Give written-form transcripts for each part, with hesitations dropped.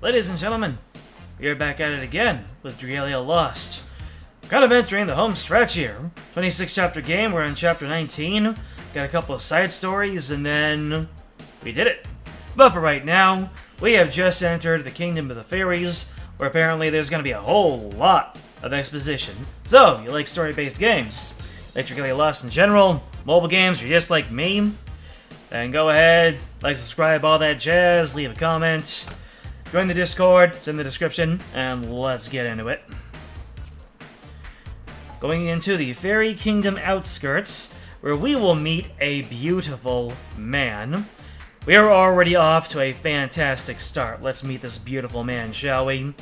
Ladies and gentlemen, we are back at it again with Dragalia Lost. Kind of entering the home stretch here. 26 chapter game, we're in chapter 19. Got a couple of side stories, and then we did it. But for right now, we have just entered the Kingdom of the Fairies, where apparently there's going to be a whole lot of exposition. So, you like story-based games, like Dragalia Lost in general, mobile games, or just like me, then go ahead, like, subscribe, all that jazz, leave a comment. Join the Discord, it's in the description, and let's get into it. Going into the Fairy Kingdom outskirts, where we will meet a beautiful man. We are already off to a fantastic start. Let's meet this beautiful man, shall we?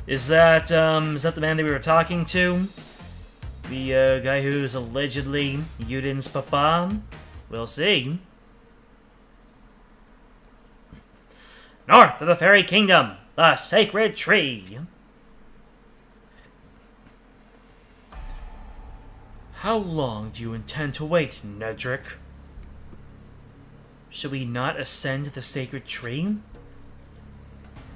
Is that the man that we were talking to? The guy who's allegedly Yudin's papa? We'll see. North of the Fairy Kingdom, the Sacred Tree. How long do you intend to wait, Nedrick? Should we not ascend the Sacred Tree?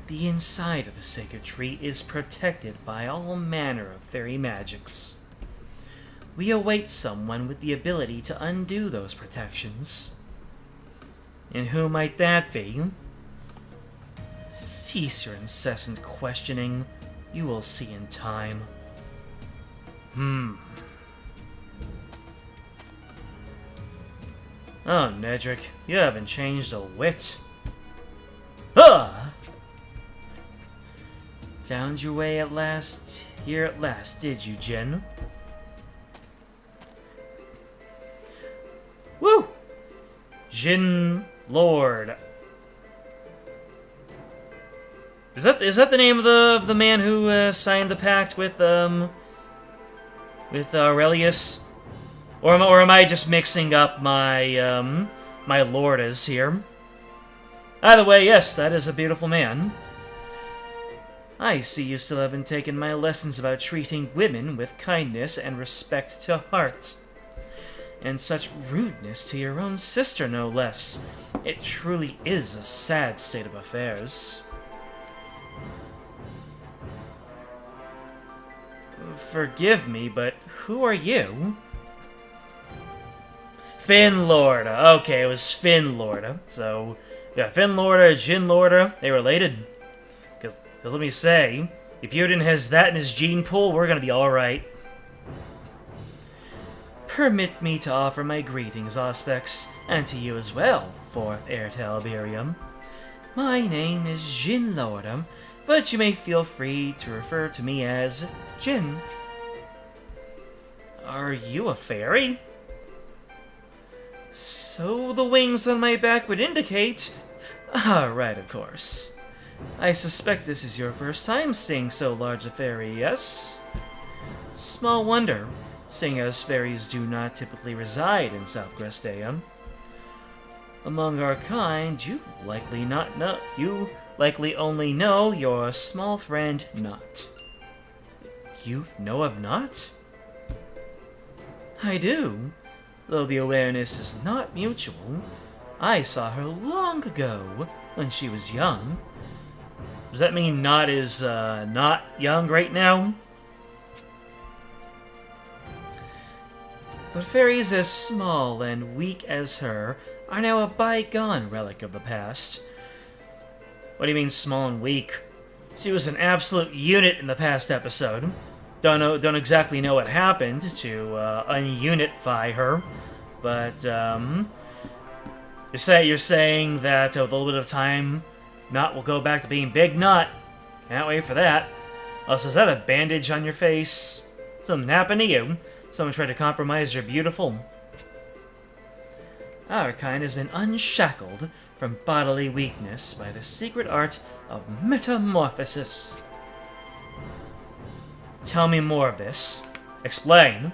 The inside of the Sacred Tree is protected by all manner of fairy magics. We await someone with the ability to undo those protections. And who might that be? Cease your incessant questioning. You will see in time. Oh, Nedrick, you haven't changed a whit. Found your way here at last, did you, Jin? Woo! Jin Lord. Is that the name of the man who signed the pact with Aurelius? Or am I just mixing up my my lordas here? Either way, yes, that is a beautiful man. I see you still haven't taken my lessons about treating women with kindness and respect to heart. And such rudeness to your own sister, no less. It truly is a sad state of affairs. Forgive me, but who are you? Finn Lorda. Okay, it was Finn Lorda. So, yeah, Finn Lorda, Jin Lorda, they related. Because let me say, if Yudin has that in his gene pool, we're gonna be alright. Permit me to offer my greetings, Auspex, and to you as well, 4th heir to Alberium. My name is Jin Lorda, but you may feel free to refer to me as Jin. Are you a fairy? So the wings on my back would indicate. Right, of course. I suspect this is your first time seeing so large a fairy, yes? Small wonder, seeing as fairies do not typically reside in South Grestea. Among our kind, you likely only know your small friend Not. You know of Not? I do. Though the awareness is not mutual, I saw her long ago, when she was young. Does that mean Not is, not young right now? But fairies as small and weak as her are now a bygone relic of the past. What do you mean, small and weak? She was an absolute unit in the past episode. Don't exactly know what happened to ununify her, but you're saying that with a little bit of time, Not will go back to being Big Not. Can't wait for that. Also, is that a bandage on your face? Something happened to you? Someone tried to compromise your beautiful? Our kind has been unshackled from bodily weakness by the secret art of metamorphosis. Tell me more of this. Explain.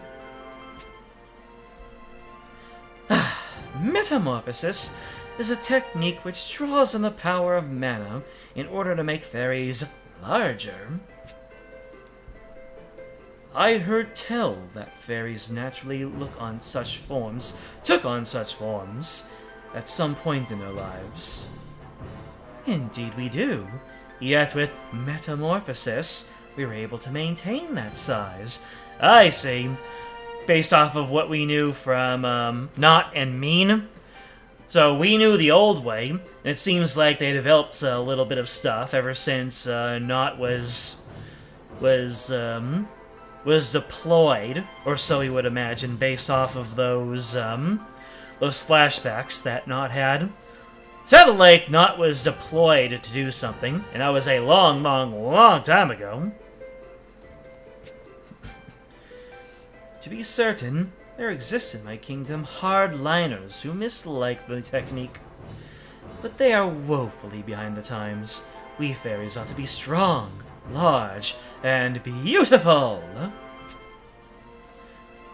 Metamorphosis is a technique which draws on the power of mana in order to make fairies larger. I heard tell that fairies naturally took on such forms at some point in their lives. Indeed we do, Yet with metamorphosis, we were able to maintain that size. I see. Based off of what we knew from Not and Mean. So we knew the old way, and it seems like they developed a little bit of stuff ever since Not was deployed, or so we would imagine, based off of those flashbacks that Not had. It sounded like Not was deployed to do something, and that was a long, long, long time ago. To be certain, there exist in my kingdom hardliners who mislike the technique. But they are woefully behind the times. We fairies ought to be strong, large, and beautiful.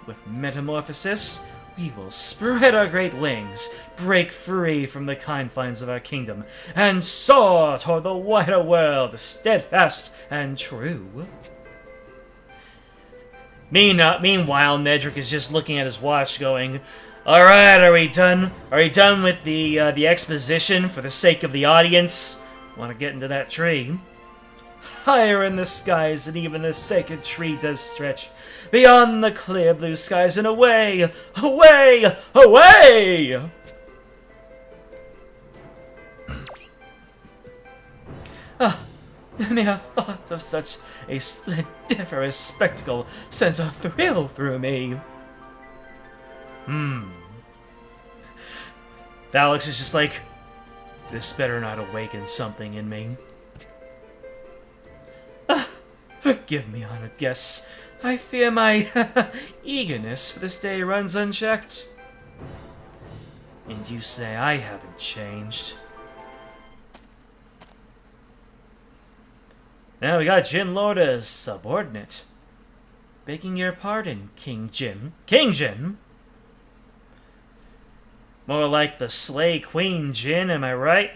With metamorphosis, we will spread our great wings, break free from the confines of our kingdom, and soar toward the wider world, steadfast and true. Meanwhile, Nedrick is just looking at his watch going, "Alright, are we done? Are we done with the exposition for the sake of the audience? Want to get into that tree?" Higher in the skies than even the sacred tree does stretch, beyond the clear blue skies and away, away, away! The mere thought of such a splendiferous spectacle sends a thrill through me. Alex is just like, this better not awaken something in me. Forgive me, honored guests. I fear my eagerness for this day runs unchecked. And you say I haven't changed. Now we got Jin Lorda's subordinate. Begging your pardon, King Jin. King Jin? More like the Slay Queen Jin, am I right?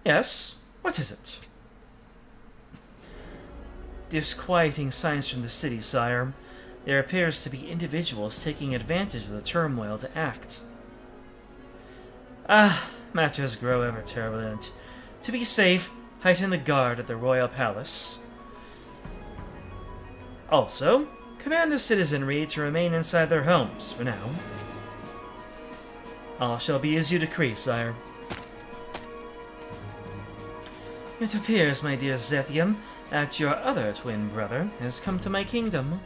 Yes, what is it? Disquieting signs from the city, sire. There appears to be individuals taking advantage of the turmoil to act. Matters grow ever turbulent. To be safe, heighten the guard at the royal palace. Also, command the citizenry to remain inside their homes for now. All shall be as you decree, sire. It appears, my dear Zethium, that your other twin brother has come to my kingdom.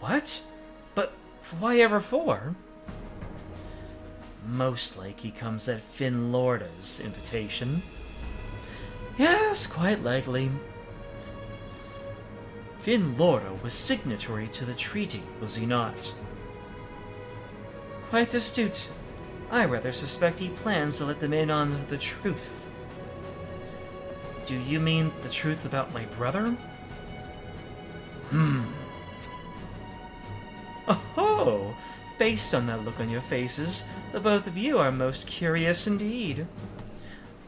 What? But why ever for? Most like he comes at Finn Lorda's invitation. Yes, quite likely. Finn Lorda was signatory to the treaty, was he not? Quite astute. I rather suspect he plans to let them in on the truth. Do you mean the truth about my brother? Oh, based on that look on your faces, the both of you are most curious indeed.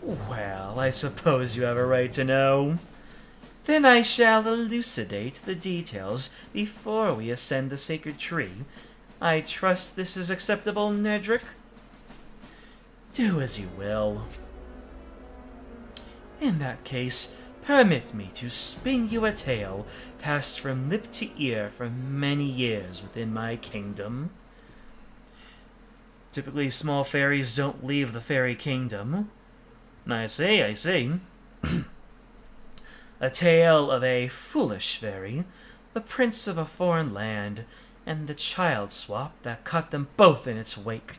Well, I suppose you have a right to know. Then I shall elucidate the details before we ascend the sacred tree. I trust this is acceptable, Nedrick? Do as you will. In that case, permit me to spin you a tale passed from lip to ear for many years within my kingdom. Typically, small fairies don't leave the fairy kingdom. I see. A tale of a foolish fairy, the prince of a foreign land, and the child swap that caught them both in its wake.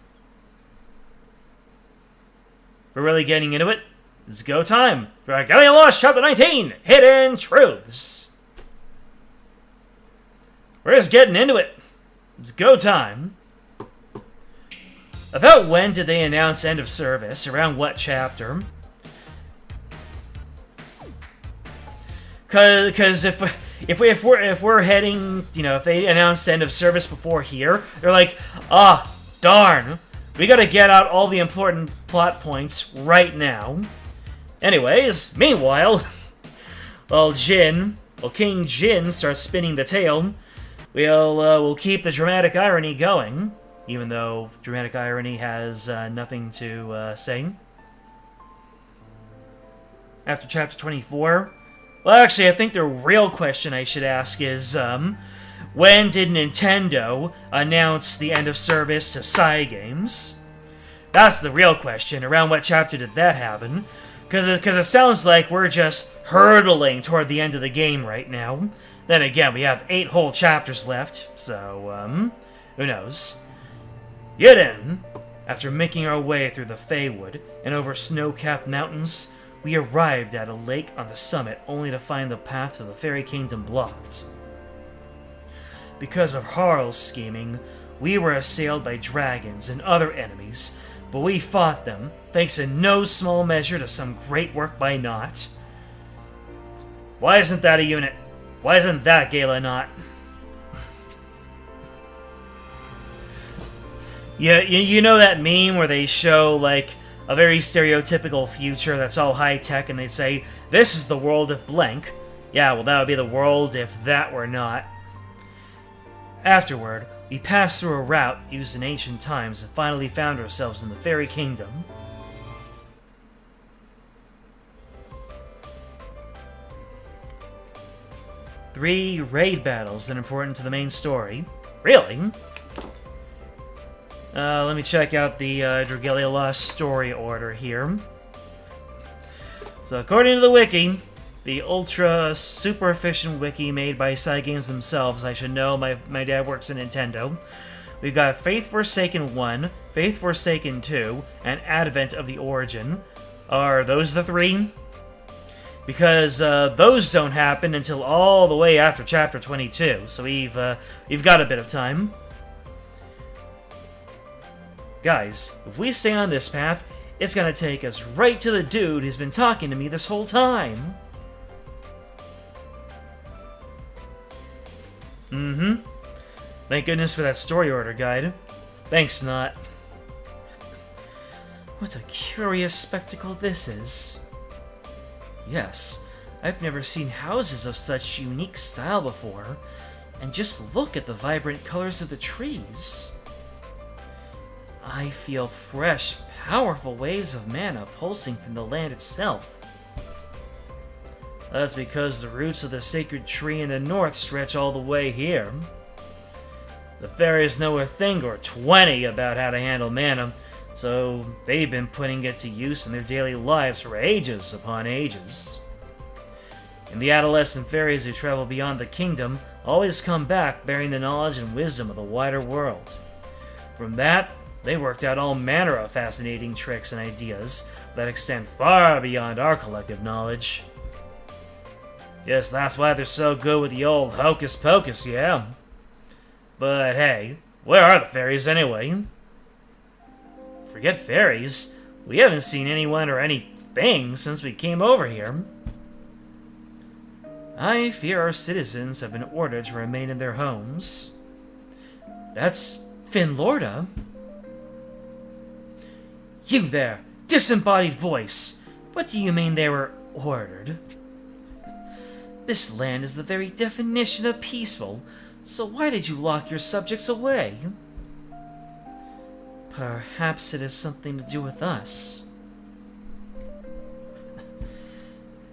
We're really getting into it? It's go time! Dragalia Lost, Chapter 19! Hidden Truths! We're just getting into it. It's go time. About when did they announce end of service? Around what chapter? Because if we're heading, if they announced end of service before here, they're like, darn, we gotta get out all the important plot points right now. Anyways, meanwhile, while King Jin starts spinning the tale, we'll keep the dramatic irony going, even though dramatic irony has nothing to say. after Chapter 24? Well, actually, I think the real question I should ask is, when did Nintendo announce the end of service to Cygames? That's the real question. Around what chapter did that happen? Because it sounds like we're just hurtling toward the end of the game right now. Then again, we have 8 whole chapters left, so, who knows? Yet then, after making our way through the Feywood and over snow-capped mountains, we arrived at a lake on the summit only to find the path to the Fairy Kingdom blocked. Because of Harl's scheming, we were assailed by dragons and other enemies, but we fought them, thanks in no small measure to some great work by Not. Why isn't that a unit? Why isn't that Gala Not? Yeah, you know that meme where they show, like, a very stereotypical future that's all high-tech, and they'd say, this is the world if blank. Yeah, well, that would be the world if that were not. Afterward, we passed through a route used in ancient times and finally found ourselves in the Fairy Kingdom. Three raid battles that are important to the main story. Really? Let me check out the Dragalia Lost story order here. So according to the wiki, the ultra super efficient wiki made by Cygames themselves, I should know, my dad works at Nintendo. We've got Faith Forsaken 1, Faith Forsaken 2, and Advent of the Origin. Are those the 3? Because those don't happen until all the way after Chapter 22, so we've got a bit of time. Guys, if we stay on this path, it's gonna take us right to the dude who's been talking to me this whole time. Thank goodness for that story order guide. Thanks, Not. What a curious spectacle this is. Yes, I've never seen houses of such unique style before, and just look at the vibrant colors of the trees. I feel fresh, powerful waves of mana pulsing from the land itself. That's because the roots of the sacred tree in the north stretch all the way here. The fairies know a thing or 20 about how to handle mana, so they've been putting it to use in their daily lives for ages upon ages. And the adolescent fairies who travel beyond the kingdom always come back bearing the knowledge and wisdom of the wider world. From that, they worked out all manner of fascinating tricks and ideas that extend far beyond our collective knowledge. Yes, that's why they're so good with the old hocus pocus, yeah. But hey, where are the fairies anyway? Forget fairies. We haven't seen anyone or anything since we came over here. I fear our citizens have been ordered to remain in their homes. That's Finlorda. You there, disembodied voice! What do you mean they were ordered? This land is the very definition of peaceful, so why did you lock your subjects away? Perhaps it has something to do with us.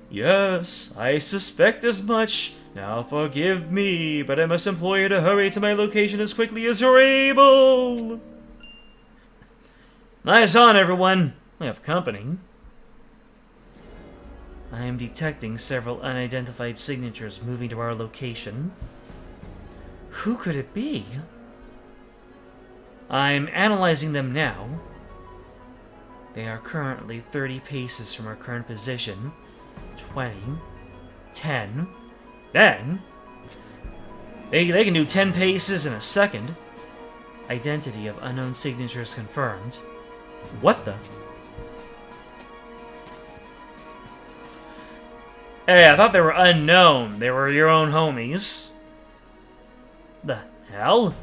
Yes, I suspect as much. Now forgive me, but I must implore you to hurry to my location as quickly as you're able. Nice on, everyone. We have company. I am detecting several unidentified signatures moving to our location. Who could it be? I'm analyzing them now. They are currently 30 paces from our current position. 20. 10. Then... They can do 10 paces in a second. Identity of unknown signatures confirmed. What the? Hey, I thought they were unknown. They were your own homies. The hell?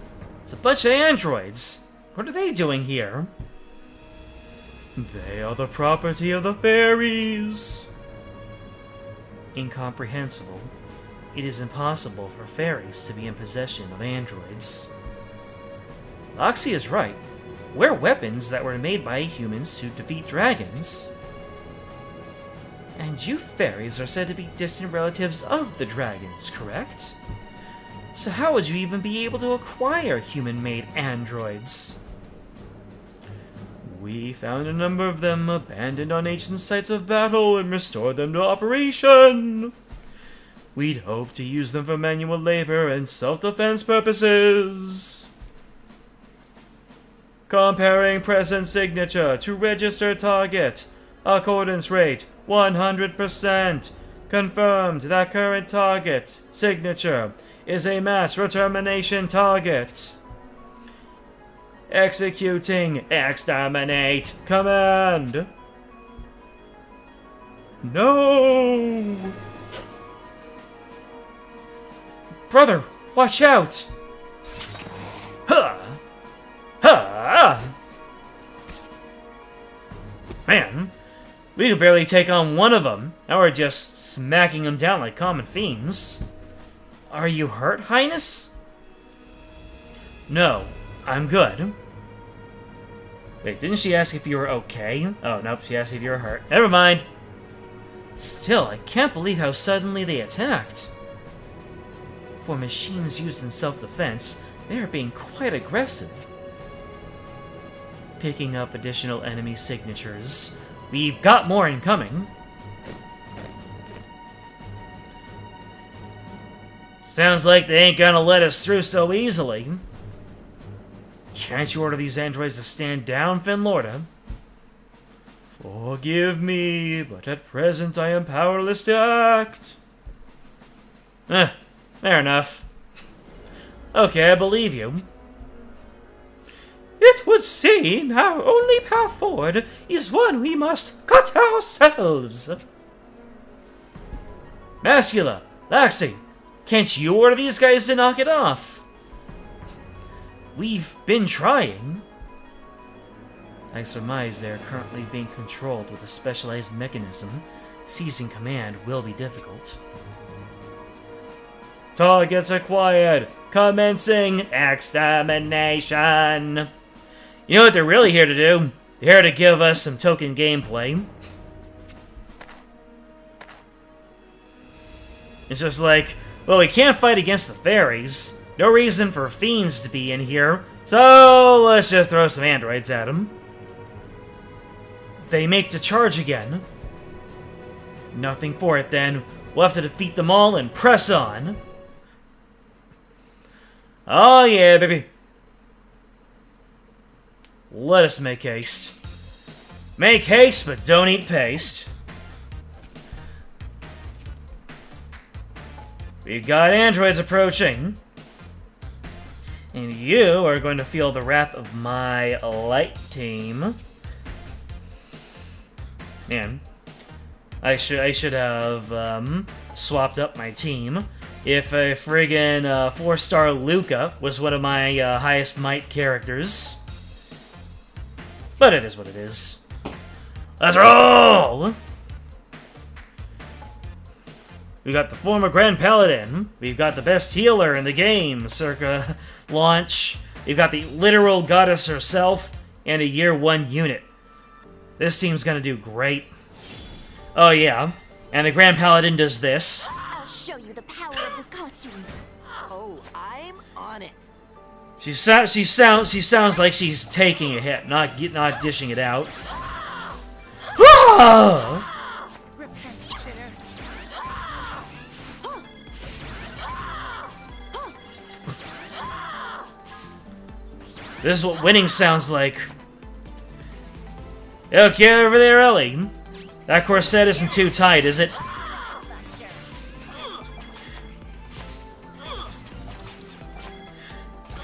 It's a bunch of androids. What are they doing here? They are the property of the fairies. Incomprehensible. It is impossible for fairies to be in possession of androids. Oxy is right. We're weapons that were made by humans to defeat dragons. And you fairies are said to be distant relatives of the dragons, correct? So how would you even be able to acquire human-made androids? We found a number of them abandoned on ancient sites of battle and restored them to operation. We'd hoped to use them for manual labor and self-defense purposes. Comparing present signature to registered target. Accordance rate 100%. Confirmed that current target signature is a mass termination target. Executing exterminate command. No! Brother, watch out! Huh! Huh! Man, we could barely take on one of them. Now we're just smacking them down like common fiends. Are you hurt, Highness? No, I'm good. Wait, didn't she ask if you were okay? Oh, nope, she asked if you were hurt. Never mind. Still, I can't believe how suddenly they attacked. For machines used in self-defense, they are being quite aggressive. Picking up additional enemy signatures. We've got more incoming. Sounds like they ain't gonna let us through so easily. Can't you order these androids to stand down, Finlorda? Forgive me, but at present I am powerless to act. Fair enough. Okay, I believe you. It would seem our only path forward is one we must cut ourselves. Mascula, Laxi, can't you order these guys to knock it off? We've been trying. I surmise they are currently being controlled with a specialized mechanism. Seizing command will be difficult. Targets acquired. Commencing extermination. You know what they're really here to do? They're here to give us some token gameplay. It's just like, well, we can't fight against the fairies. No reason for fiends to be in here. So let's just throw some androids at them. They make the charge again. Nothing for it then. We'll have to defeat them all and press on. Oh yeah, baby. Let us make haste. Make haste, but don't eat paste. We've got androids approaching. And you are going to feel the wrath of my light team. Man, I should have swapped up my team. If a friggin' 4-star Luca was one of my highest might characters. But it is what it is. Let's roll! We got the former Grand Paladin. We've got the best healer in the game, circa launch. We've got the literal goddess herself, and a year 1 unit. This team's gonna do great. Oh yeah, and the Grand Paladin does this. I'll show you the power of this costume. Oh, I'm on it. She sounds like she's taking a hit, not dishing it out. Repent, sinner. This is what winning sounds like. Okay, over there, Ellie. That corset isn't too tight, is it?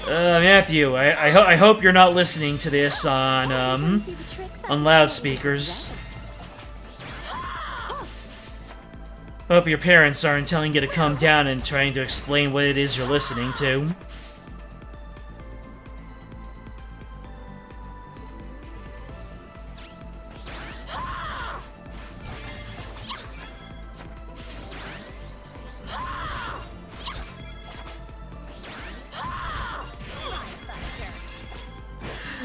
Matthew, I hope you're not listening to this on loudspeakers. Hope your parents aren't telling you to come down and trying to explain what it is you're listening to.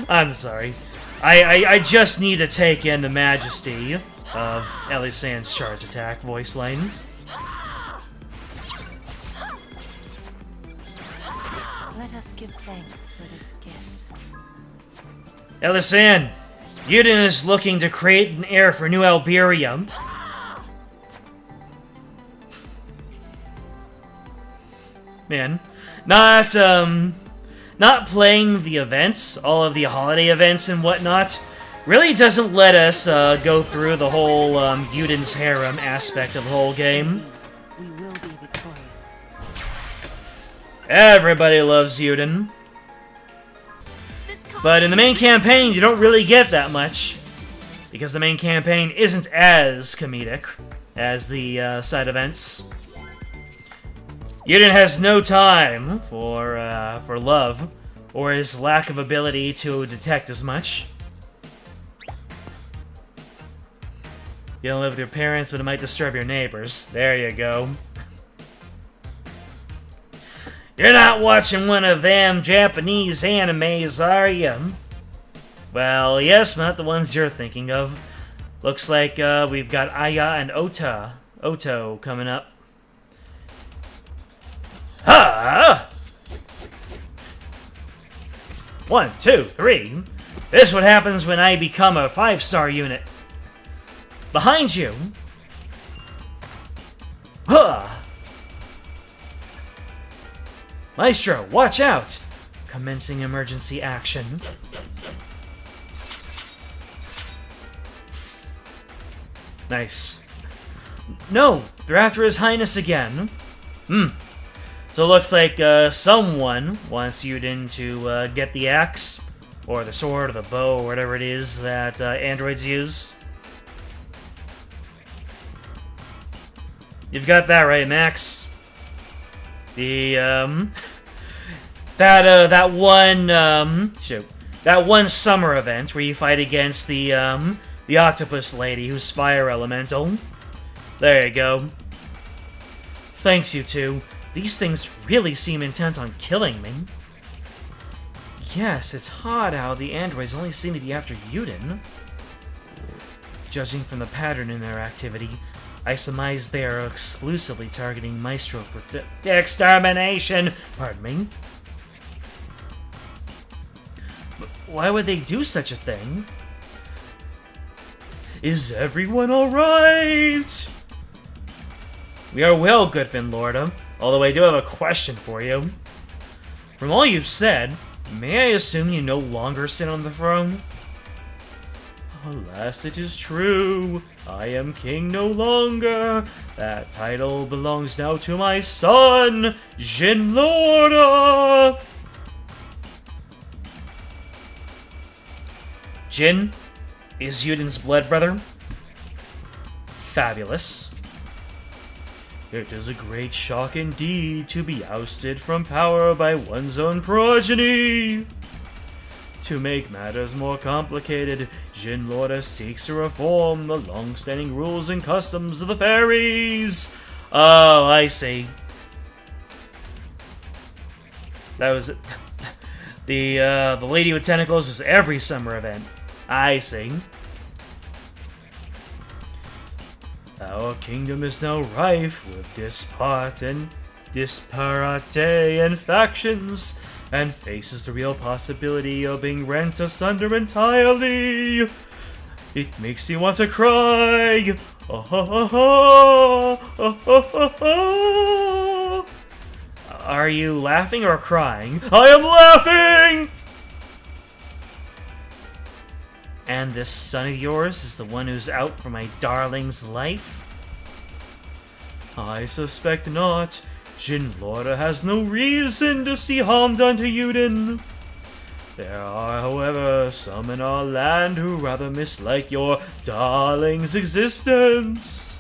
I'm sorry. I just need to take in the majesty of Elisand's charge attack voice line. Let us give thanks for this gift. Elisand, Yuden is looking to create an heir for New Alberia. Man, not playing the events, all of the holiday events and whatnot, really doesn't let us go through the whole Yuden's harem aspect of the whole game. We will be victorious. Everybody loves Yuden. But in the main campaign, you don't really get that much, because the main campaign isn't as comedic as the side events. Yuden has no time for love, or his lack of ability to detect as much. You don't live with your parents, but it might disturb your neighbors. There you go. You're not watching one of them Japanese animes, are you? Well, yes, but not the ones you're thinking of. Looks like we've got Aya and Oto coming up. Ha! 1, 2, 3. This is what happens when I become a 5-star unit. Behind you. Huh! Maestro, watch out! Commencing emergency action. Nice. No! They're after His Highness again. So it looks like someone wants Yuden to get the axe, or the sword, or the bow, or whatever it is that androids use. You've got that right, Max. The that one summer event where you fight against the octopus lady who's fire elemental. There you go. Thanks, you two. These things really seem intent on killing me. Yes, it's odd how the androids only seem to be after Yuden. Judging from the pattern in their activity, I surmise they are exclusively targeting Maestro for extermination. Pardon me. But why would they do such a thing? Is everyone alright? We are well, good Finlorda. Although I do have a question for you. From all you've said, may I assume you no longer sit on the throne? Alas, it is true. I am king no longer. That title belongs now to my son, Jinlorda. Jin is Yuden's blood brother. Fabulous. It is a great shock indeed to be ousted from power by one's own progeny. To make matters more complicated, Jinlorda seeks to reform the long-standing rules and customs of the fairies. Oh, I see. That was it. The Lady with Tentacles was every summer event. I see. Our kingdom is now rife with disparate and factions, and faces the real possibility of being rent asunder entirely. It makes me want to cry. Are you laughing or crying? I am laughing! And this son of yours is the one who's out for my darling's life? I suspect not. Jinlorda has no reason to see harm done to Yuden. There are, however, some in our land who rather mislike your darling's existence.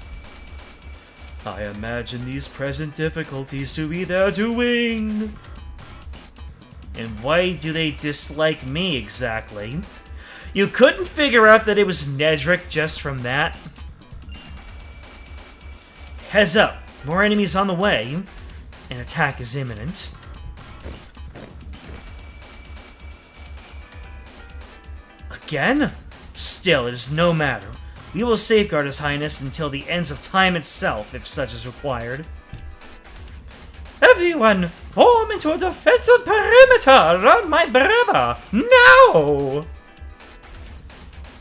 I imagine these present difficulties to be their doing. And why do they dislike me exactly? You couldn't figure out that it was Nedrick just from that? Heads up, more enemies on the way. An attack is imminent. Again? Still, it is no matter. We will safeguard His Highness until the ends of time itself, if such is required. Everyone, form into a defensive perimeter around my brother! Now!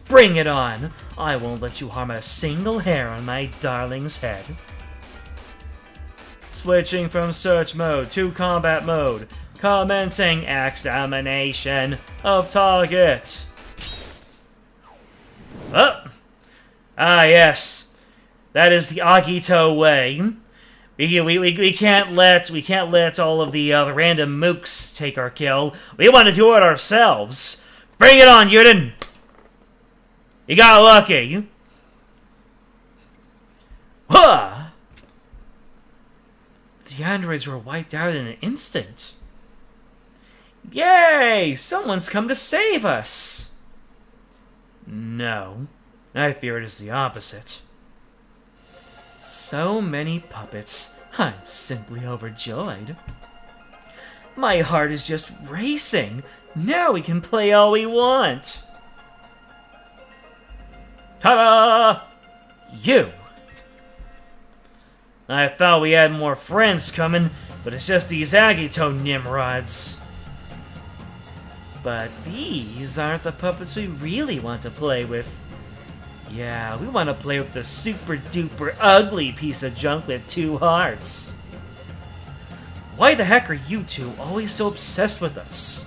Bring it on! I won't let you harm a single hair on my darling's head. Switching from search mode to combat mode. Commencing extermination of target. Oh! Ah, yes. That is the Agito way. We can't let all of the random mooks take our kill. We want to do it ourselves. Bring it on, Yuden! You got lucky. Huh! The androids were wiped out in an instant. Yay! Someone's come to save us! No. I fear it is the opposite. So many puppets. I'm simply overjoyed. My heart is just racing. Now we can play all we want. Ta-da! You! I thought we had more friends coming, but it's just these Agito Nimrods. But these aren't the puppets we really want to play with. Yeah, we want to play with the super-duper ugly piece of junk with 2 hearts. Why the heck are you two always so obsessed with us?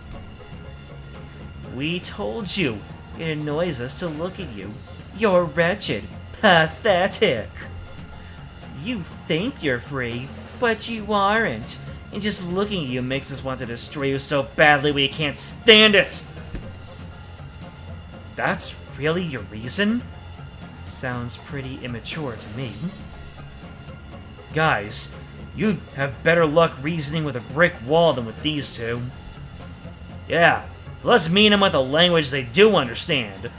We told you. It annoys us to look at you. You're wretched. Pathetic. You think you're free, but you aren't. And just looking at you makes us want to destroy you so badly we can't stand it! That's really your reason? Sounds pretty immature to me. Guys, you'd have better luck reasoning with a brick wall than with these two. Yeah, so let's meet them with a language they do understand.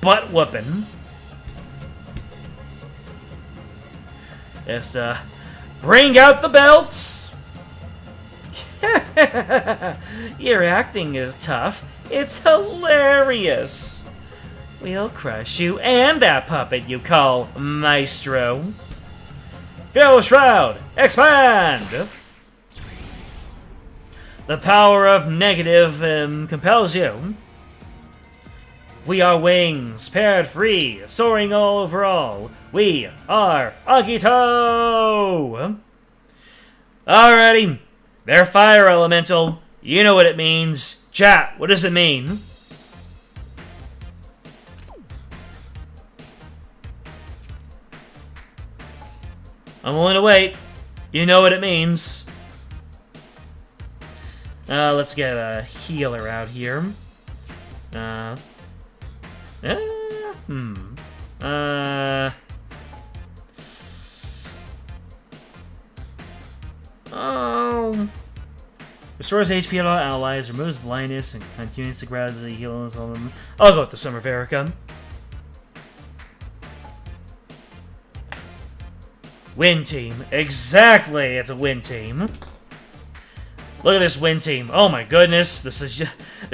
Butt whooping. Just, bring out the belts! Your acting is tough. It's hilarious. We'll crush you and that puppet you call Maestro. Feel Shroud, expand! The power of negative compels you. We are wings, paired free, soaring all over all. We are Agito! Alrighty, they're fire elemental. You know what it means. Chat, what does it mean? I'm willing to wait. You know what it means. Let's get a healer out here. Oh. Restores HP on all allies, removes blindness, and continues to gradually heal all of them. I'll go with the Summer Verica. Win team. Exactly, it's a win team. Look at this win team. Oh my goodness, the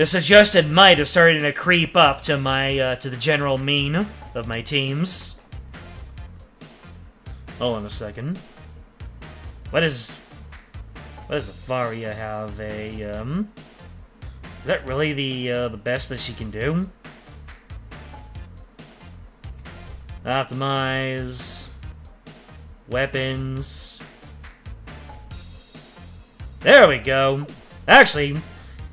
suggested might is starting to creep up to my to the general mean of my teams. Hold on a second. What does Varia have? Is that really the best that she can do? Optimize weapons. There we go. Actually,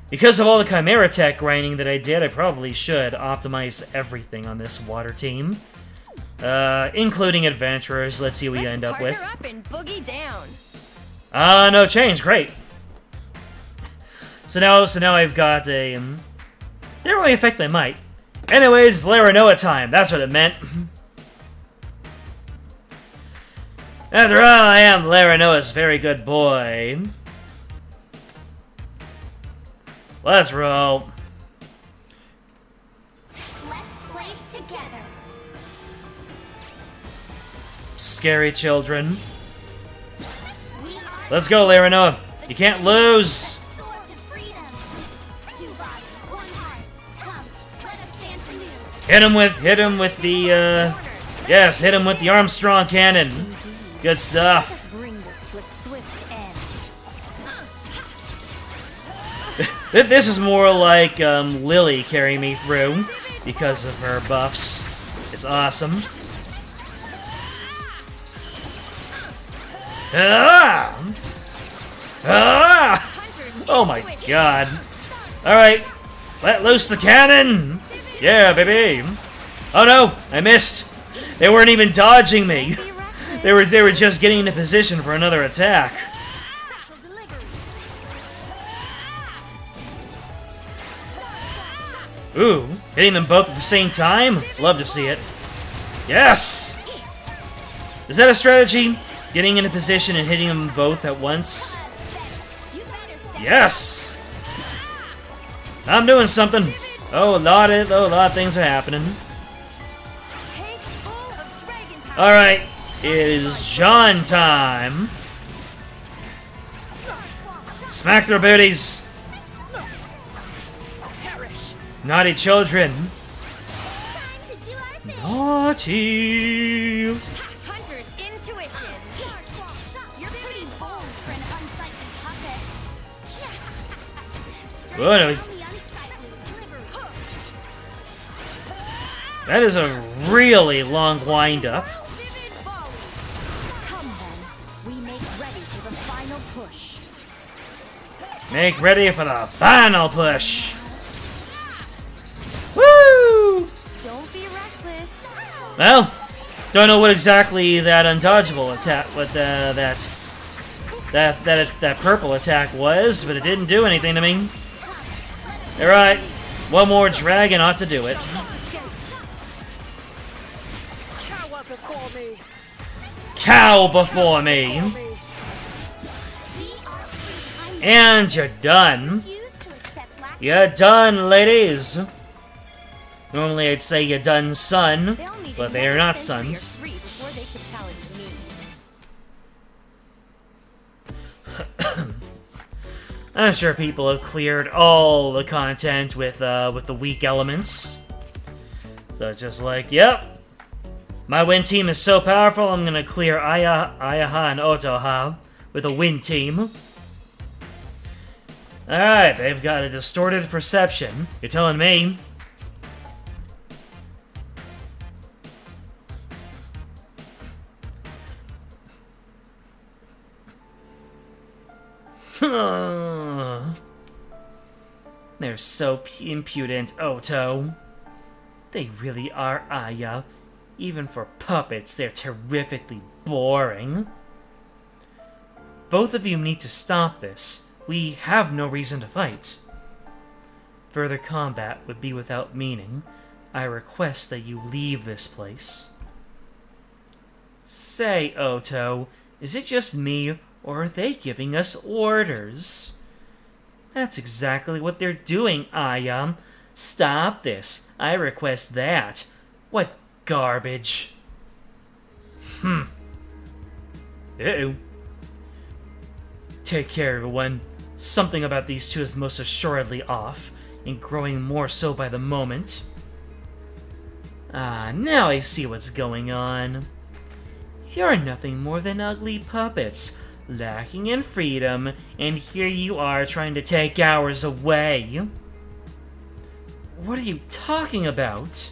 because of all the Chimera Tech grinding that I did, I probably should optimize everything on this water team. Including adventurers. Let's see what we end up with. Up and boogie down. No change. Great. So now I've got a... didn't really affect my might. Anyways, Laranoa time. That's what it meant. After all, I am Laranoa's very good boy. Let's roll. Let's play together. Scary children. Let's go, Laranoa. You can't lose. Soar to freedom. 2 bodies, 1 heart. Come, let us dance anew. Hit him with the Yes, hit him with the Armstrong cannon. Good stuff. Bring this to a swift end. This is more like Lily carrying me through because of her buffs. It's awesome. Ah! Ah! Oh my god. Alright, let loose the cannon! Yeah, baby! Oh no, I missed! They weren't even dodging me! They were just getting into position for another attack. Ooh, hitting them both at the same time? Love to see it. Yes! Is that a strategy? Getting into position and hitting them both at once? Yes! I'm doing something. Oh, a lot of things are happening. Alright, it is John time. Smack their booties. Naughty children. Naughty. Hunter's intuition. You're pretty bold for an unsightly puppet. Oh, no. That is a really long wind-up. Come then, we make ready for the final push. Make ready for the final push. Woo! Don't be reckless. Well, don't know what exactly that undodgeable attack, what that purple attack was, but it didn't do anything to me. All right, one more dragon ought to do it. Cow before me. And you're done. You're done, ladies. Normally I'd say you're done, son, but they are not sons. I'm sure people have cleared all the content with the weak elements. So it's just like, yep, my win team is so powerful, I'm gonna clear Ayaha and Otoha with a win team. Alright, they've got a distorted perception. You're telling me. They're so impudent, Oto. They really are Aya. Even for puppets, they're terrifically boring. Both of you need to stop this. We have no reason to fight. Further combat would be without meaning. I request that you leave this place. Say, Oto, is it just me, or are they giving us orders? That's exactly what they're doing, Aya. Stop this. I request that. What garbage. Uh-oh. Take care, everyone. Something about these two is most assuredly off, and growing more so by the moment. Ah, now I see what's going on. You're nothing more than ugly puppets, lacking in freedom, and here you are trying to take ours away. What are you talking about?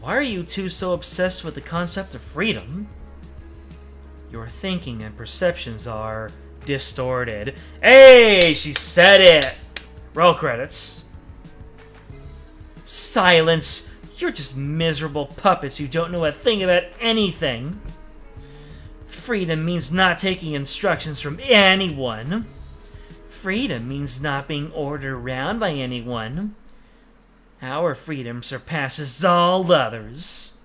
Why are you two so obsessed with the concept of freedom? Your thinking and perceptions are distorted. Hey, she said it! Roll credits. Silence! You're just miserable puppets who don't know a thing about anything. Freedom means not taking instructions from anyone. Freedom means not being ordered around by anyone. Our freedom surpasses all others.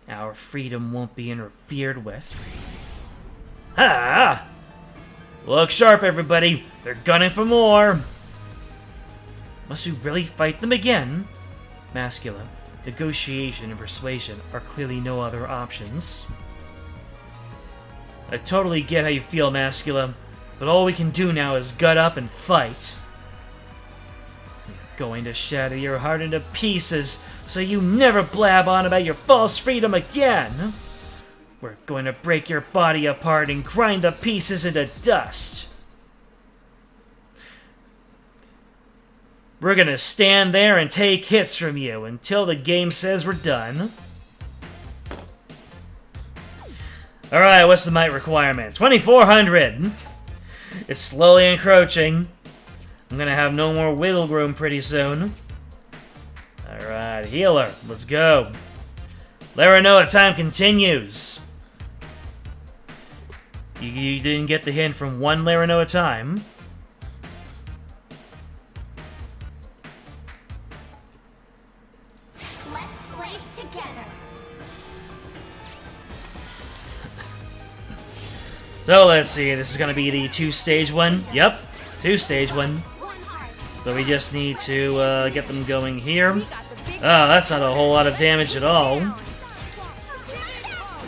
Our freedom won't be interfered with. Ha! Look sharp, everybody. They're gunning for more. Must we really fight them again? Mascula, negotiation and persuasion are clearly no other options. I totally get how you feel, Mascula, but all we can do now is gut up and fight. We're going to shatter your heart into pieces, so you never blab on about your false freedom again. We're going to break your body apart and grind the pieces into dust. We're gonna stand there and take hits from you until the game says we're done. Alright, what's the might requirement? 2400! It's slowly encroaching. I'm gonna have no more wiggle room pretty soon. Alright, healer, let's go. Let her know that time continues. You didn't get the hint from one let her know a time. Let's play together. So let's see, this is gonna be the 2-stage one. Yep, 2-stage one. One heart. So we just need to get them going here. Oh, that's not a whole lot of damage at all.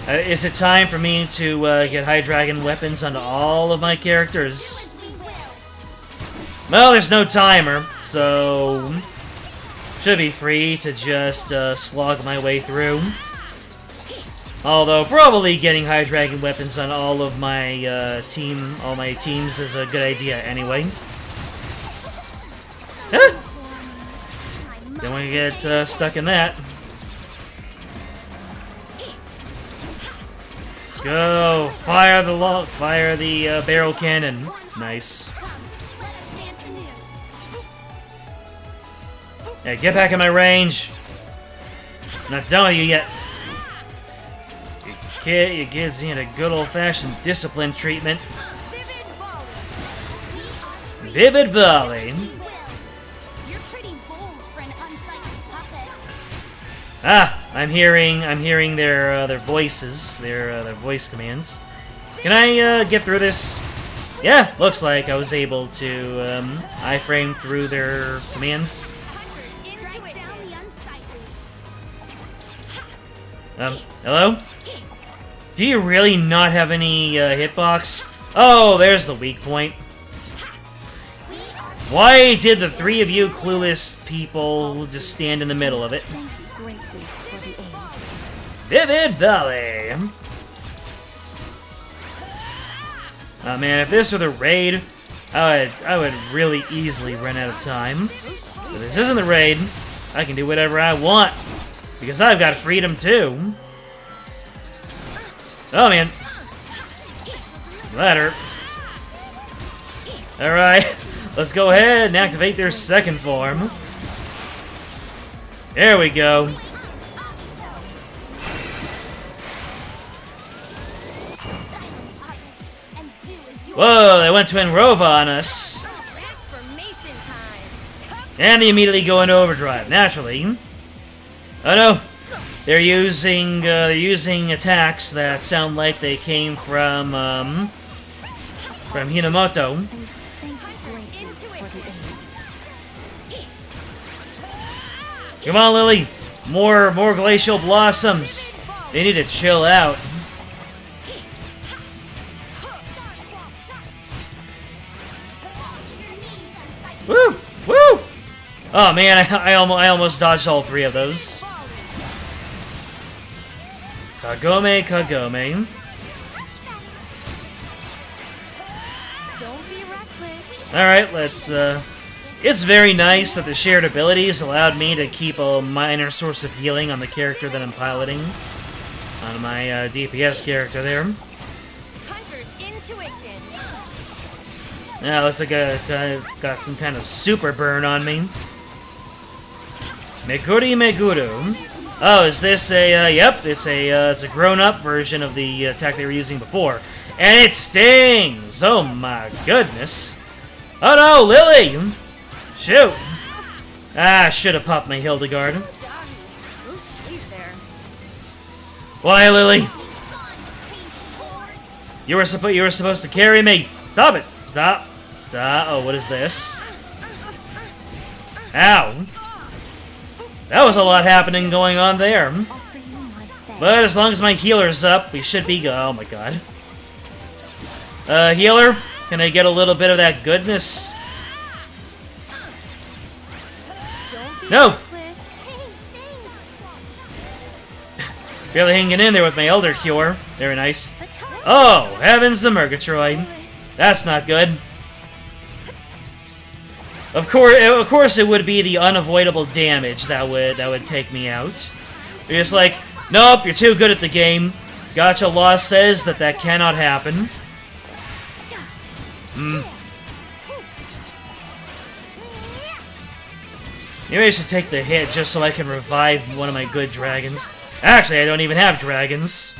Is it time for me to get High Dragon weapons on all of my characters? Well, there's no timer, so should be free to just slog my way through. Although probably getting High Dragon weapons on all of my all my teams is a good idea anyway. Huh? Don't want to get stuck in that. Let's go! Fire the barrel cannon. Nice. Hey, get back in my range. I'm not done with you yet. You kids need a good old-fashioned discipline treatment. Vivid Volley. Ah, I'm hearing their voices, their voice commands. Can I get through this? Yeah, looks like I was able to iframe through their commands. Hello? Do you really not have any hitbox? Oh, there's the weak point. Why did the three of you clueless people just stand in the middle of it? Vivid Valley! Oh man, if this were the raid, I would really easily run out of time. But this isn't the raid. I can do whatever I want. Because I've got freedom too. Oh man. That hurt. Alright, let's go ahead and activate their second form. There we go. Whoa, they went Twin Rova on us. And they immediately go into overdrive, naturally. Oh no, they're using attacks that sound like they came from Hinamoto. Come on, Lily, more glacial blossoms. They need to chill out. Woo! Woo! Oh man, I almost dodged all three of those. Kagome, Kagome. Alright, let's, it's very nice that the shared abilities allowed me to keep a minor source of healing on the character that I'm piloting. On my, DPS character there. Yeah, looks like I got some kind of super burn on me. Meguri Meguru. Oh, is this a, yep, it's a grown-up version of the attack they were using before. And it stings! Oh my goodness. Oh no, Lily! Shoot! Ah, I should have popped my Hildegard. Why, Lily? You were supposed to carry me. Stop it! Stop! Stop! Oh, what is this? Ow! That was a lot happening going on there. But as long as my healer's up, we should be go. Oh my god. Healer, can I get a little bit of that goodness? No! Barely hanging in there with my Elder Cure. Very nice. Oh, heavens the Murgatroyd. That's not good. Of course, it would be the unavoidable damage that would take me out. You're just like, nope, you're too good at the game. Gacha law says that cannot happen. Maybe I should take the hit just so I can revive one of my good dragons. Actually, I don't even have dragons.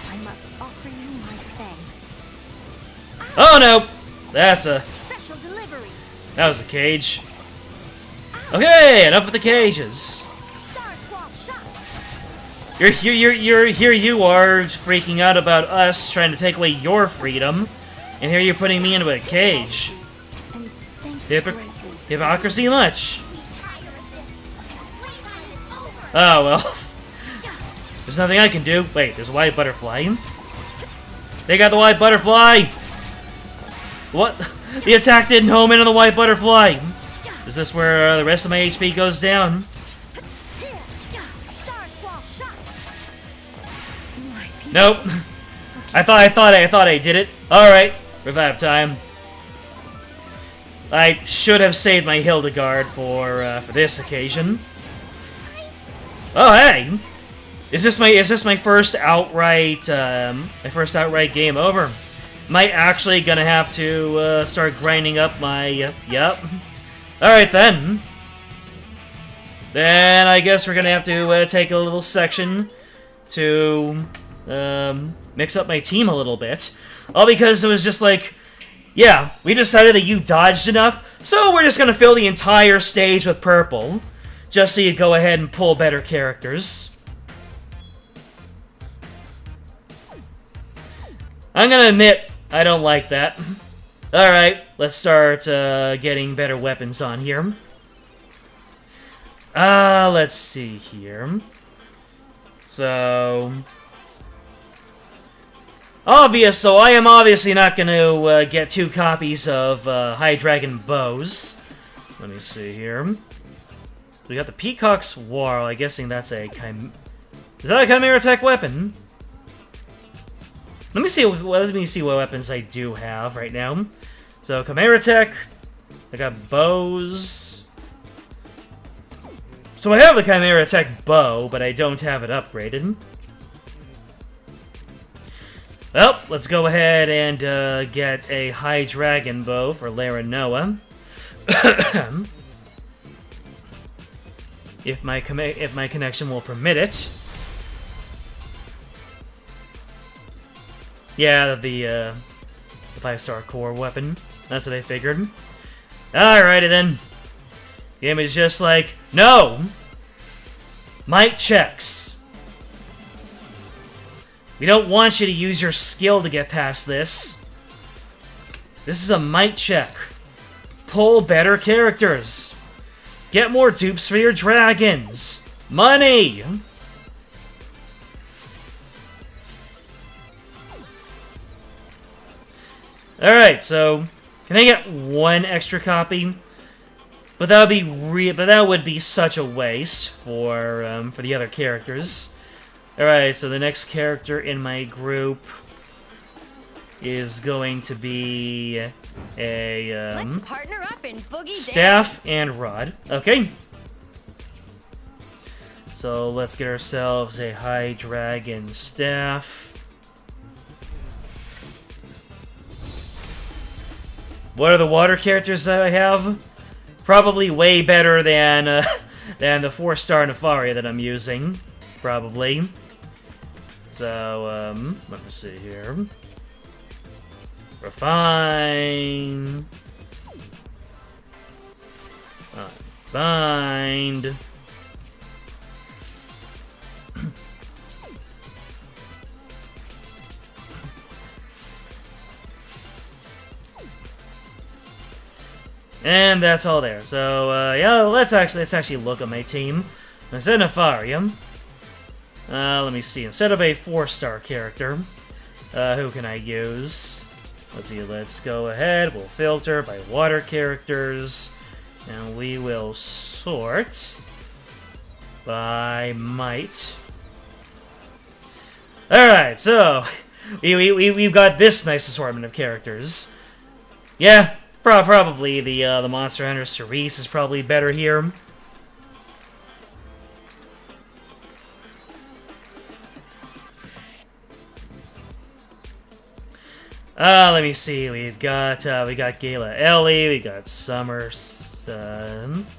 I must offer you my thanks. Oh no! That's a... Special delivery. That was a cage. Okay, enough with the cages. Here you are freaking out about us trying to take away your freedom, and here you're putting me into a cage. And thank you greatly. Hypocrisy much. Oh well. There's nothing I can do. Wait, there's a white butterfly. They got the white butterfly! What? The attack didn't home in on the white butterfly! Is this where the rest of my HP goes down? Nope. I thought I did it. Alright, revive time. I should have saved my Hildegard for this occasion. Oh hey! Is this my first outright game over? Am I actually gonna have to start grinding up my yep. Alright then. Then I guess we're gonna have to take a little section to mix up my team a little bit. All because it was just like, yeah, we decided that you dodged enough, so we're just gonna fill the entire stage with purple. Just so you go ahead and pull better characters. I'm gonna admit, I don't like that. Alright, let's start getting better weapons on here. Let's see here. So I am obviously not gonna get 2 copies of High Dragon bows. Let me see here. We got the Peacock's War. I'm guessing that's a Is that a Chimera Tech weapon? Let me see what weapons I do have right now. So Chimera Tech. I got bows. So I have the Chimera Tech bow, but I don't have it upgraded. Well, let's go ahead and get a High Dragon bow for Lara Noah. If my connection will permit it. Yeah, the 5-star core weapon. That's what I figured. Alrighty then. Game is just like, no! Might checks. We don't want you to use your skill to get past this. This is a might check. Pull better characters. Get more dupes for your dragons. Money! Alright, so can I get 1 extra copy? But that would be such a waste for the other characters. Alright, so the next character in my group is going to be a Let's partner up in Boogie staff and rod. Okay. So let's get ourselves a High Dragon staff. What are the water characters that I have? Probably way better than the 4-star Nefaria that I'm using. Probably. So, let me see here. Refine. Bind. And that's all there. So, yeah, let's actually look at my team. Instead of Nefaria, let me see. Instead of a 4-star character, who can I use? Let's see. Let's go ahead. We'll filter by water characters, and we will sort I might. Alright, so we've got this nice assortment of characters. Yeah, probably the Monster Hunter Cerise is probably better here. Let me see. We got Gala Ellie, we got Summer,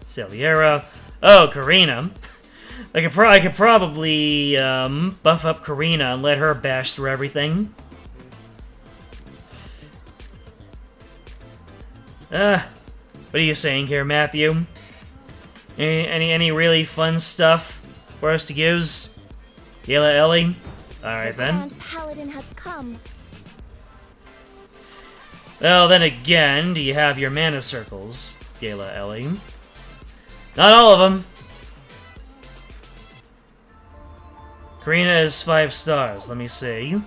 Celiera. Oh, Karina. I could probably buff up Karina and let her bash through everything. What are you saying here, Matthew? Any really fun stuff for us to use? Gala Ellie? Alright then. Grand Paladin has come. Well, then again, do you have your mana circles, Gala Ellie? Not all of them. Karina is 5 stars. Let me see.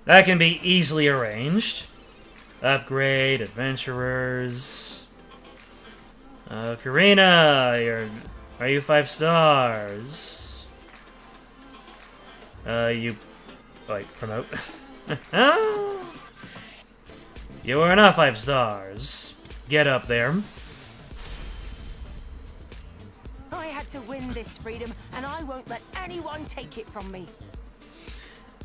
That can be easily arranged. Upgrade, adventurers. Karina, are you 5 stars? Promote. You are not 5 stars. Get up there. I had to win this freedom, and I won't let anyone take it from me.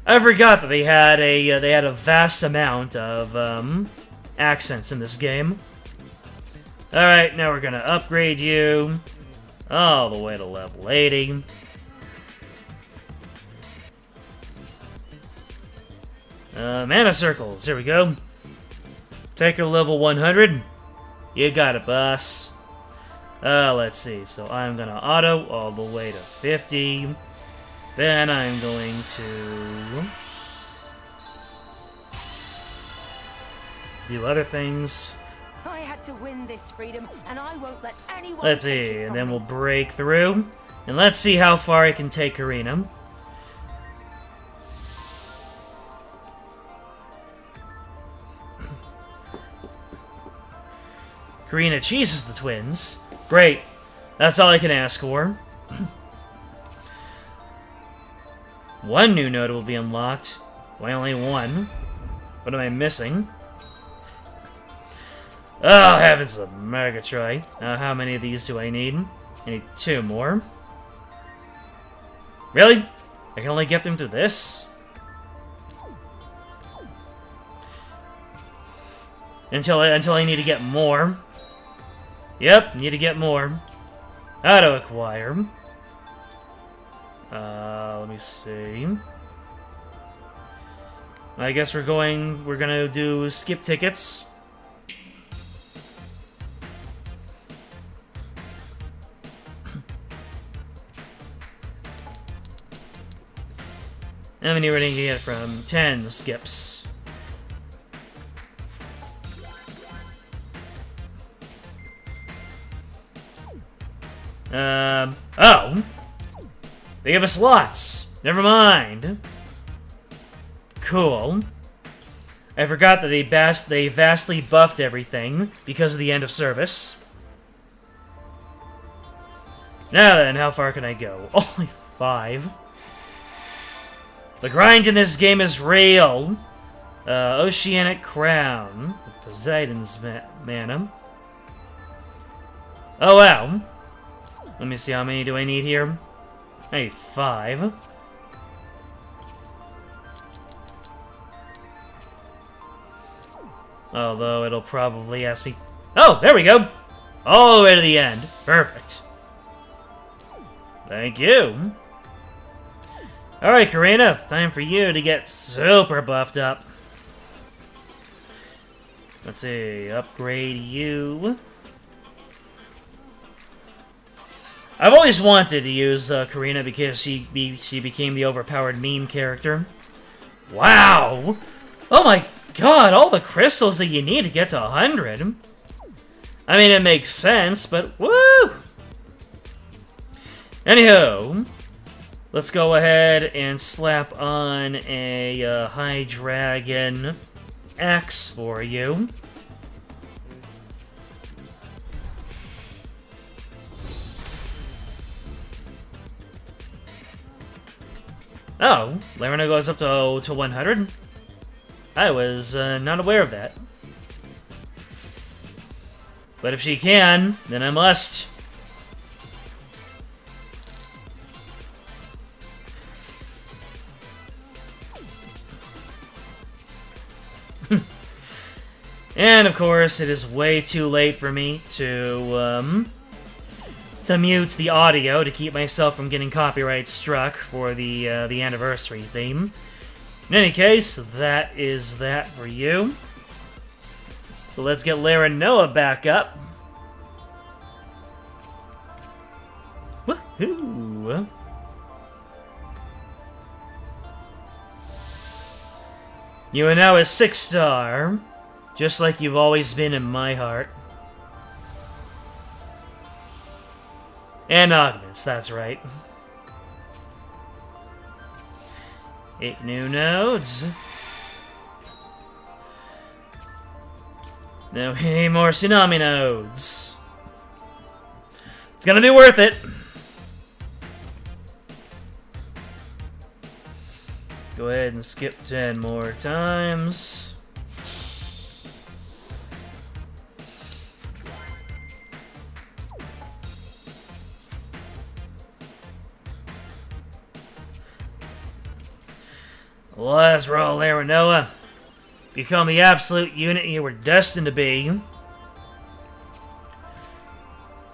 I forgot that they had a vast amount of accents in this game. All right, now we're gonna upgrade you all the way to level 80. Mana circles. Here we go. Take her level 100. You got it, boss. Let's see. So I'm gonna auto all the way to 50. Then I'm going to do other things. I had to win this freedom, and I won't let anyone Let's take see, it and from then me. we'll break through. And let's see how far I can take Karina. Karina cheeses the twins. Great. That's all I can ask for. One new node will be unlocked. Why only one? What am I missing? Oh, heavens, a mega try. Now, how many of these do I need? I need 2 more. Really? I can only get them through this? Until I need to get more. Yep, need to get more. How to acquire. Let me see. I guess we're gonna do skip tickets. How many we're gonna get from 10 skips? Oh! They give us lots! Never mind. Cool. I forgot that they vastly buffed everything because of the end of service. Now then, how far can I go? Only 5. The grind in this game is real. Oceanic Crown. Poseidon's mana. Oh wow. Let me see, how many do I need here? I need 5. Although it'll probably ask me... Oh, there we go! All the way to the end. Perfect. Thank you. Alright, Karina. Time for you to get super buffed up. Let's see. Upgrade you. I've always wanted to use Karina because she became the overpowered meme character. Wow! Oh my god, all the crystals that you need to get to 100. I mean, it makes sense, but woo! Anywho, let's go ahead and slap on a High Dragon axe for you. Oh, Lerna goes up to 100? I was not aware of that. But if she can, then I must. And of course, it is way too late for me to mute the audio to keep myself from getting copyright struck for the anniversary theme. In any case, that is that for you. So let's get Lara and Noah back up. Woohoo! You are now a 6-star, just like you've always been in my heart. And augments, that's right. 8 new nodes. Now we need more tsunami nodes. It's gonna be worth it. Go ahead and skip 10 more times. Let's roll there, Noah. Become the absolute unit you were destined to be.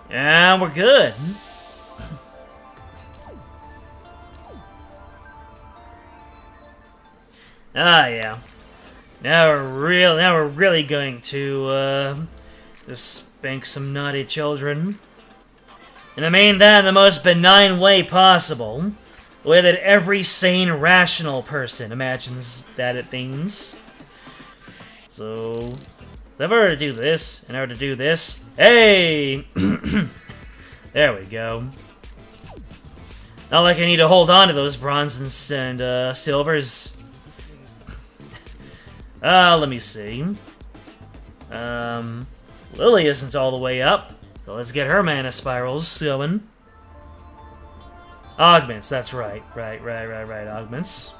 And we're good. Ah, yeah. Now we're really going to just spank some naughty children. And I mean that in the most benign way possible. The way that every sane, rational person imagines that it means. So if I were to do this, and I were to do this, hey! There we go. Not like I need to hold on to those bronzes and silvers. Let me see. Lily isn't all the way up, so let's get her mana spirals going. Augments, that's right. Right, augments.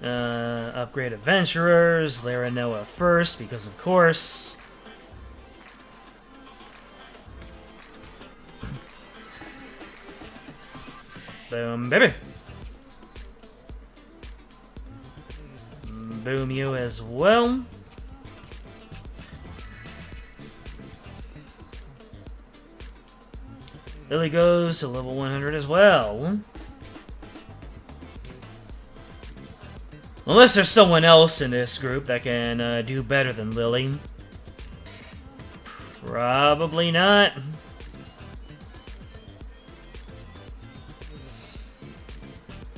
Upgrade adventurers, Lara Noah first, because of course. Boom, baby. Boom you as well. Lily goes to level 100 as well. Unless there's someone else in this group that can do better than Lily. Probably not.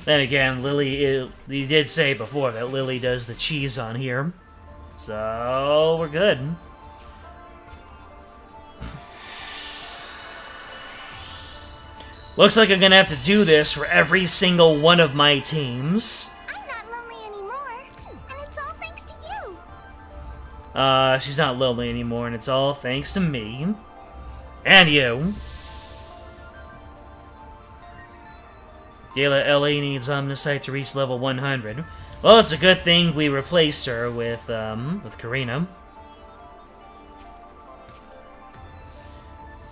Then again, Lily, you did say before that Lily does the cheese on here. So, we're good. Looks like I'm gonna have to do this for every single one of my teams. I'm not lonely anymore, and it's all thanks to you. She's not lonely anymore, and it's all thanks to me. And you. Gala Ellie needs Omnisite to reach level 100. Well, it's a good thing we replaced her with Karina.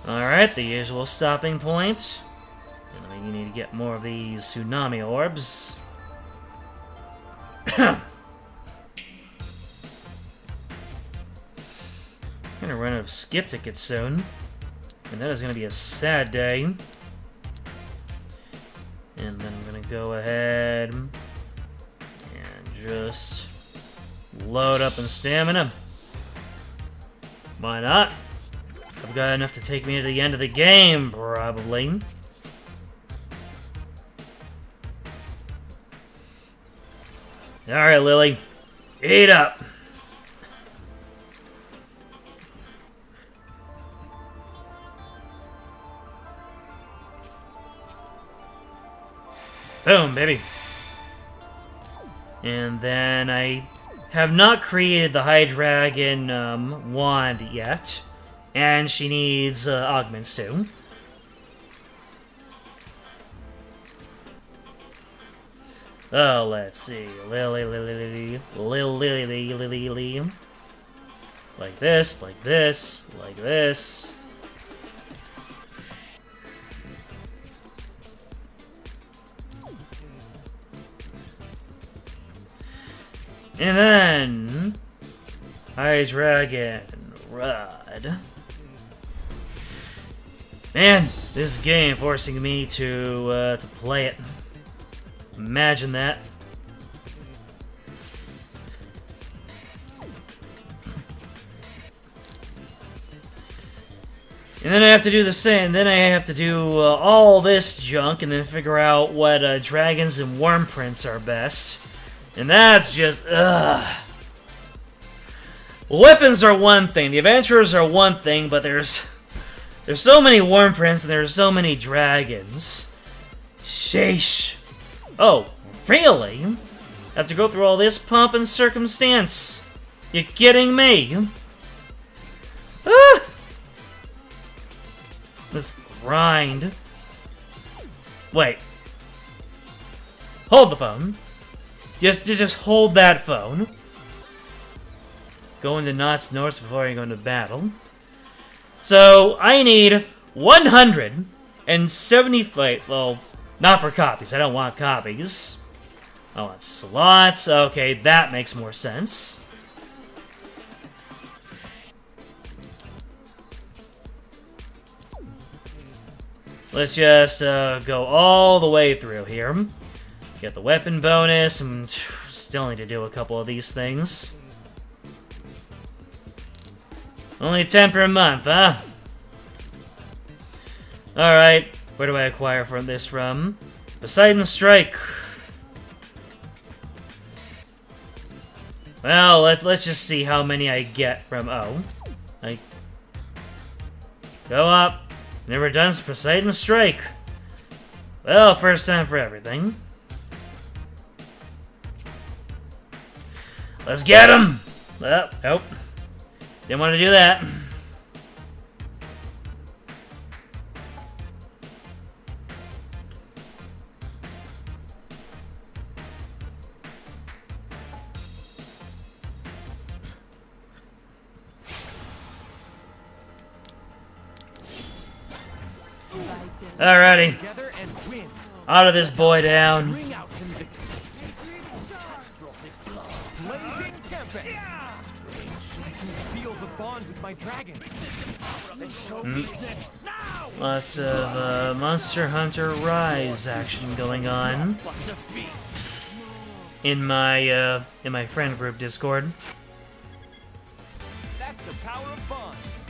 Alright, the usual stopping point. And we need to get more of these tsunami orbs. Gonna run out of skip tickets soon. And that is gonna be a sad day. And then I'm gonna go ahead and just load up in stamina. Why not? I've got enough to take me to the end of the game, probably. Alright, Lily. Eat up! Boom, baby. And then I have not created the High Dragon wand yet. And she needs augments too. Oh, let's see. Lily. Like this, like this, like this. And then... High Dragon Rod. Man, this game forcing me to play it. Imagine that. And then I have to do the same. Then I have to do all this junk and then figure out what dragons and worm prints are best. And that's just, ugh. Weapons are one thing, the adventurers are one thing, but there's so many worm prints and there's so many dragons. Sheesh. Oh, really? Have to go through all this pomp and circumstance? You kidding me? Ah! This grind. Wait. Hold the phone. Just hold that phone. Go into Knots North before you go into battle. So, I need 170... Wait, well, not for copies. I don't want copies. I want slots. Okay, that makes more sense. Let's just go all the way through here. Get the weapon bonus, and still need to do a couple of these things. Only 10 per month, huh? Alright, where do I acquire this from? Poseidon Strike. Well, let's just see how many I get from... Oh. I... Go up. Never done Poseidon Strike. Well, first time for everything. Let's get him! Oh, nope. Didn't want to do that. Alrighty. Out of this boy down. Lots of Monster Hunter Rise action going on in my friend group Discord. That's the power of bonds.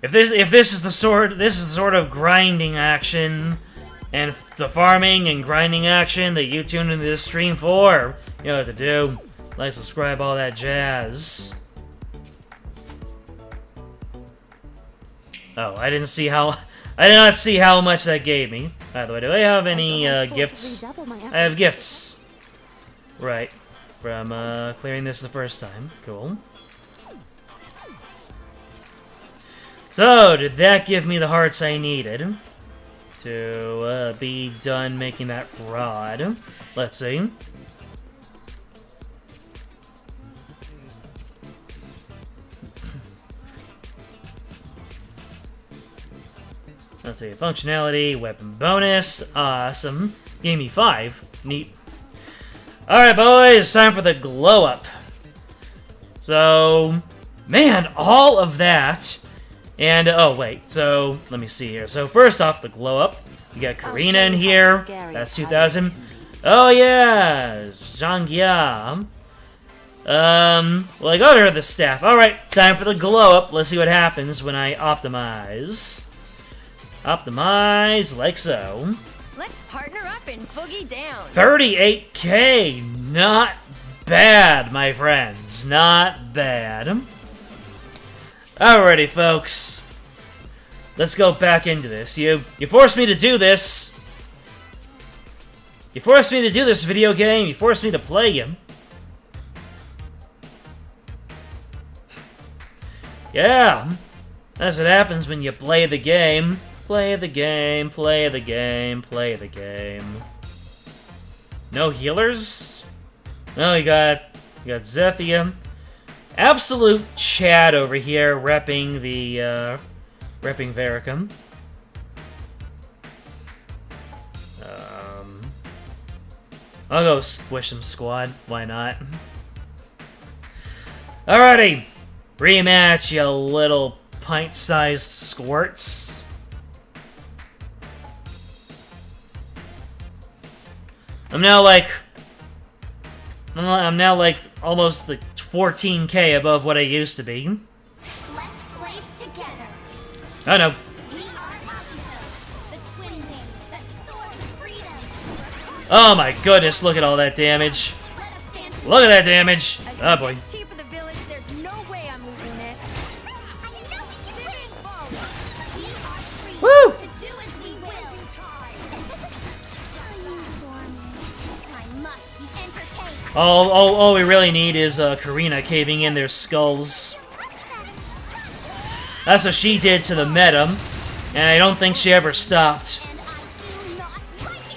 If this is the sort of grinding action and the farming and grinding action that you tune into this stream for, you know what to do. Like, subscribe, all that jazz. Oh, I did not see how much that gave me. By the way, do I have any gifts? I have gifts. Right. From clearing this the first time. Cool. So, did that give me the hearts I needed to be done making that rod? Let's see. Let's see, functionality, weapon bonus, awesome. Gave me 5, neat. Alright boys, time for the glow up. So, man, all of that, and, oh wait, so, let me see here. So first off, the glow up, we got Karina in here, that's 2,000. Oh yeah, Zhangyia. Well, I got her the staff. Alright, time for the glow up. Let's see what happens when I optimize. Optimize like so. Let's partner up and boogie down. 38k, not bad, my friends, not bad. Alrighty, folks. Let's go back into this. You forced me to do this. You forced me to do this video game. You forced me to play you. Yeah, that's what happens when you play the game. Play the game, play the game, play the game. No healers? No, you got Zethia. Absolute Chad over here repping the, repping Vericum. I'll go squish some squad. Why not? Alrighty. Rematch, you little pint-sized squirts. I'm now like almost like 14k above what I used to be. Let's play together. Oh no. We are Alpha, the twin wings that soar to freedom. Oh my goodness, look at all that damage. Let us dance. Look at that damage. Oh boy. It's cheap for the village. There's no way I'm losing this. We are free Woo! to do as we will. I must be entertained. All we really need is Karina caving in their skulls. That's what she did to the meta, and I don't think she ever stopped. And I do not like it.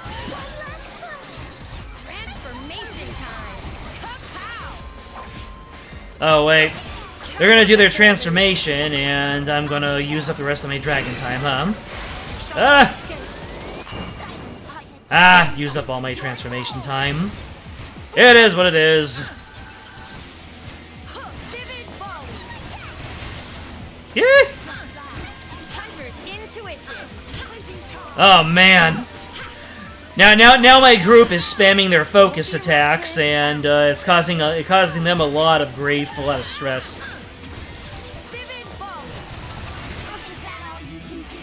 One last push. Transformation time. Kapow! Oh wait, they're gonna do their transformation, and I'm gonna use up the rest of my dragon time, huh? Used up all my transformation time. It is what it is. Vivid volley. Yeah. Hunter's intuition. Oh man. Now my group is spamming their focus attacks, and it's causing them a lot of grief, a lot of stress. Vivid volley. Is that all you can do?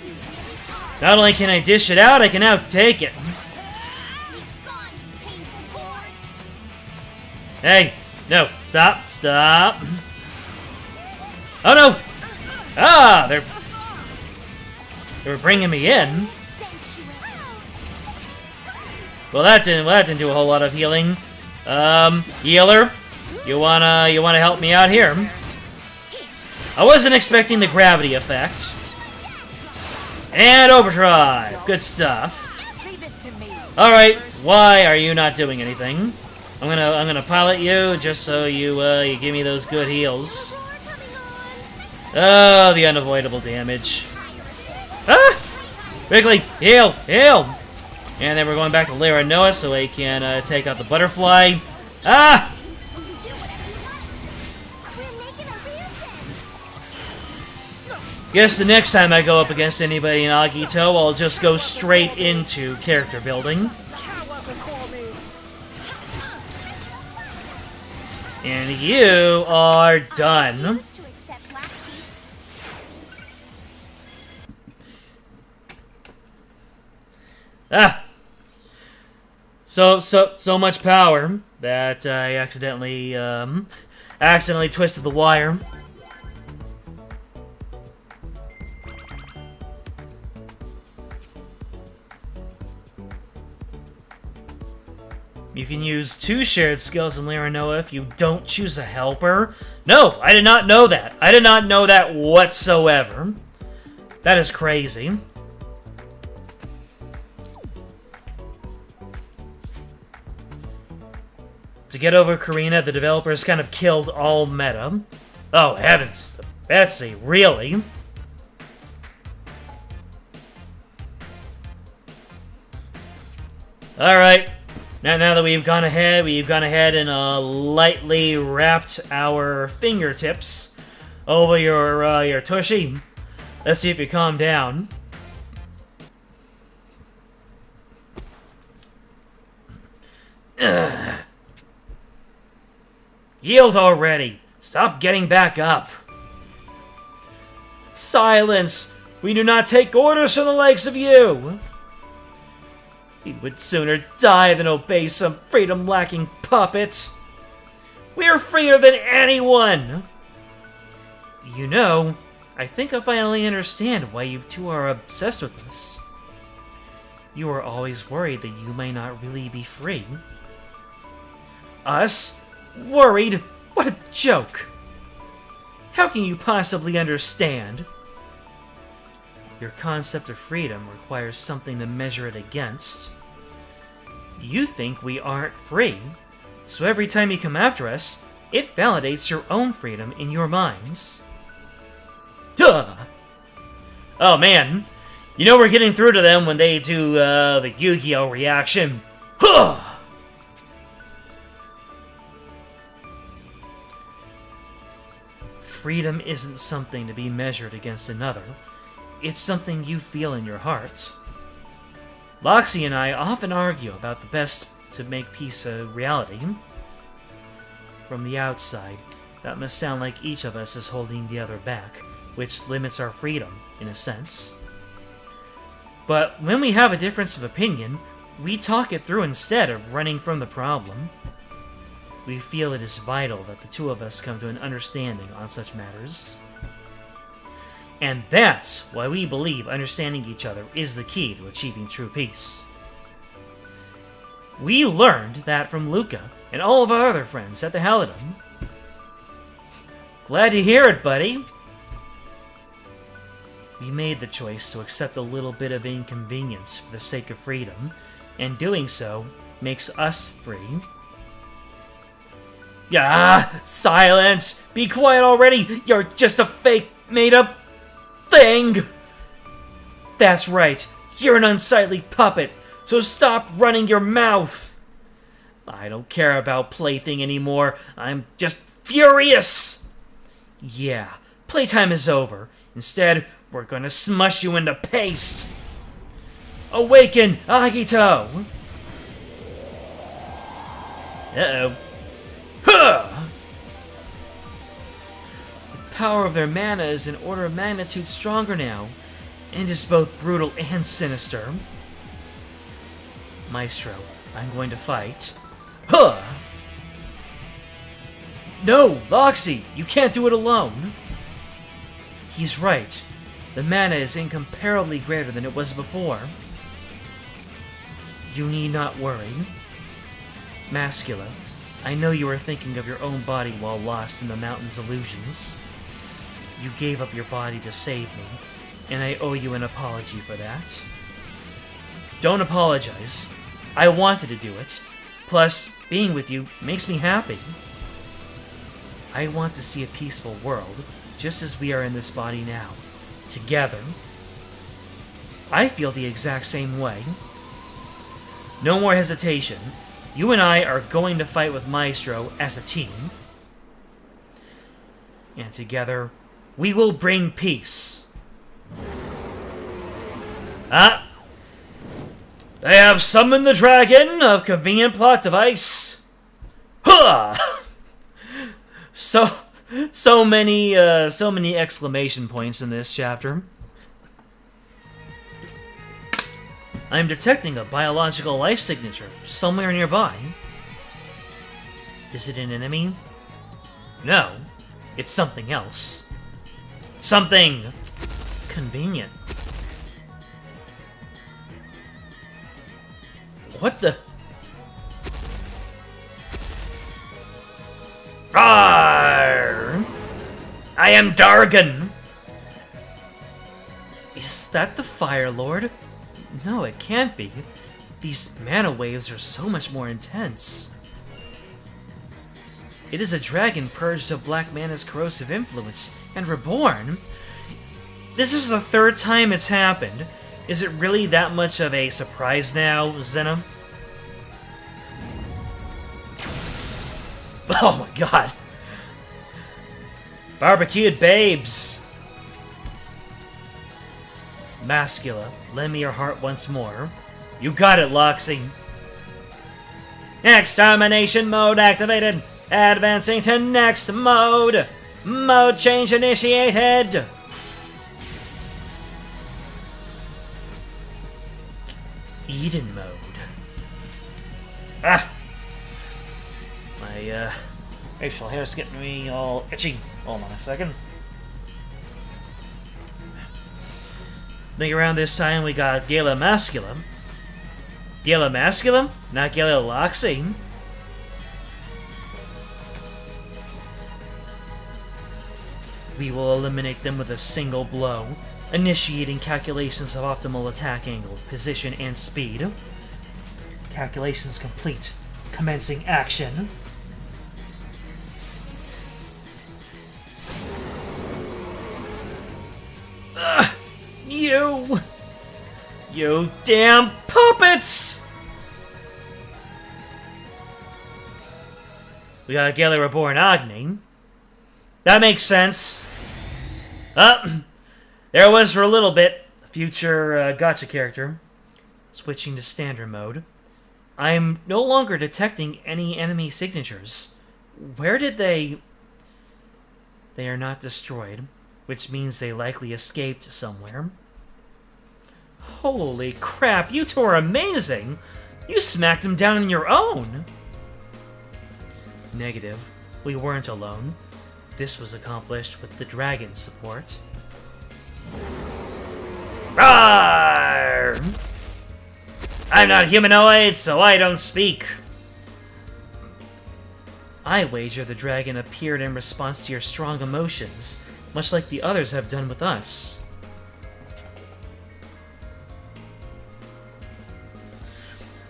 You really are. Not only can I dish it out, I can now take it. Be gone, you painful boars. Hey, no, stop. Oh no! Ah, they were bringing me in. Sanctuary. Well, that didn't do a whole lot of healing. Healer, you wanna help me out here? I wasn't expecting the gravity effect. And overdrive, good stuff. Leave this to me. All right, why are you not doing anything? I'm gonna pilot you just so you give me those good heals. Oh, the unavoidable damage. Ah! Quickly, heal! And then we're going back to Lyra Noah so I can take out the butterfly. Ah! Do whatever you want. We're making a real dent. Guess the next time I go up against anybody in Agito, I'll just go straight into character building. Cower before me. And you are done. Refuse to accept Laxi. Ah! So much power that I accidentally twisted the wire. You can use 2 shared skills in Lyra Noah if you don't choose a helper. No, I did not know that. I did not know that whatsoever. That is crazy. To get over Karina, the developers kind of killed all meta. Oh, heavens. Betsy, really? Alright. Now that we've gone ahead and lightly wrapped our fingertips over your tushy. Let's see if you calm down. Ugh. Yield already! Stop getting back up! Silence! We do not take orders from the likes of you! We would sooner die than obey some freedom-lacking puppet! We're freer than anyone! You know, I think I finally understand why you two are obsessed with this. You are always worried that you may not really be free. Us? Worried? What a joke! How can you possibly understand? Your concept of freedom requires something to measure it against. You think we aren't free, so every time you come after us, it validates your own freedom in your minds. Duh! Oh man, you know we're getting through to them when they do the Yu-Gi-Oh reaction. Huh! Freedom isn't something to be measured against another. It's something you feel in your heart. Loxy and I often argue about the best to make peace a reality. From the outside, that must sound like each of us is holding the other back, which limits our freedom, in a sense. But when we have a difference of opinion, we talk it through instead of running from the problem. We feel it is vital that the two of us come to an understanding on such matters. And that's why we believe understanding each other is the key to achieving true peace. We learned that from Luca and all of our other friends at the Halidom. Glad to hear it, buddy. We made the choice to accept a little bit of inconvenience for the sake of freedom, and doing so makes us free. Ah, silence! Be quiet already! You're just a fake, made-up thing! That's right, you're an unsightly puppet, so stop running your mouth! I don't care about plaything anymore, I'm just furious! Yeah, playtime is over. Instead, we're gonna smush you into paste! Awaken, Agito! Uh-oh. Huh! The power of their mana is an order of magnitude stronger now, and is both brutal and sinister. Maestro, I'm going to fight. Huh! No, Loxy, you can't do it alone. He's right. The mana is incomparably greater than it was before. You need not worry. Mascula, I know you are thinking of your own body while lost in the mountain's illusions. You gave up your body to save me, and I owe you an apology for that. Don't apologize. I wanted to do it. Plus, being with you makes me happy. I want to see a peaceful world, just as we are in this body now, together. I feel the exact same way. No more hesitation. You and I are going to fight with Maestro as a team. And together, we will bring peace. Ah! They have summoned the dragon of convenient plot device. Huh! So many exclamation points in this chapter. I'm detecting a biological life signature somewhere nearby. Is it an enemy? No, it's something else. Something convenient. What the? Arr! I am Dargan! Is that the Fire Lord? No, it can't be. These mana waves are so much more intense. It is a dragon purged of black mana's corrosive influence and reborn. This is the third time it's happened. Is it really that much of a surprise now, Zena? Oh my god. Barbecued babes. Mascula, lend me your heart once more. You got it, Loxy. Extermination mode activated. Advancing to next mode. Mode change initiated. Eden mode. Ah! My facial hair's getting me all itchy. Hold on a second. I think around this time we got Gala Mascula. Gala Mascula? Not Gala Loxy. We will eliminate them with a single blow, initiating calculations of optimal attack angle, position, and speed. Calculations complete. Commencing action. Ugh! You damn puppets! We got a Gale Reborn Agni. That makes sense. There was for a little bit. A future gotcha character. Switching to standard mode. I'm no longer detecting any enemy signatures. Where did they... They are not destroyed, which means they likely escaped somewhere. Holy crap, you two are amazing! You smacked him down on your own! Negative. We weren't alone. This was accomplished with the dragon's support. Rawr! I'm not humanoid, so I don't speak. I wager the dragon appeared in response to your strong emotions, much like the others have done with us.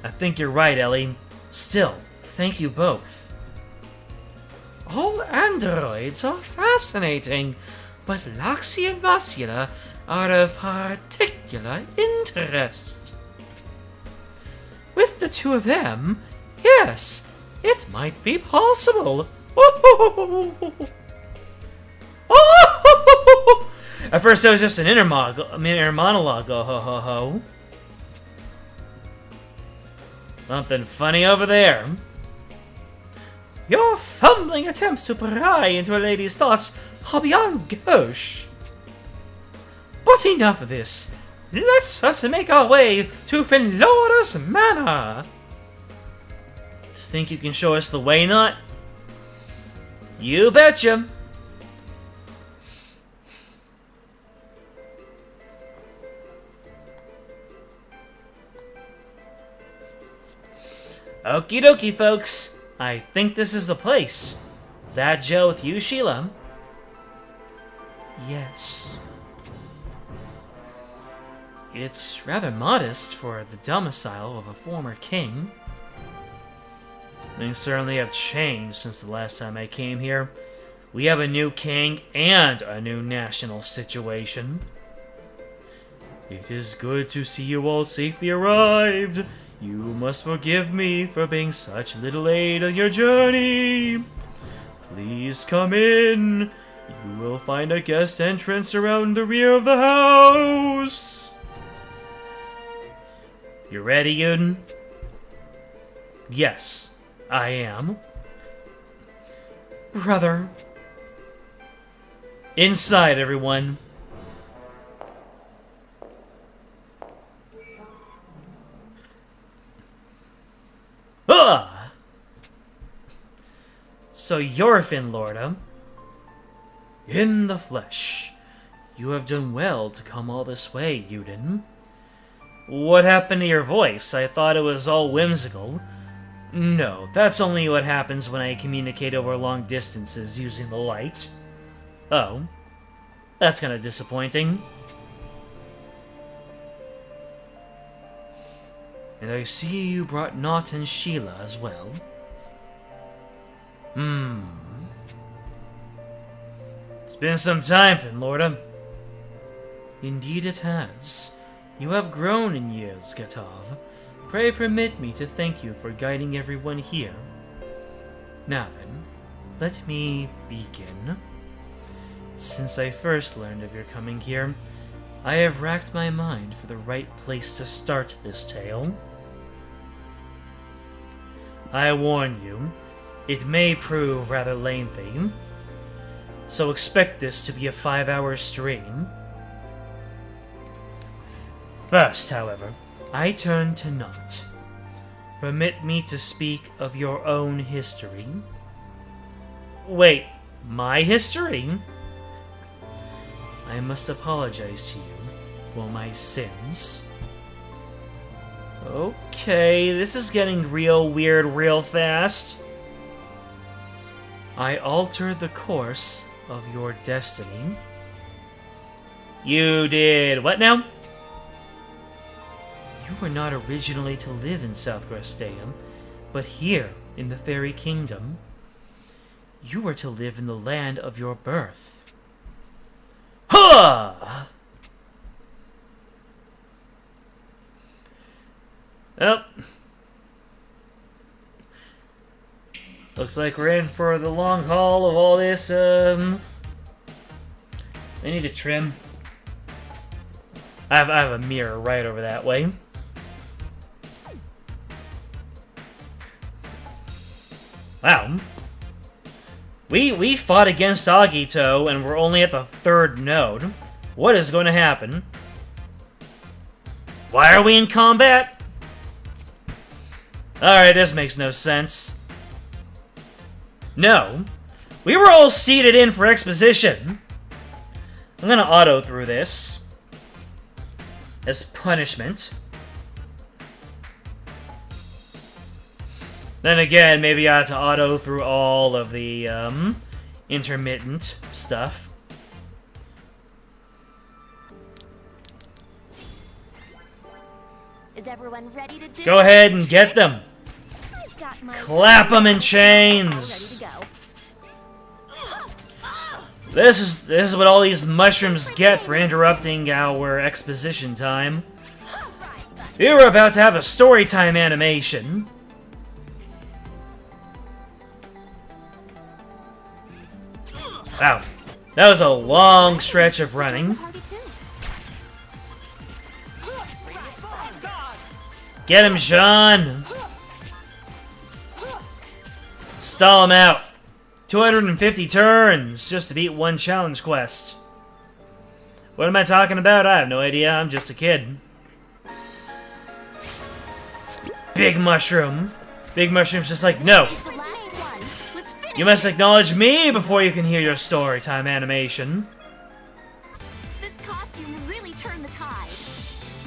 I think you're right, Ellie. Still, thank you both. All androids are fascinating, but Loxy and Vasula are of particular interest. With the two of them, yes, it might be possible. At first, it was just an inner monologue. Oh ho ho ho. Something funny over there. Your fumbling attempts to pry into a lady's thoughts are beyond gauche. But enough of this. Let us make our way to Finlora's Manor. Think you can show us the way, Nut? You betcha. Okie dokie, folks. I think this is the place. That gel with you, Sheila? Yes. It's rather modest for the domicile of a former king. Things certainly have changed since the last time I came here. We have a new king and a new national situation. It is good to see you all safely arrived. You must forgive me for being such little aid on your journey. Please come in. You will find a guest entrance around the rear of the house. You ready, Yuden? Yes, I am. Brother. Inside, everyone. Ah! So you're Finlorda. In the flesh. You have done well to come all this way, Yuden. What happened to your voice? I thought it was all whimsical. No, that's only what happens when I communicate over long distances using the light. Oh. That's kind of disappointing. And I see you brought Nott and Sheila as well. It's been some time, Finlorda. Indeed it has. You have grown in years, Gatov. Pray permit me to thank you for guiding everyone here. Now then, let me begin. Since I first learned of your coming here, I have racked my mind for the right place to start this tale. I warn you, it may prove rather lengthy, so expect this to be a 5-hour stream. First, however, I turn to Nott. Permit me to speak of your own history. Wait, my history? I must apologize to you for my sins. Okay, this is getting real weird real fast. I altered the course of your destiny. You did what now? You were not originally to live in South Gresteum, but here, in the Fairy Kingdom, you were to live in the land of your birth. Huh! Well, looks like we're in for the long haul of all this, I need to trim. I have a mirror right over that way. Wow. We fought against Agito, and we're only at the 3rd node. What is going to happen? Why are we in combat? Alright, this makes no sense. No. We were all seated in for exposition. I'm gonna auto through this. As punishment. Then again, maybe I had to auto through all of the, intermittent stuff. Is everyone ready to do Go ahead and get them! I've got my Clap them in all chains! ready to go. This is what all these mushrooms get for interrupting our exposition time. We were about to have a story time animation. Wow. That was a long stretch of running. Party too. Get him, Sean! Stall him out. 250 turns just to beat one challenge quest. What am I talking about? I have no idea. I'm just a kid. Big Mushroom. Big Mushroom's just like, no. It's the last one. Let's finish. You must acknowledge me before you can hear your story time animation. This costume really turned the tide.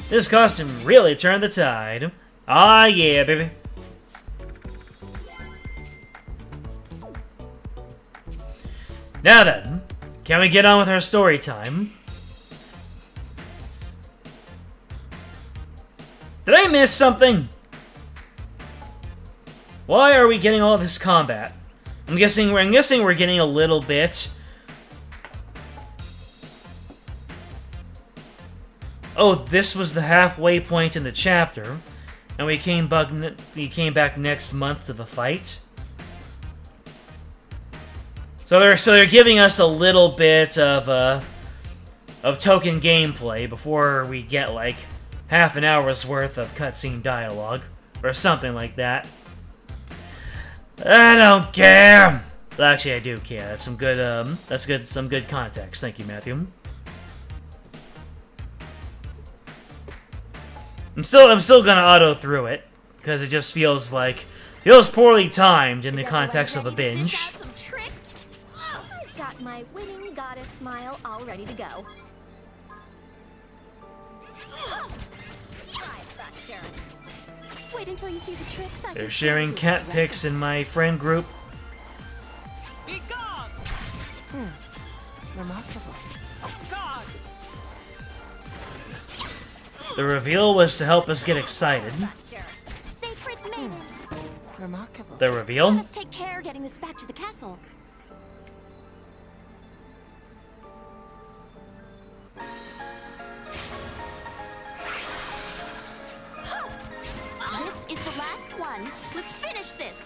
This costume really turned the tide. Ah, yeah, baby. Now then, can we get on with our story time? Did I miss something? Why are we getting all this combat? I'm guessing we're getting a little bit. Oh, this was the halfway point in the chapter, and we came back next month to the fight. So they're giving us a little bit of token gameplay before we get like half an hour's worth of cutscene dialogue or something like that. I don't care. Well, actually, I do care. That's some good. That's good. Some good context. Thank you, Matthew. I'm still gonna auto through it because it just feels poorly timed in the Is context of a everyone ready to binge. dish out some tricks? I've got my winning goddess smile all ready to go. Buster. Wait until you see the tricks I They're can sharing do. cat pics in my friend group. Be gone! Remarkable. Oh, God! The reveal was to help us get excited. Buster, sacred maiden. Remarkable. The Let reveal? us take care getting this back to the castle. This is the last one. Let's finish this.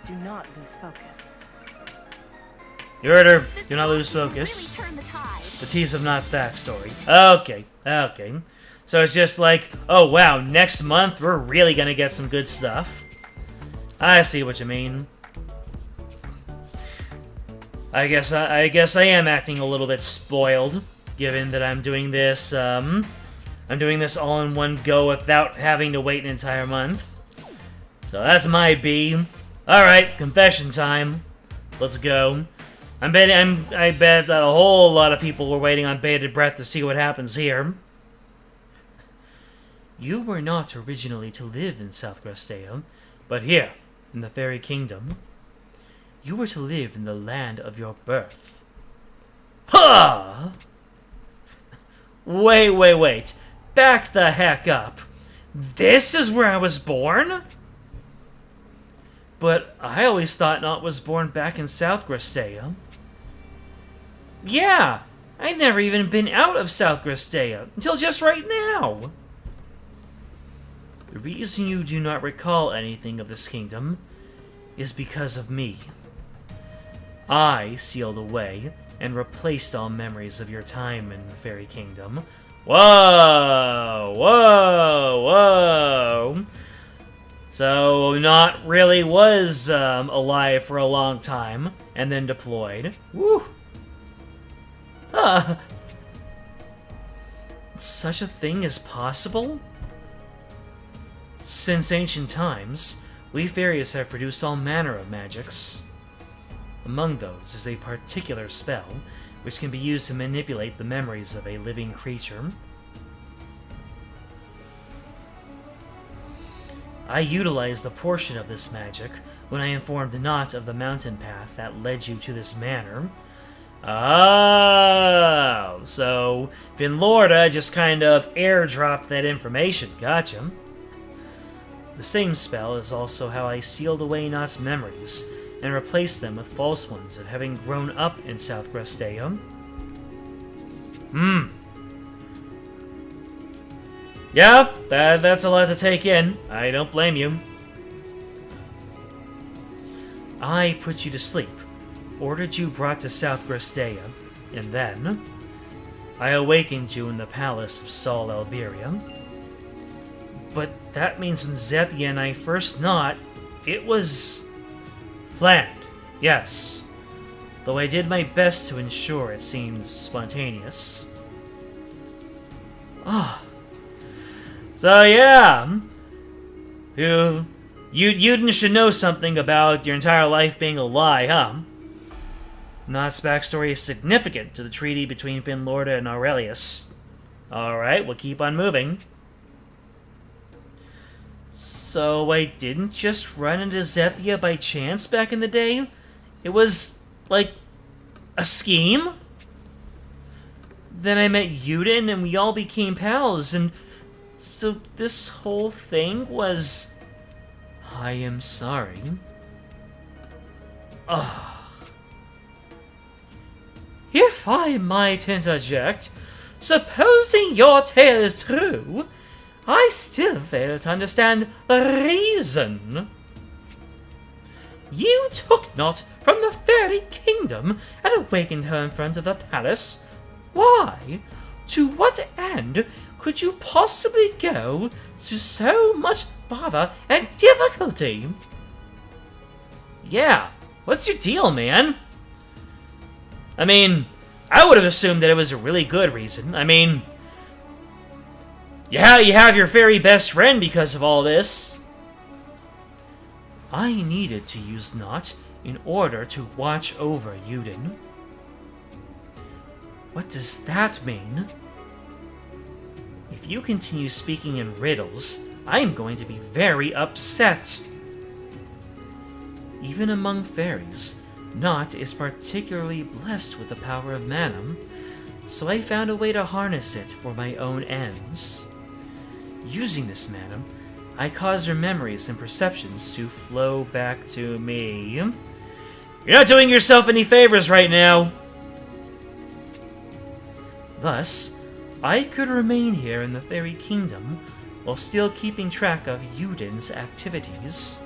Do not lose focus. You heard her. This Do not lose costume focus. Really turned the tide. The tease of Knott's backstory. Okay. So it's just like, oh wow, next month we're really gonna get some good stuff. I see what you mean. I guess I am acting a little bit spoiled, given that I'm doing this all in one go without having to wait an entire month. So that's my B. Alright, confession time. Let's go. I bet that a whole lot of people were waiting on bated breath to see what happens here. You were not originally to live in South Gresteum, but here, in the Fairy Kingdom, you were to live in the land of your birth. Huh! Wait. Back the heck up. This is where I was born? But I always thought Not was born back in South Gristea. Yeah, I'd never even been out of South Gristea until just right now. The reason you do not recall anything of this kingdom is because of me. I sealed away and replaced all memories of your time in the Fairy Kingdom. Whoa! So, Not really was alive for a long time, and then deployed. Woo! Such a thing is possible? Since ancient times, we fairies have produced all manner of magics. Among those is a particular spell, which can be used to manipulate the memories of a living creature. I utilized a portion of this magic when I informed Not of the mountain path that led you to this manor. Oh, so Finlorda just kind of airdropped that information. Gotcha. The same spell is also how I sealed away Not's memories and replaced them with false ones of having grown up in South Gristea. Yeah, that's a lot to take in. I don't blame you. I put you to sleep, ordered you brought to South Gristea, and then I awakened you in the palace of Sol Elberia. But that means when Zethia and I first Not, it was planned, yes. Though I did my best to ensure it seemed spontaneous. So yeah, you should know something about your entire life being a lie, huh? Not's backstory is significant to the treaty between Finlorda and Aurelius. Alright, we'll keep on moving. So I didn't just run into Zethia by chance back in the day? It was, like, a scheme? Then I met Yuden and we all became pals, and so this whole thing was... I am sorry. If I might interject, supposing your tale is true, I still fail to understand the reason. You took Not from the Fairy Kingdom and awakened her in front of the palace. Why? To what end could you possibly go to so much bother and difficulty? Yeah, what's your deal, man? I mean, I would have assumed that it was a really good reason. I mean, you have your fairy best friend because of all this. I needed to use Not in order to watch over Yuden. What does that mean? If you continue speaking in riddles, I am going to be very upset. Even among fairies, Not is particularly blessed with the power of mana, so I found a way to harness it for my own ends. Using this mana, I caused her memories and perceptions to flow back to me. You're not doing yourself any favors right now. Thus, I could remain here in the Fairy Kingdom while still keeping track of Yuden's activities.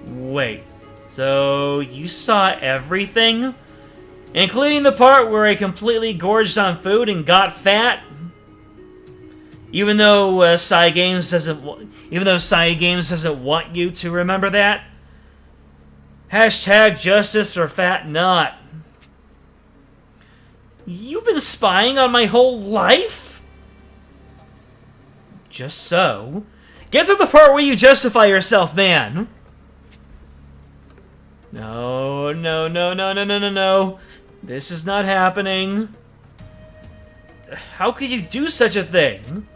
Wait, so you saw everything? Including the part where I completely gorged on food and got fat? Even though Psy Games doesn't want you to remember that? Hashtag justice for fat Not. You've been spying on my whole life? Just so. Get to the part where you justify yourself, man. No. This is not happening. How could you do such a thing?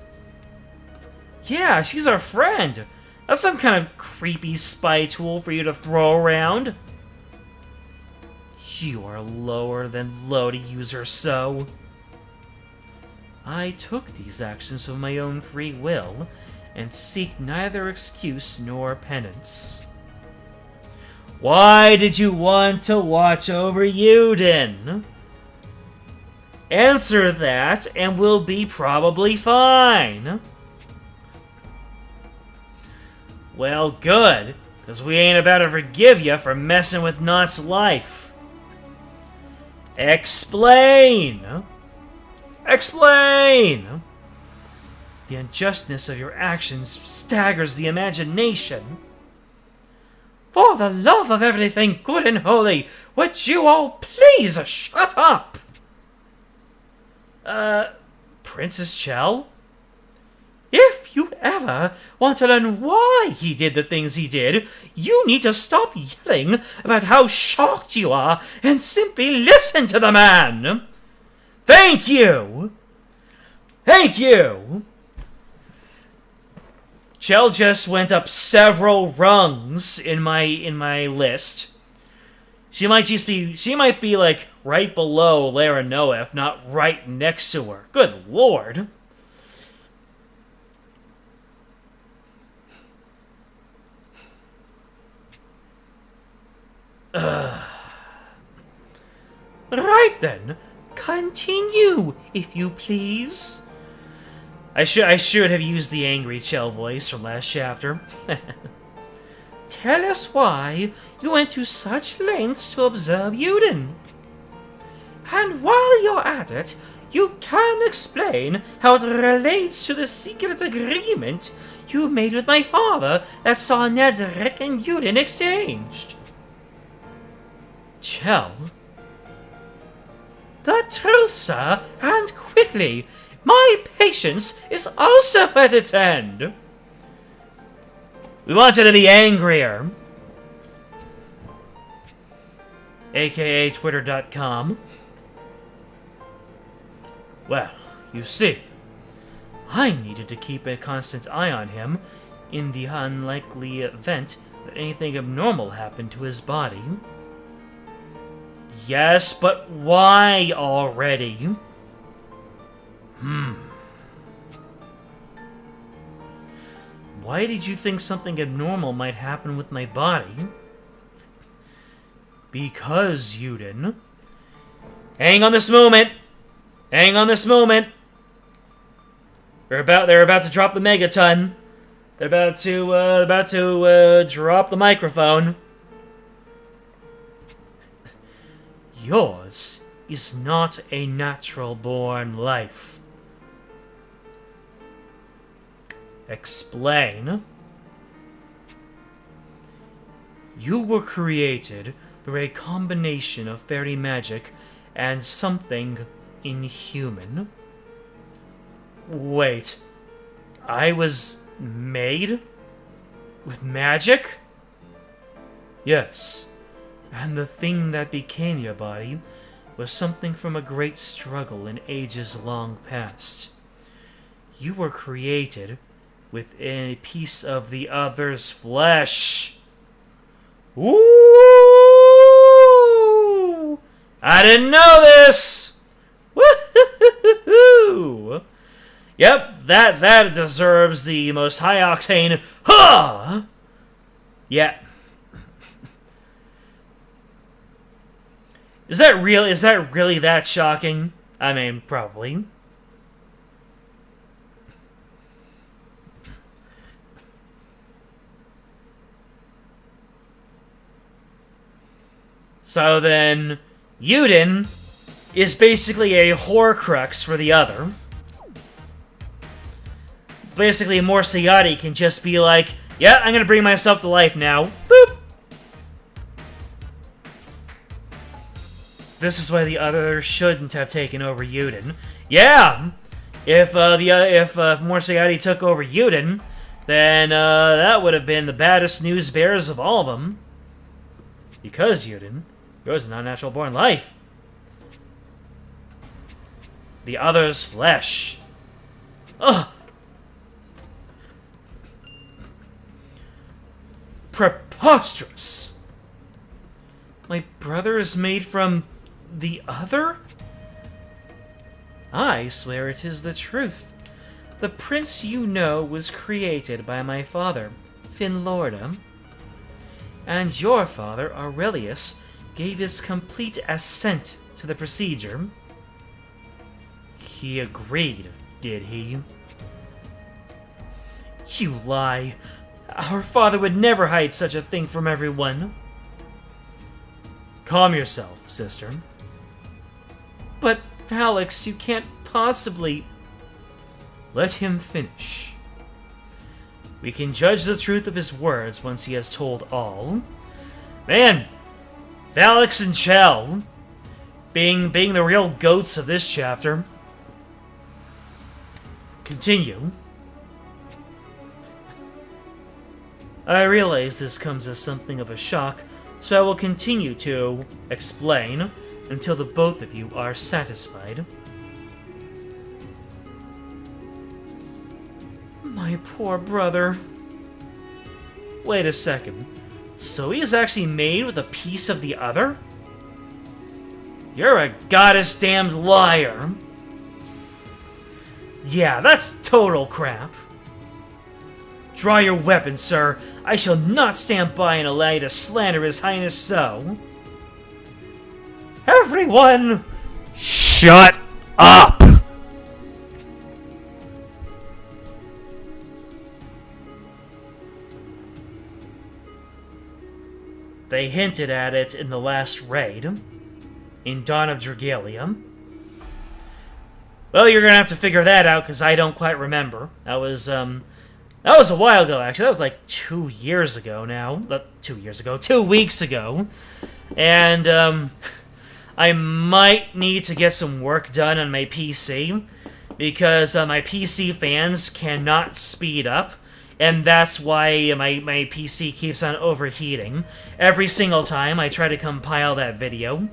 Yeah, she's our friend. That's some kind of creepy spy tool for you to throw around. You are lower than low to use her so. I took these actions of my own free will, and seek neither excuse nor penance. Why did you want to watch over Yuden? Answer that, and we'll be probably fine. Well, good, because we ain't about to forgive you for messing with Not's life. Explain! Explain! The unjustness of your actions staggers the imagination. For the love of everything good and holy, would you all please shut up? Princess Chell? If you ever want to learn why he did the things he did, you need to stop yelling about how shocked you are and simply listen to the man. Thank you! Thank you! Chell just went up several rungs in my list. She might be like right below Lara Noah, if not right next to her. Good lord. Right then, continue, if you please. I should have used the angry Chell voice from last chapter. Tell us why you went to such lengths to observe Yuden. And while you're at it, you can explain how it relates to the secret agreement you made with my father that saw Nedrick and Yuden exchanged. Chell? The truth, sir, and quickly. My patience is also at its end. We wanted to be angrier. AKA Twitter.com. Well, you see, I needed to keep a constant eye on him in the unlikely event that anything abnormal happened to his body. Yes, but why already? Why did you think something abnormal might happen with my body? Because, Yuden. Hang on this moment! Hang on this moment! They're about to drop the megaton. They're about to drop the microphone. Yours is not a natural-born life. Explain. You were created through a combination of fairy magic and something inhuman. Wait, I was made with magic? Yes, and the thing that became your body was something from a great struggle in ages long past. You were created with a piece of the other's flesh. Ooh! I didn't know this! Woo-hoo-hoo-hoo! Yep, that deserves the most high-octane huh! Yeah. Is that real? Is that really that shocking? I mean, probably. So then, Yuden is basically a Horcrux for the other. Basically, Morsiati can just be like, yeah, I'm gonna bring myself to life now. Boop! This is why the other shouldn't have taken over Yuden. Yeah! If Morsiati took over Yuden, then that would have been the baddest news bears of all of them. Because Yuden grows a non-natural born life. The other's flesh. Ugh! Preposterous! My brother is made from the other? I swear it is the truth. The prince you know was created by my father, Finlorda. And your father, Aurelius, gave his complete assent to the procedure. He agreed, did he? You lie. Our father would never hide such a thing from everyone. Calm yourself, sister. But, Alex, you can't possibly... Let him finish. We can judge the truth of his words once he has told all. Man, Alex and Chell, being the real goats of this chapter. Continue. I realize this comes as something of a shock, so I will continue to explain until the both of you are satisfied. My poor brother. Wait a second. So he is actually made with a piece of the other? You're a goddess-damned liar. Yeah, that's total crap. Draw your weapon, sir. I shall not stand by and allow you to slander His Highness so. Everyone, shut up! They hinted at it in the last raid, in Dawn of Dragalia. Well, you're gonna have to figure that out, because I don't quite remember. That was a while ago, actually. That was like 2 years ago now. 2 years ago. 2 weeks ago. And, I might need to get some work done on my PC, because my PC fans cannot speed up, and that's why my PC keeps on overheating. Every single time I try to compile that video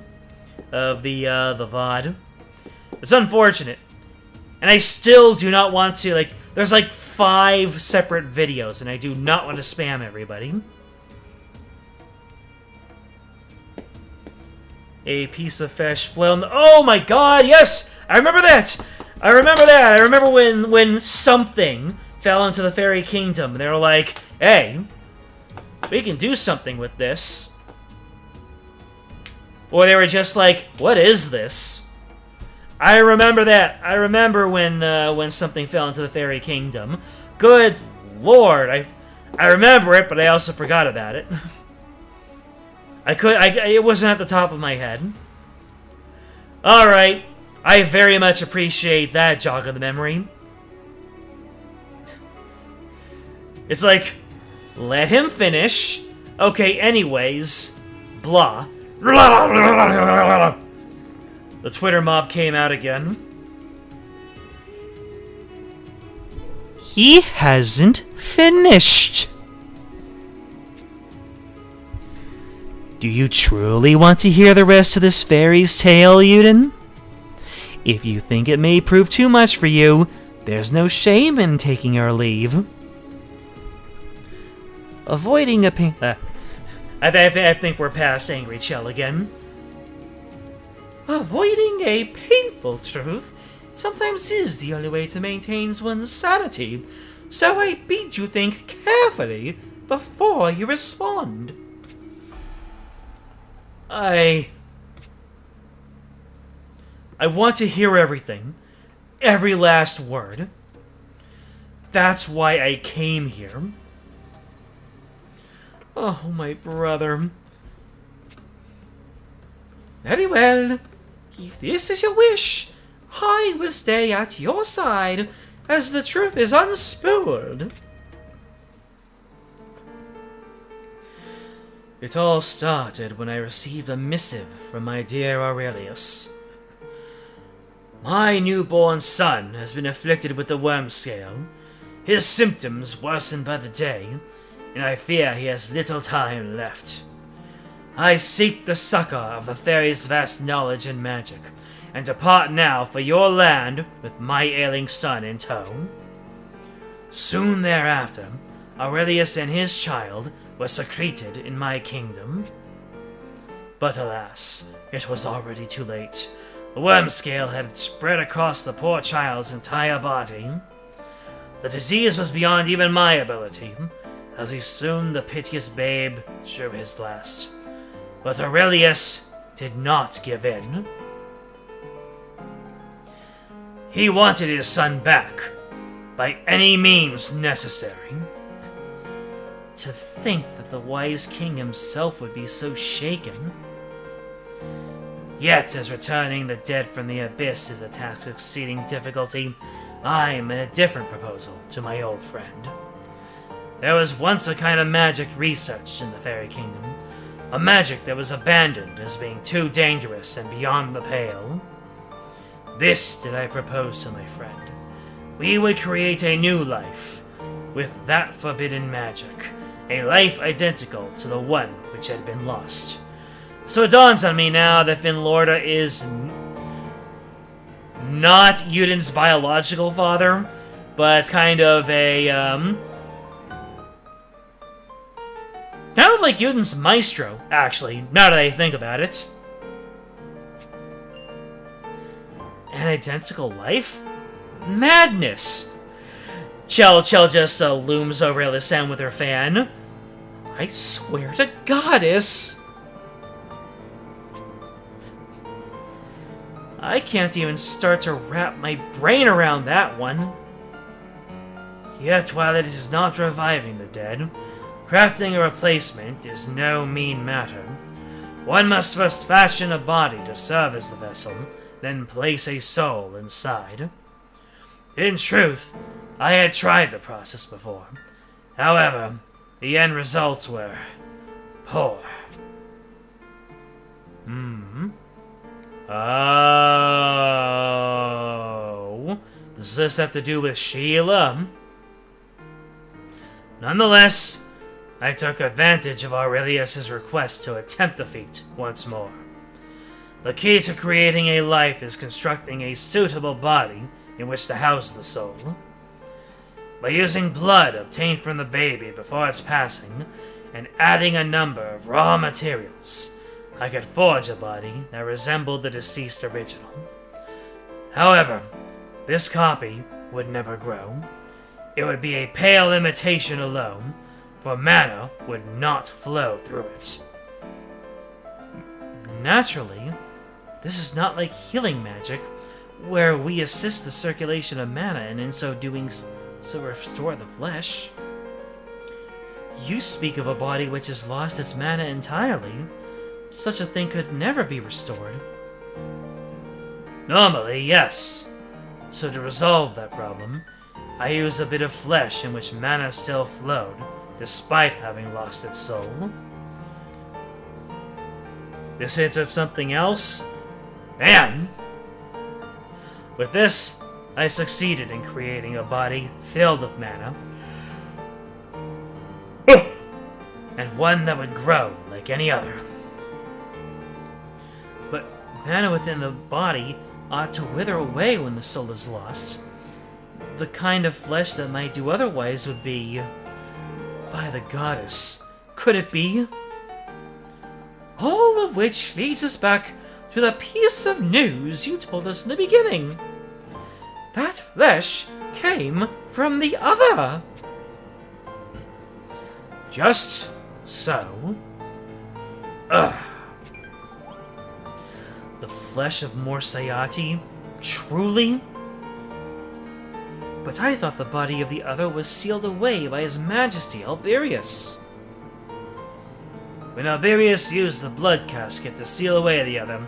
of the VOD. It's unfortunate. And I still do not want to, like, there's like 5 separate videos, and I do not want to spam everybody. A piece of fish fell. Oh my god, yes! I remember that! I remember that! I remember when something fell into the fairy kingdom, and they were like, hey, we can do something with this. Or they were just like, what is this? I remember that. I remember when something fell into the fairy kingdom. Good lord, I remember it, but I also forgot about it. It wasn't at the top of my head. Alright, I very much appreciate that jog of the memory. It's like, let him finish. Okay, anyways, blah. The Twitter mob came out again. He hasn't finished. Do you truly want to hear the rest of this fairy's tale, Uden? If you think it may prove too much for you, there's no shame in taking your leave. Avoiding a pain... I think we're past Angry Chell again. Avoiding a painful truth sometimes is the only way to maintain one's sanity, so I bid you think carefully before you respond. I want to hear everything. Every last word. That's why I came here. Oh, my brother. Very well. If this is your wish, I will stay at your side as the truth is unspooled. It all started when I received a missive from my dear Aurelius. My newborn son has been afflicted with the worm scale. His symptoms worsen by the day, and I fear he has little time left. I seek the succor of the fairy's vast knowledge and magic, and depart now for your land with my ailing son in tow. Soon thereafter, Aurelius and his child were secreted in my kingdom. But alas, it was already too late. The worm scale had spread across the poor child's entire body. The disease was beyond even my ability, as he soon the piteous babe drew his last. But Aurelius did not give in. He wanted his son back, by any means necessary. To think that the wise king himself would be so shaken. Yet, as returning the dead from the abyss is a task of exceeding difficulty, I am in a different proposal to my old friend. There was once a kind of magic researched in the fairy kingdom, a magic that was abandoned as being too dangerous and beyond the pale. This did I propose to my friend. We would create a new life, with that forbidden magic, a life identical to the one which had been lost. So it dawns on me now that Finlorda is not Yuden's biological father, but kind of a, kind of like Yuden's maestro, actually, now that I think about it. An identical life? Madness! Chell just looms over Elisande with her fan. I swear to Goddess! I can't even start to wrap my brain around that one. Yet, while it is not reviving the dead, crafting a replacement is no mean matter. One must first fashion a body to serve as the vessel, then place a soul inside. In truth, I had tried the process before. However, the end results were poor. Oh, does this have to do with Sheila? Nonetheless, I took advantage of Aurelius's request to attempt the feat once more. The key to creating a life is constructing a suitable body in which to house the soul. By using blood obtained from the baby before its passing, and adding a number of raw materials, I could forge a body that resembled the deceased original. However, this copy would never grow. It would be a pale imitation alone, for mana would not flow through it. Naturally, this is not like healing magic, where we assist the circulation of mana and in so doing so restore the flesh. You speak of a body which has lost its mana entirely. Such a thing could never be restored. Normally, yes. So to resolve that problem, I use a bit of flesh in which mana still flowed, despite having lost its soul. This hints at something else? And with this, I succeeded in creating a body filled with mana, and one that would grow like any other. But mana within the body ought to wither away when the soul is lost. The kind of flesh that might do otherwise would be... By the goddess, could it be? All of which leads us back to the piece of news you told us in the beginning. That flesh came from the other. Just so. Ugh. The flesh of Morsayati? Truly? But I thought the body of the other was sealed away by His Majesty Alberius. When Alberius used the blood casket to seal away the other,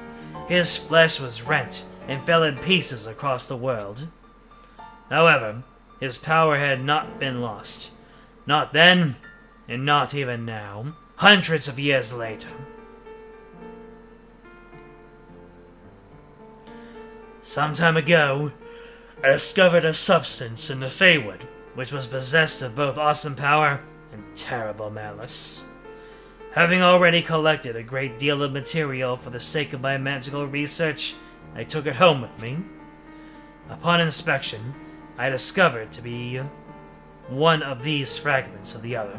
his flesh was rent and fell in pieces across the world. However, his power had not been lost. Not then, and not even now, hundreds of years later. Some time ago, I discovered a substance in the Feywood which was possessed of both awesome power and terrible malice. Having already collected a great deal of material for the sake of my magical research, I took it home with me. Upon inspection, I discovered to be one of these fragments of the other.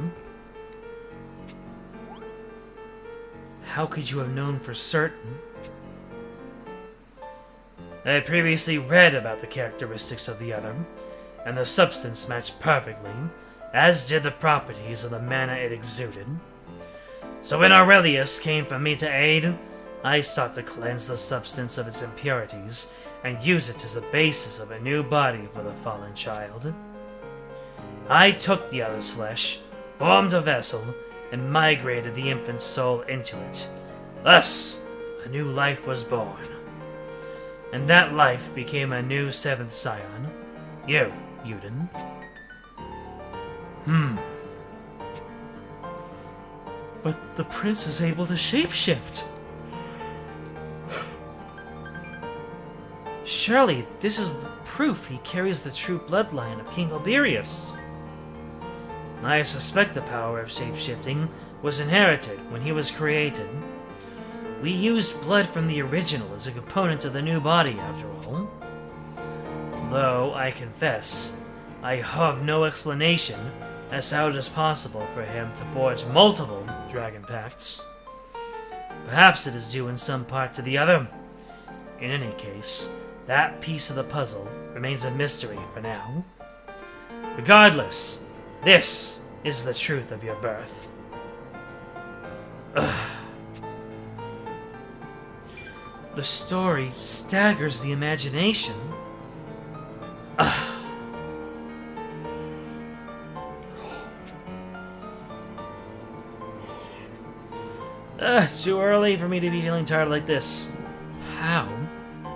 How could you have known for certain? I had previously read about the characteristics of the other, and the substance matched perfectly, as did the properties of the mana it exuded. So when Aurelius came for me to aid, I sought to cleanse the substance of its impurities and use it as the basis of a new body for the fallen child. I took the other's flesh, formed a vessel, and migrated the infant's soul into it. Thus, a new life was born. And that life became a new seventh scion. You, Yuden. But the prince is able to shapeshift. Surely this is the proof he carries the true bloodline of King Alberius. I suspect the power of shapeshifting was inherited when he was created. We used blood from the original as a component of the new body, after all. Though, I confess, I have no explanation as to how it is possible for him to forge multiple dragon pacts. Perhaps it is due in some part to the other. In any case, that piece of the puzzle remains a mystery for now. Regardless, this is the truth of your birth. Ugh. The story staggers the imagination. Too early for me to be feeling tired like this. How?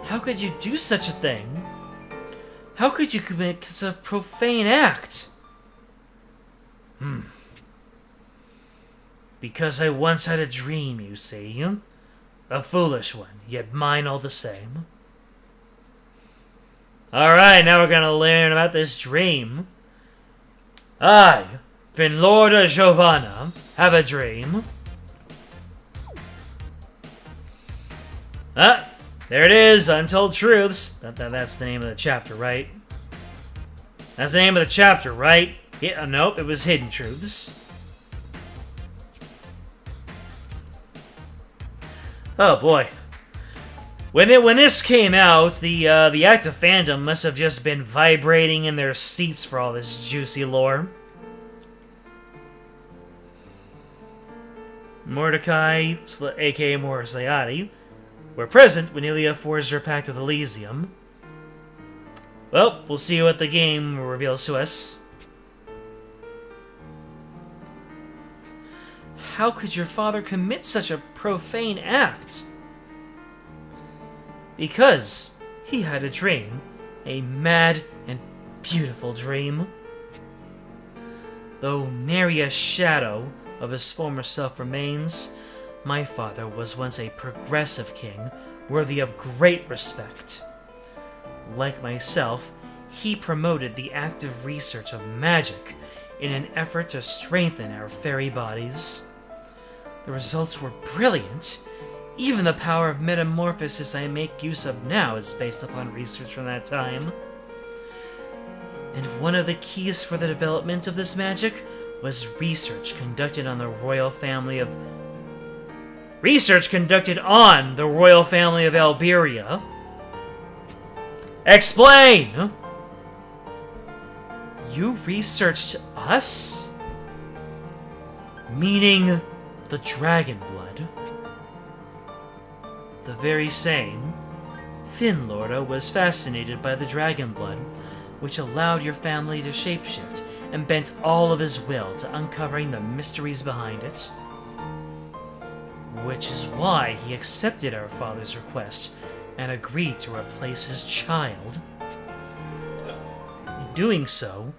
How could you do such a thing? How could you commit such a profane act? Because I once had a dream, you see. A foolish one, yet mine all the same. Alright, now we're gonna learn about this dream. I, Finlorda Giovanna, have a dream. There it is, Untold Truths. That's the name of the chapter, right? That's the name of the chapter, right? Yeah, nope, it was Hidden Truths. Oh boy. When this came out, the active fandom must have just been vibrating in their seats for all this juicy lore. Mordecai, aka Morasayati, were present when Ilia forged her pact with Elysium. Well, we'll see what the game reveals to us. How could your father commit such a profane act? Because he had a dream, a mad and beautiful dream. Though nary a shadow of his former self remains, my father was once a progressive king worthy of great respect. Like myself, he promoted the active research of magic in an effort to strengthen our fairy bodies. The results were brilliant. Even the power of metamorphosis I make use of now is based upon research from that time. And one of the keys for the development of this magic was research conducted on the royal family of Alberia. Explain! You researched us? Meaning the dragon blood. The very same. Finlorda was fascinated by the dragon blood, which allowed your family to shapeshift and bent all of his will to uncovering the mysteries behind it. Which is why he accepted our father's request and agreed to replace his child. In doing so,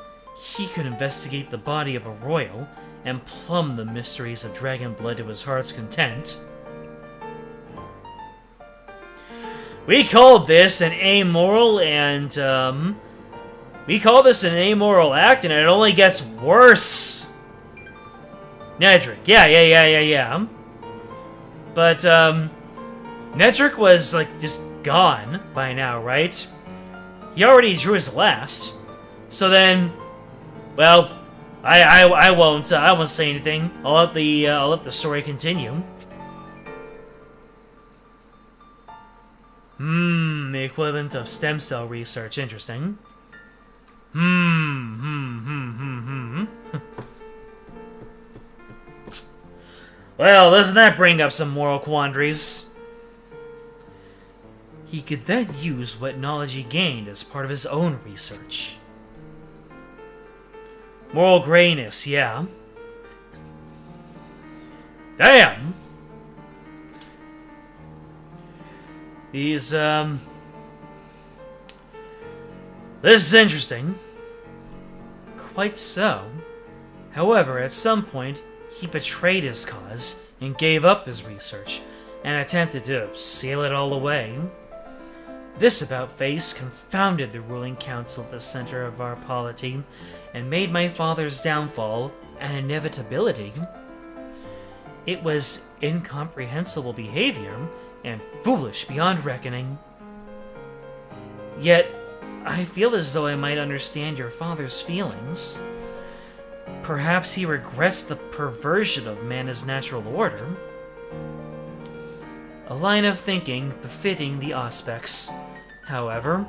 he could investigate the body of a royal and plumb the mysteries of dragon blood to his heart's content. We called this an amoral act, and it only gets worse. Nedrick, yeah. But, Nedrick was, just gone by now, right? He already drew his last. So then, well, I won't say anything. I'll let the story continue. The equivalent of stem cell research. Interesting. Well, doesn't that bring up some moral quandaries? He could then use what knowledge he gained as part of his own research. Moral grayness, yeah. Damn! These, This is interesting. Quite so. However, at some point, he betrayed his cause and gave up his research and attempted to seal it all away. This about-face confounded the ruling council at the center of our polity and made my father's downfall an inevitability. It was incomprehensible behavior and foolish beyond reckoning. Yet, I feel as though I might understand your father's feelings. Perhaps he regrets the perversion of man's natural order. A line of thinking befitting the Auspex. However,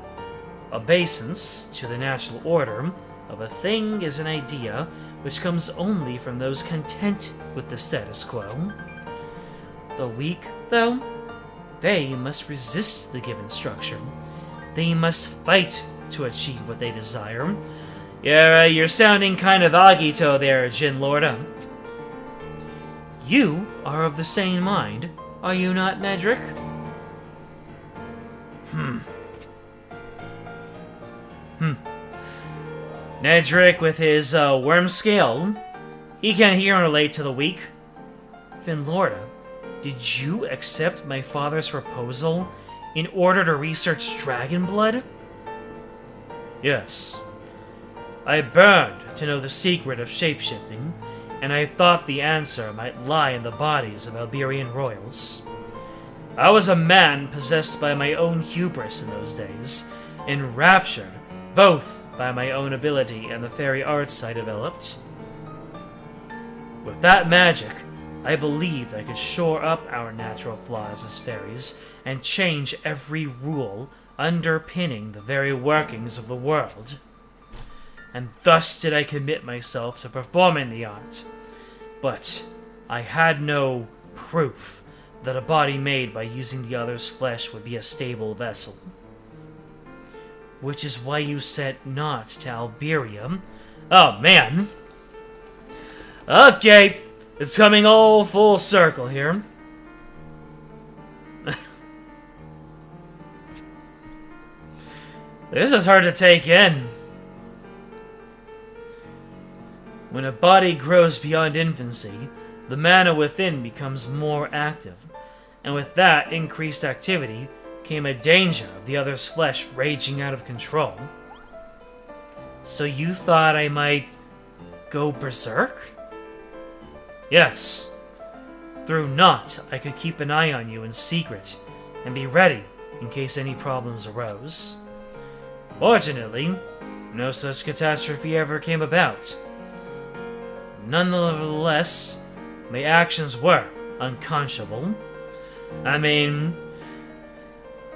obeisance to the natural order of a thing is an idea which comes only from those content with the status quo. The weak, though, they must resist the given structure. They must fight to achieve what they desire. You're sounding kind of Agito there, Jin Lorda. You are of the same mind, are you not, Nedrick? Nedrick with his worm scale. He can hear and relate to the weak. Finlorda, did you accept my father's proposal in order to research dragon blood? Yes. I burned to know the secret of shapeshifting, and I thought the answer might lie in the bodies of Alberian royals. I was a man possessed by my own hubris in those days, enraptured both by my own ability and the fairy arts I developed. With that magic, I believed I could shore up our natural flaws as fairies and change every rule underpinning the very workings of the world. And thus did I commit myself to performing the art. But I had no proof that a body made by using the other's flesh would be a stable vessel. Which is why you sent not to Alberia. Oh, man. Okay, it's coming all full circle here. This is hard to take in. When a body grows beyond infancy, the mana within becomes more active, and with that increased activity came a danger of the other's flesh raging out of control. So you thought I might go berserk? Yes. Through Naught, I could keep an eye on you in secret, and be ready in case any problems arose. Fortunately, no such catastrophe ever came about. Nonetheless, my actions were unconscionable. I mean,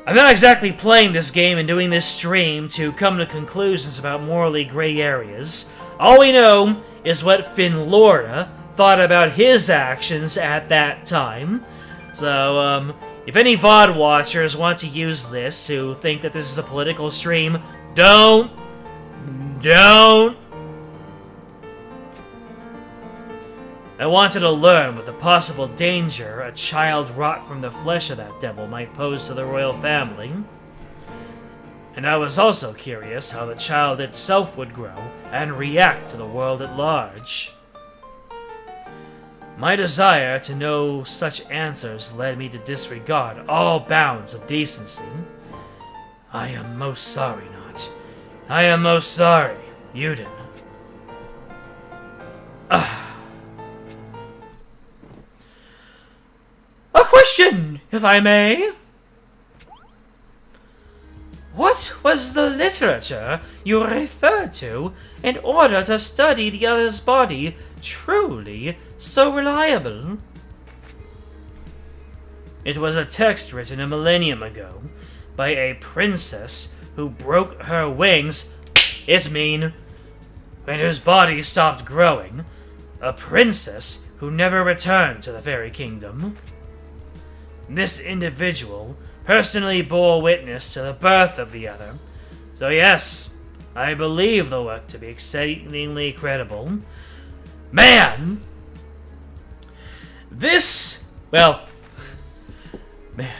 I'm not exactly playing this game and doing this stream to come to conclusions about morally gray areas. All we know is what Finlorda thought about his actions at that time. So, if any VOD watchers want to use this to think that this is a political stream, don't. I wanted to learn what the possible danger a child wrought from the flesh of that devil might pose to the royal family. And I was also curious how the child itself would grow and react to the world at large. My desire to know such answers led me to disregard all bounds of decency. I am most sorry, Not. I am most sorry, Yuden. A question, if I may. What was the literature you referred to in order to study the other's body truly so reliable? It was a text written a millennium ago by a princess who broke her wings. It's mean. And whose body stopped growing. A princess who never returned to the fairy kingdom. This individual personally bore witness to the birth of the other. So yes, I believe the work to be exceedingly credible. Man! This... well... man...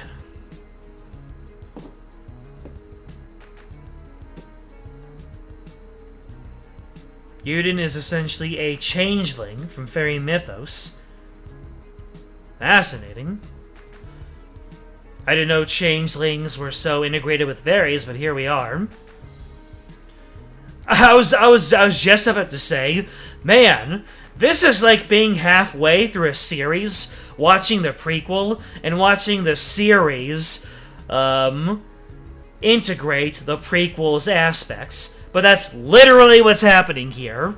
Yuden is essentially a changeling from fairy mythos. Fascinating. I didn't know changelings were so integrated with fairies, but here we are. I was just about to say, man, this is like being halfway through a series, watching the prequel, and watching the series, integrate the prequel's aspects. But that's literally what's happening here.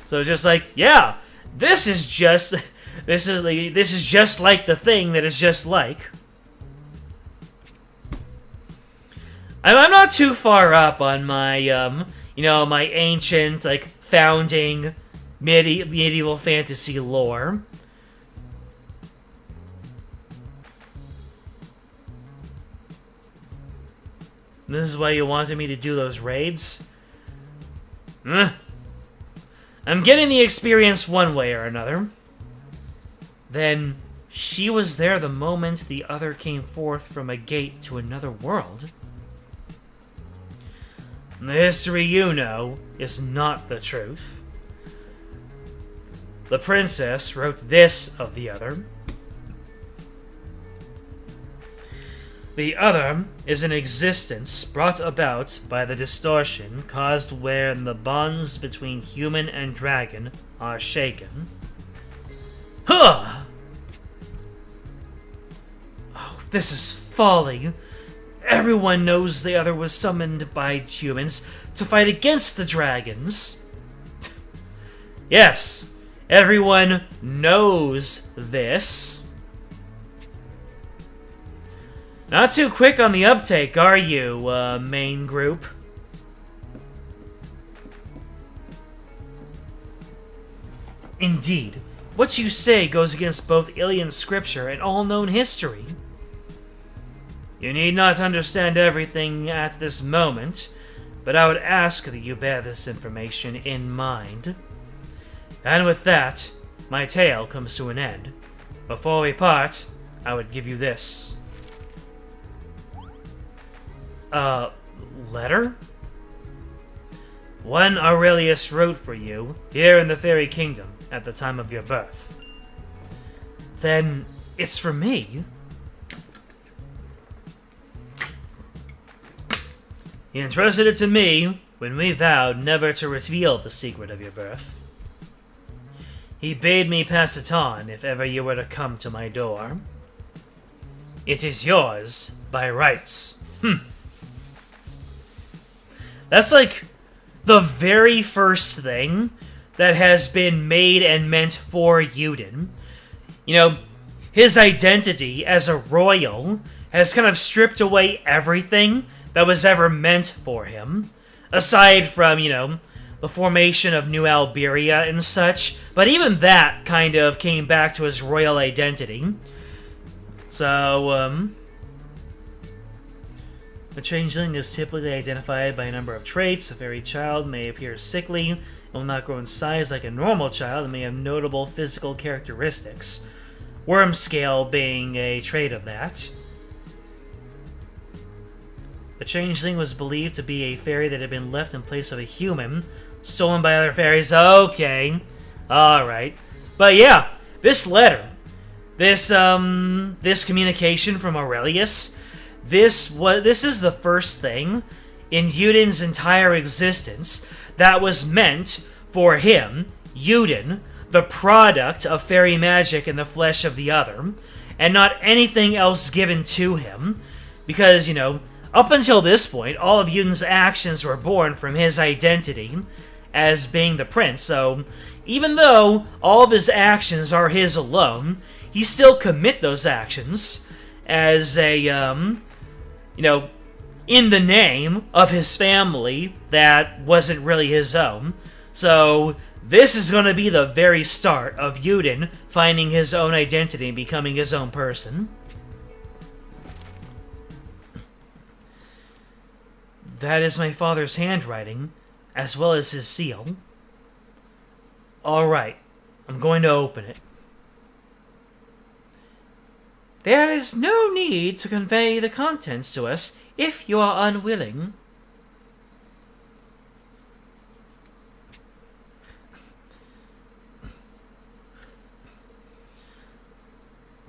So just like, yeah, this is just like the thing that is just like. I'm not too far up on my my ancient like founding medieval fantasy lore. This is why you wanted me to do those raids? I'm getting the experience one way or another. Then, she was there the moment the other came forth from a gate to another world. The history you know is not the truth. The princess wrote this of the other. The other is an existence brought about by the distortion caused when the bonds between human and dragon are shaken. Huh! Oh, this is folly. Everyone knows the other was summoned by humans to fight against the dragons. Yes, everyone knows this. Not too quick on the uptake, are you, main group? Indeed, what you say goes against both alien scripture and all known history. You need not understand everything at this moment, but I would ask that you bear this information in mind. And with that, my tale comes to an end. Before we part, I would give you this. Letter? One Aurelius wrote for you, here in the Fairy Kingdom, at the time of your birth. Then, it's for me? He entrusted it to me when we vowed never to reveal the secret of your birth. He bade me pass it on if ever you were to come to my door. It is yours by rights. That's like the very first thing that has been made and meant for Yuden. You know, his identity as a royal has kind of stripped away everything that was ever meant for him. Aside from, you know, the formation of New Alberia and such. But even that kind of came back to his royal identity. So, a changeling is typically identified by a number of traits. A fairy child may appear sickly and will not grow in size like a normal child and may have notable physical characteristics. Worm scale being a trait of that. The changeling was believed to be a fairy that had been left in place of a human, stolen by other fairies. Okay, alright. But yeah, this letter, this communication from Aurelius, this is the first thing in Yuden's entire existence that was meant for him, Yuden, the product of fairy magic in the flesh of the other, and not anything else given to him, because, you know, up until this point, all of Yuden's actions were born from his identity as being the prince, so even though all of his actions are his alone, he still commit those actions, as a, in the name of his family that wasn't really his own. So this is going to be the very start of Yuden finding his own identity and becoming his own person. That is my father's handwriting, as well as his seal. Alright, I'm going to open it. There is no need to convey the contents to us if you are unwilling.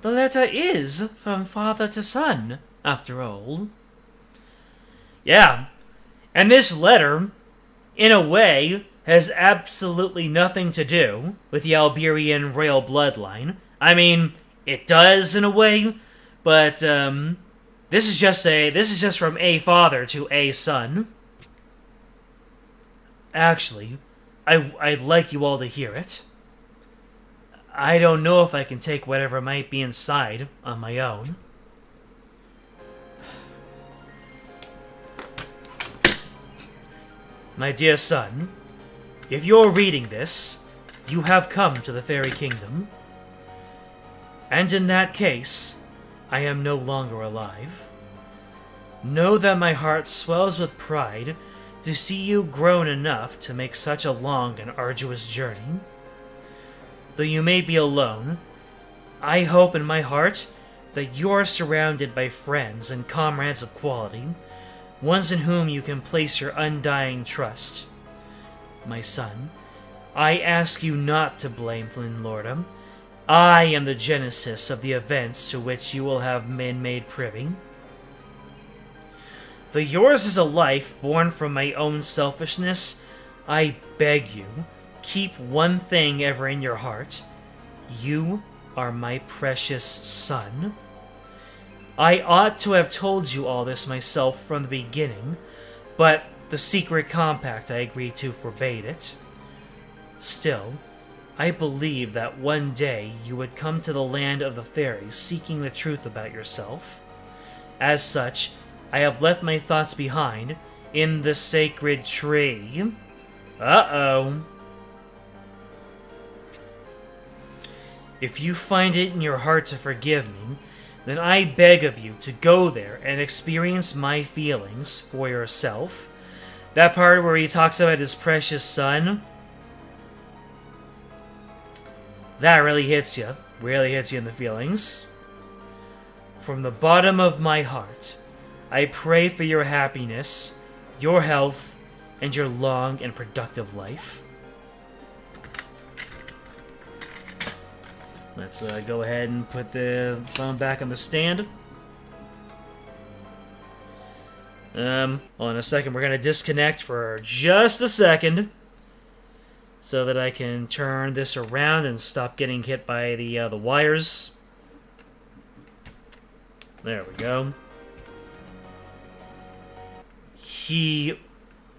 The letter is from father to son, after all. Yeah, and this letter, in a way, has absolutely nothing to do with the Alberian royal bloodline. I mean, it does in a way, but this is just from a father to a son. Actually, I'd like you all to hear it. I don't know if I can take whatever might be inside on my own. My dear son, if you're reading this, you have come to the Fairy Kingdom. And in that case, I am no longer alive. Know that my heart swells with pride to see you grown enough to make such a long and arduous journey. Though you may be alone, I hope in my heart that you are surrounded by friends and comrades of quality, ones in whom you can place your undying trust. My son, I ask you not to blame Flynn Lordum. I am the genesis of the events to which you will have been made privy. Though yours is a life born from my own selfishness, I beg you, keep one thing ever in your heart. You are my precious son. I ought to have told you all this myself from the beginning, but the secret compact I agreed to forbade it. Still, I believed that one day you would come to the land of the fairies seeking the truth about yourself. As such, I have left my thoughts behind in the sacred tree. Uh-oh. If you find it in your heart to forgive me, then I beg of you to go there and experience my feelings for yourself. That part where he talks about his precious son, that really hits you in the feelings. From the bottom of my heart, I pray for your happiness, your health, and your long and productive life. Let's go ahead and put the phone back on the stand. Well, in a second, we're going to disconnect for just a second so that I can turn this around and stop getting hit by the wires. There we go. He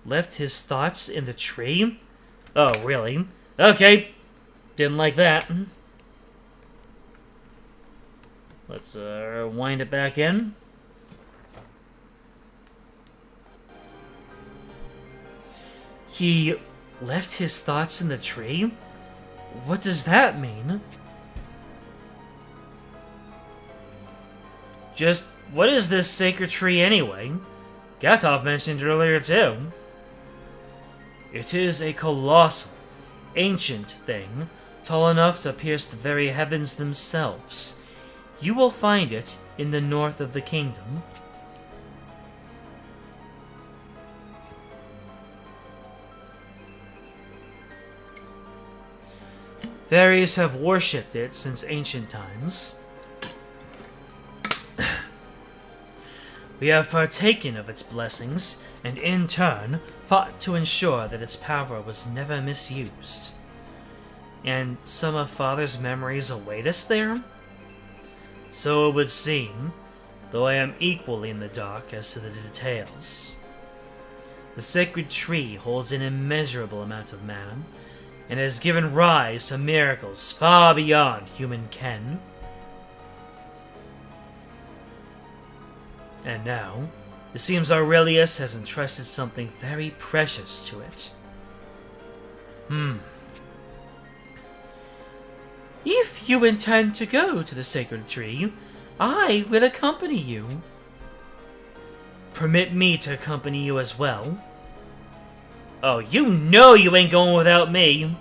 left his thoughts in the tree? Oh, really? Okay. Didn't like that. Let's wind it back in. He left his thoughts in the tree? What does that mean? Just, what is this sacred tree anyway? Gatov mentioned it earlier too. It is a colossal, ancient thing, tall enough to pierce the very heavens themselves. You will find it in the north of the kingdom. Fairies have worshipped it since ancient times. We have partaken of its blessings, and in turn, fought to ensure that its power was never misused. And some of Father's memories await us there? So it would seem, though I am equally in the dark as to the details. The sacred tree holds an immeasurable amount of mana, and has given rise to miracles far beyond human ken. And now, it seems Aurelius has entrusted something very precious to it. If you intend to go to the sacred tree, I will accompany you. Permit me to accompany you as well. Oh, you know you ain't going without me.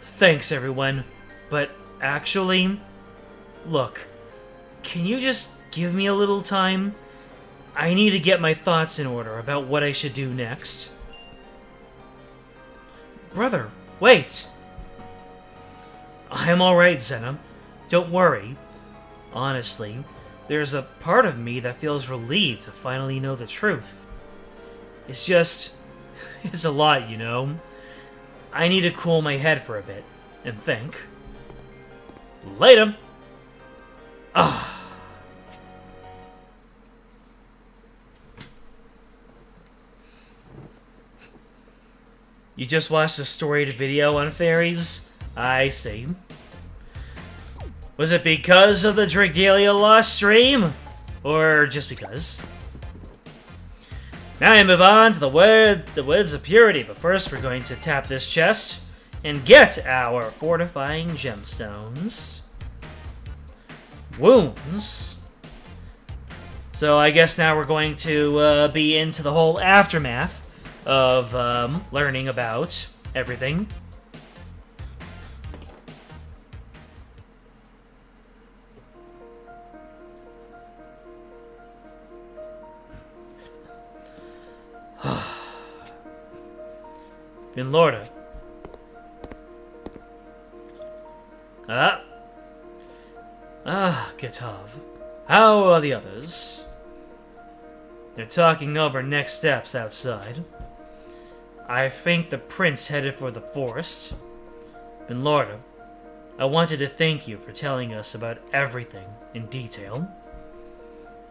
Thanks, everyone. But actually, look, can you just give me a little time? I need to get my thoughts in order about what I should do next. Brother, wait! I'm alright, Zena. Don't worry. Honestly, there's a part of me that feels relieved to finally know the truth. It's just... it's a lot, you know? I need to cool my head for a bit, and think. Later! Ah. You just watched a storied video on fairies? I see. Was it because of the Dragalia Lost stream? Or just because? Now I move on to the woods of purity, but first we're going to tap this chest and get our fortifying gemstones. Wounds. So I guess now we're going to be into the whole aftermath of learning about everything. Lorda. Gitav. How are the others? They're talking over next steps outside. I think the prince headed for the forest. Lorda, I wanted to thank you for telling us about everything in detail.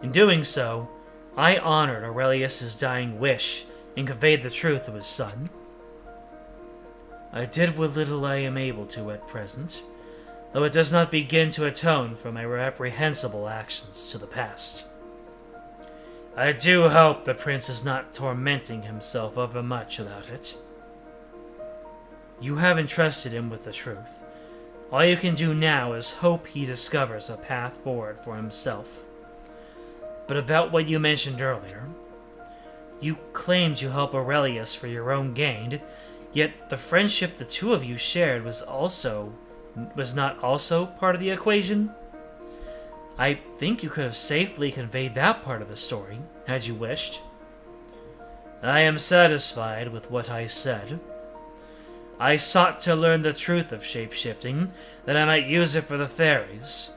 In doing so, I honored Aurelius's dying wish and conveyed the truth to his son. I did what little I am able to at present, though it does not begin to atone for my reprehensible actions to the past. I do hope the prince is not tormenting himself overmuch about it. You have entrusted him with the truth. All you can do now is hope he discovers a path forward for himself. But about what you mentioned earlier, you claimed you help Aurelius for your own gain, yet the friendship the two of you shared was not also part of the equation? I think you could have safely conveyed that part of the story, had you wished. I am satisfied with what I said. I sought to learn the truth of shape-shifting, that I might use it for the fairies.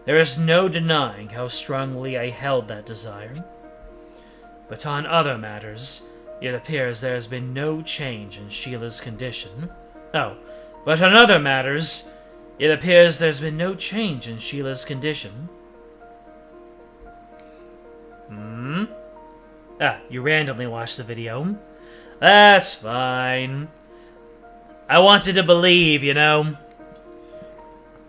There is no denying how strongly I held that desire. But on other matters, it appears there has been no change in Sheila's condition. But on other matters, it appears there's been no change in Sheila's condition. You randomly watched the video. That's fine. I wanted to believe, you know.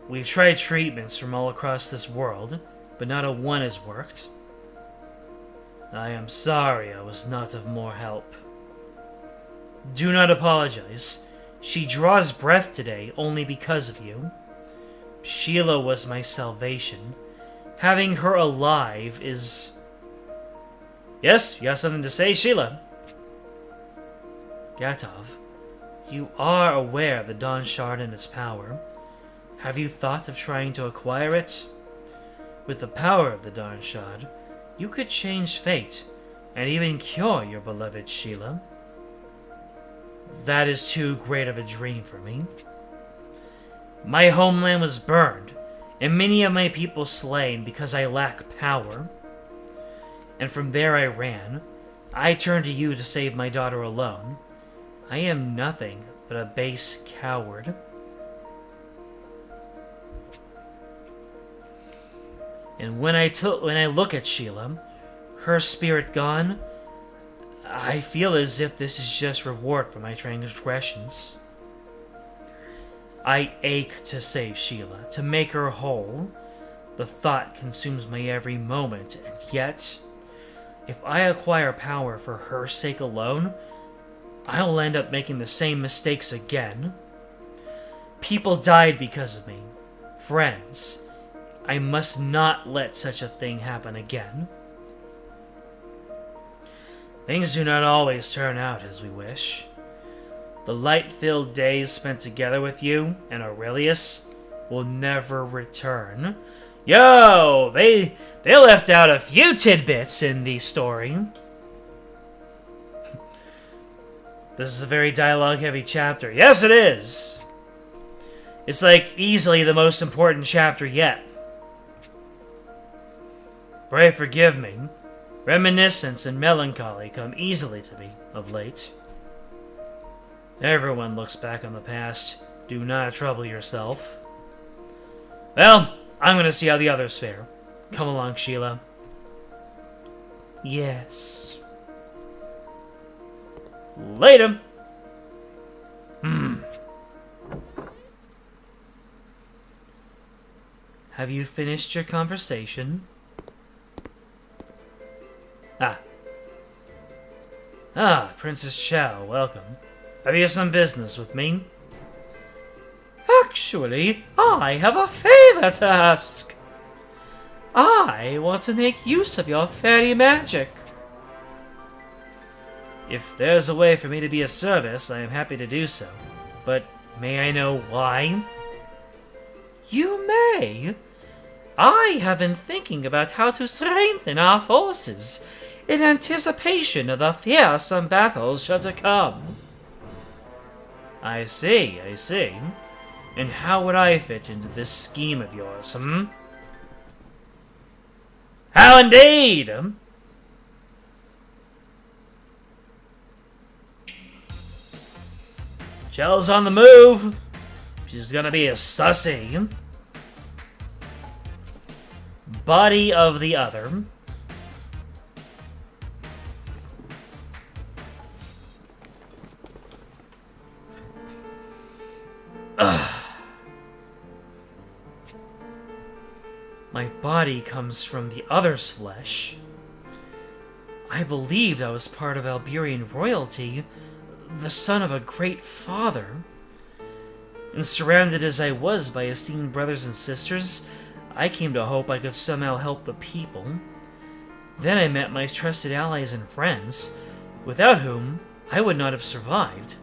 We've tried treatments from all across this world, but not a one has worked. I am sorry I was not of more help. Do not apologize. She draws breath today only because of you. Sheila was my salvation. Having her alive is... Yes, you have something to say, Sheila? Gatov, you are aware of the Dawn Shard and its power. Have you thought of trying to acquire it? With the power of the Dawn Shard, you could change fate, and even cure your beloved Sheila. That is too great of a dream for me. My homeland was burned, and many of my people slain because I lack power. And from there I ran. I turned to you to save my daughter alone. I am nothing but a base coward. And when I look at Sheila, her spirit gone, I feel as if this is just reward for my transgressions. I ache to save Sheila, to make her whole, The thought consumes my every moment, and yet, if I acquire power for her sake alone, I will end up making the same mistakes again. People died because of me. Friends. I must not let such a thing happen again. Things do not always turn out as we wish. The light-filled days spent together with you and Aurelius will never return. Yo! They left out a few tidbits in the story. This is a very dialogue-heavy chapter. Yes, it is! It's like easily the most important chapter yet. Pray forgive me. Reminiscence and melancholy come easily to me of late. Everyone looks back on the past. Do not trouble yourself. Well, I'm gonna see how the others fare. Come along, Sheila. Yes. Later. Have you finished your conversation? Princess Chow, welcome. Have you some business with me? Actually, I have a favor to ask. I want to make use of your fairy magic. If there's a way for me to be of service, I am happy to do so. But may I know why? You may. I have been thinking about how to strengthen our forces in anticipation of the fearsome battles sure to come. I see. And how would I fit into this scheme of yours, How indeed! Chell's on the move. She's gonna be a sussy. Body of the other. My body comes from the other's flesh. I believed I was part of Alberian royalty, the son of a great father. And surrounded as I was by esteemed brothers and sisters, I came to hope I could somehow help the people. Then I met my trusted allies and friends, without whom I would not have survived.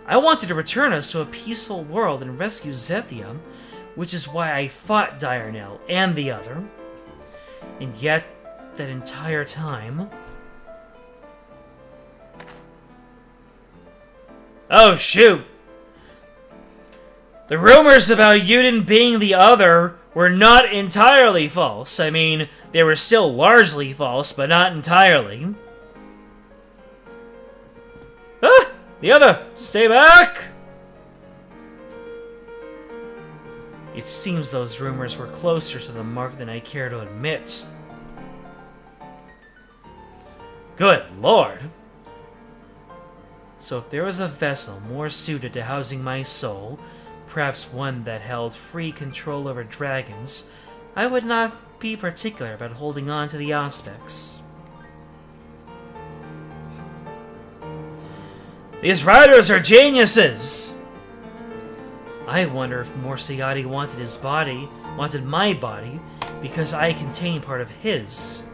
I wanted to return us to a peaceful world and rescue Zethia, which is why I fought Diurnell and the other. And yet, that entire time... Oh, shoot! The rumors about Yuden being the other were not entirely false. I mean, they were still largely false, but not entirely. Ah! The other! Stay back! It seems those rumors were closer to the mark than I care to admit. Good lord! So if there was a vessel more suited to housing my soul, perhaps one that held free control over dragons, I would not be particular about holding on to the aspects. These riders are geniuses! I wonder if Morsiati wanted my body, because I contain part of his.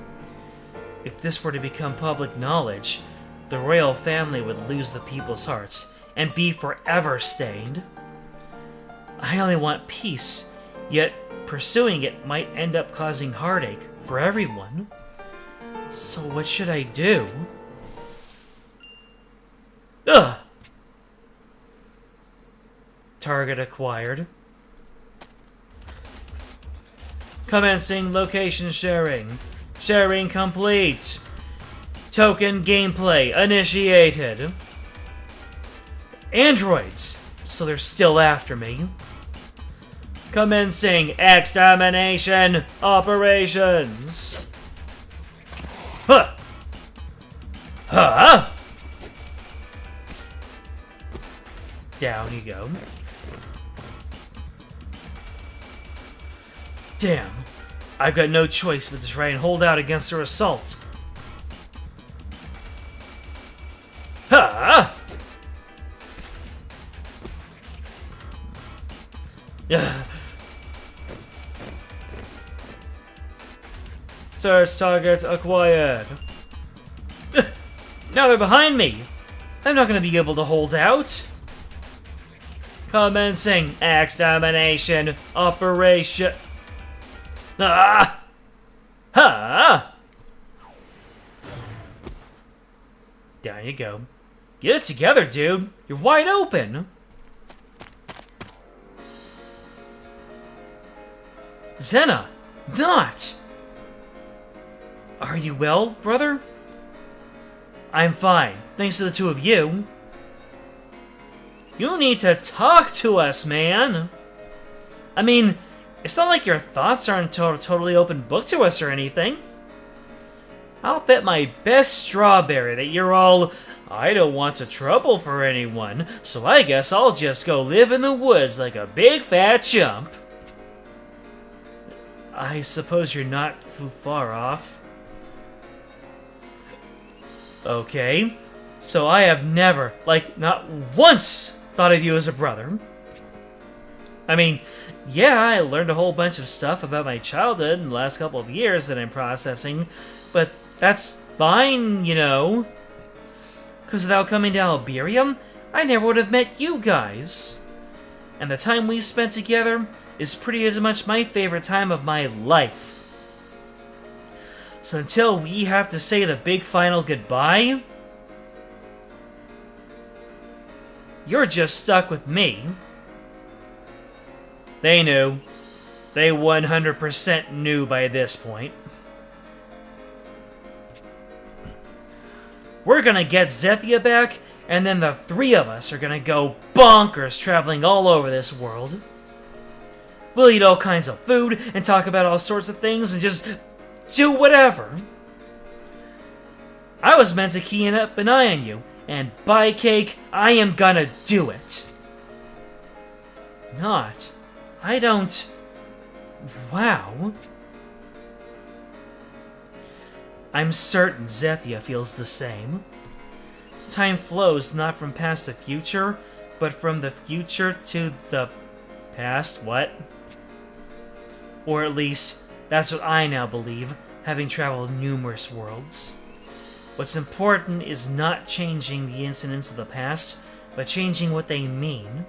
If this were to become public knowledge, the royal family would lose the people's hearts, and be forever stained. I only want peace, yet pursuing it might end up causing heartache for everyone. So what should I do? Ugh! Target acquired. Commencing location sharing. Sharing complete. Token gameplay initiated. Androids! So they're still after me. Commencing extermination operations. Huh! Huh? Down you go. Damn. I've got no choice but to try and hold out against her assault. Ha! Yeah. Search target acquired. Now they're behind me. I'm not going to be able to hold out. Commencing extermination operation. Ah! Ha! There you go. Get it together, dude. You're wide open. Xena, not. Are you well, brother? I'm fine, thanks to the two of you. You need to talk to us, man. I mean, it's not like your thoughts aren't totally open book to us or anything. I'll bet my best strawberry that you're all, I don't want to trouble for anyone, so I guess I'll just go live in the woods like a big fat chump. I suppose you're not too far off. Okay, so I have never, like, not once thought of you as a brother. I mean, yeah, I learned a whole bunch of stuff about my childhood in the last couple of years that I'm processing, but that's fine, you know. Because without coming to Alberium, I never would have met you guys. And the time we spent together is pretty as much my favorite time of my life. So until we have to say the big final goodbye, you're just stuck with me. They knew. They 100% knew by this point. We're gonna get Zethia back, and then the three of us are gonna go bonkers traveling all over this world. We'll eat all kinds of food and talk about all sorts of things and just do whatever. I was meant to key up an eye on you, and by cake, I am gonna do it. Not. I don't... Wow. I'm certain Zethia feels the same. Time flows not from past to future, but from the future to the past, what? Or at least, that's what I now believe, having traveled numerous worlds. What's important is not changing the incidents of the past, but changing what they mean.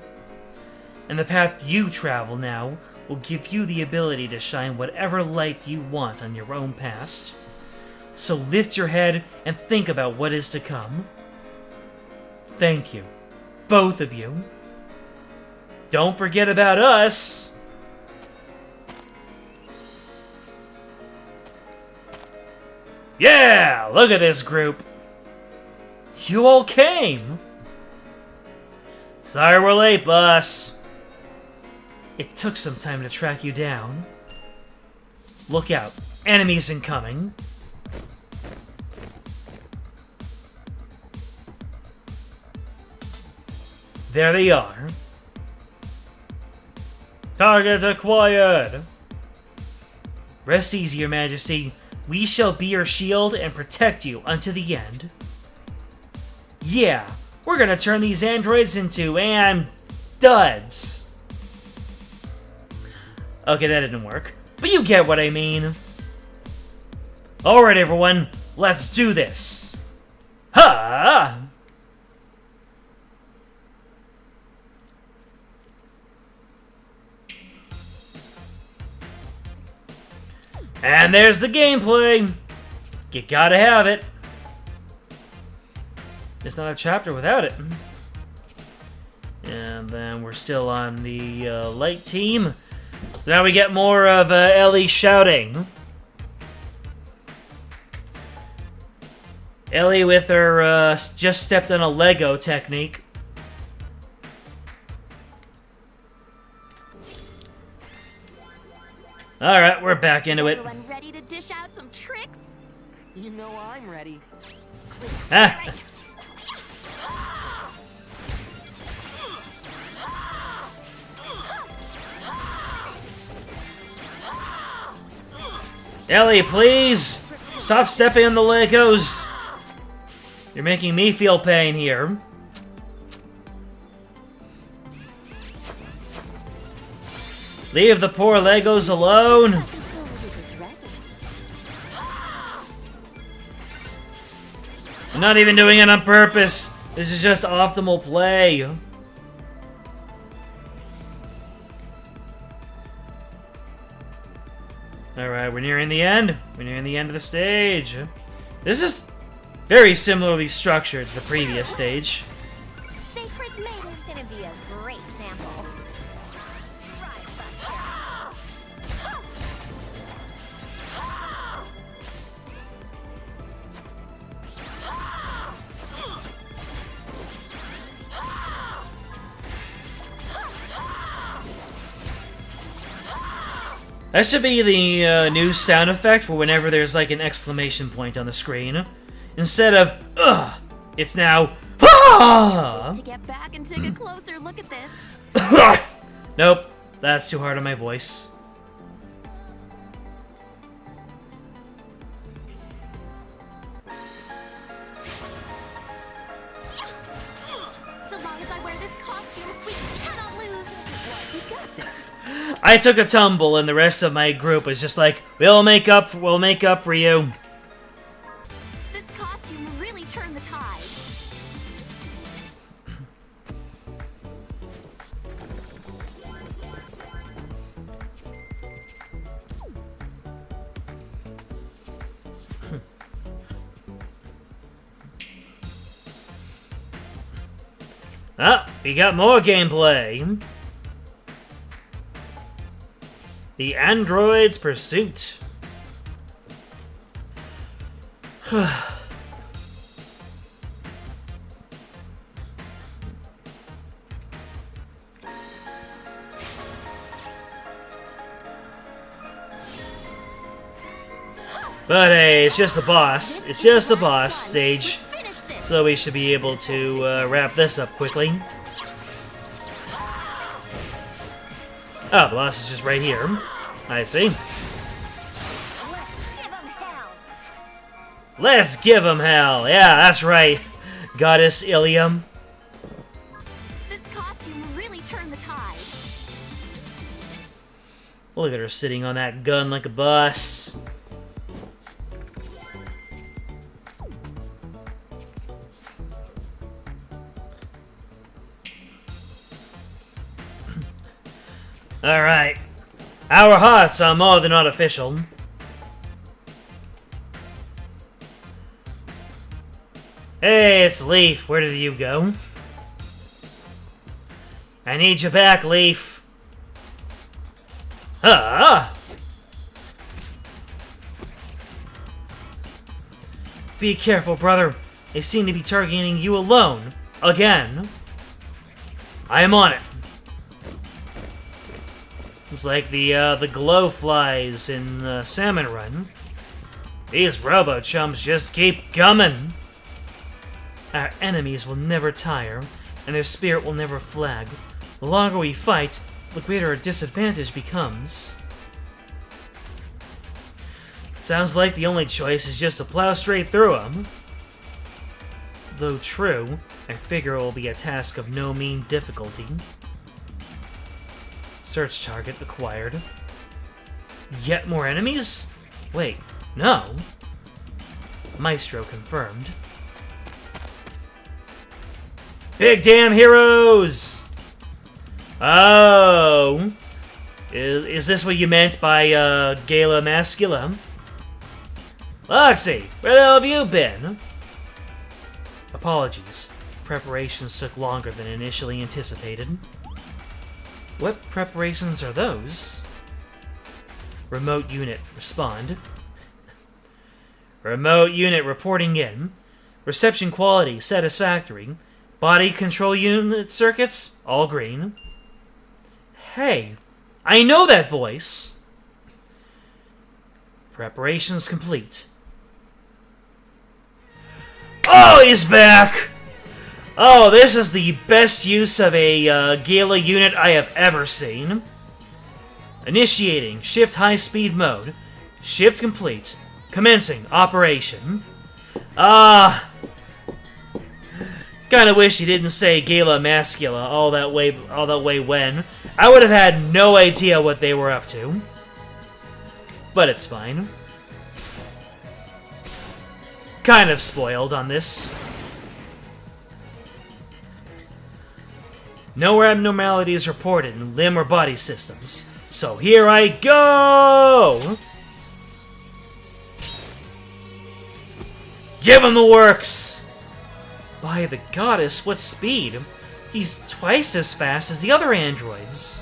And the path you travel now will give you the ability to shine whatever light you want on your own past. So lift your head and think about what is to come. Thank you, both of you. Don't forget about us! Yeah! Look at this group! You all came! Sorry we're late, boss. It took some time to track you down. Look out, enemies incoming. There they are. Target acquired! Rest easy, Your Majesty. We shall be your shield and protect you unto the end. Yeah, we're gonna turn these androids into duds. Okay, that didn't work, but you get what I mean. Alright, everyone, let's do this. Ha! And there's the gameplay! You gotta have it. It's not a chapter without it. And then we're still on the light team. So now we get more of Ellie shouting. Ellie with her just stepped on a Lego technique. Alright, we're back into it. Everyone ready to dish out some tricks? You know I'm ready. Ah. Ellie, please! Stop stepping on the Legos! You're making me feel pain here. Leave the poor Legos alone! I'm not even doing it on purpose! This is just optimal play. Alright, we're nearing the end. We're nearing the end of the stage. This is very similarly structured to the previous stage. Sacred Maiden's gonna be a great sample. That should be the new sound effect for whenever there's like an exclamation point on the screen. Instead of ugh, it's now ah! To get back and take a closer look at this. Nope, that's too hard on my voice. So long as I wear this costume, we cannot lose. We got this. I took a tumble, and the rest of my group was just like, we'll make up for you. This costume really turned the tide. Ah, we got more gameplay. The Android's Pursuit. But hey, it's just a boss. It's just a boss stage. Finish this. So we should be able to wrap this up quickly. Oh, the boss is just right here. I see. Let's give 'em hell. Let's give him hell. Yeah, that's right. Goddess Ilium. This costume really turned the tide. Look at her sitting on that gun like a boss. Alright. Our hearts are more than artificial. Hey, it's Leaf. Where did you go? I need you back, Leaf. Ah! Be careful, brother. They seem to be targeting you alone. Again. I am on it. It's like the glow flies in Salmon Run. These robo-chumps just keep coming. Our enemies will never tire, and their spirit will never flag. The longer we fight, the greater our disadvantage becomes. Sounds like the only choice is just to plow straight through them. Though true, I figure it will be a task of no mean difficulty. Search target acquired. Yet more enemies? Wait, no. Maestro confirmed. Big damn heroes! Oh! Is this what you meant by, Gala Mascula? Loxy, where the hell have you been? Apologies. Preparations took longer than initially anticipated. What preparations are those? Remote unit, respond. Remote unit reporting in. Reception quality, satisfactory. Body control unit circuits, all green. Hey, I know that voice! Preparations complete. Oh, he's back! Oh, this is the best use of a Gala unit I have ever seen. Initiating shift high speed mode. Shift complete. Commencing operation. Kinda wish he didn't say Gala Mascula all that way when. I would have had no idea what they were up to. But it's fine. Kind of spoiled on this. No abnormalities reported in limb or body systems. So here I go! Give him the works! By the goddess, what speed! He's twice as fast as the other androids.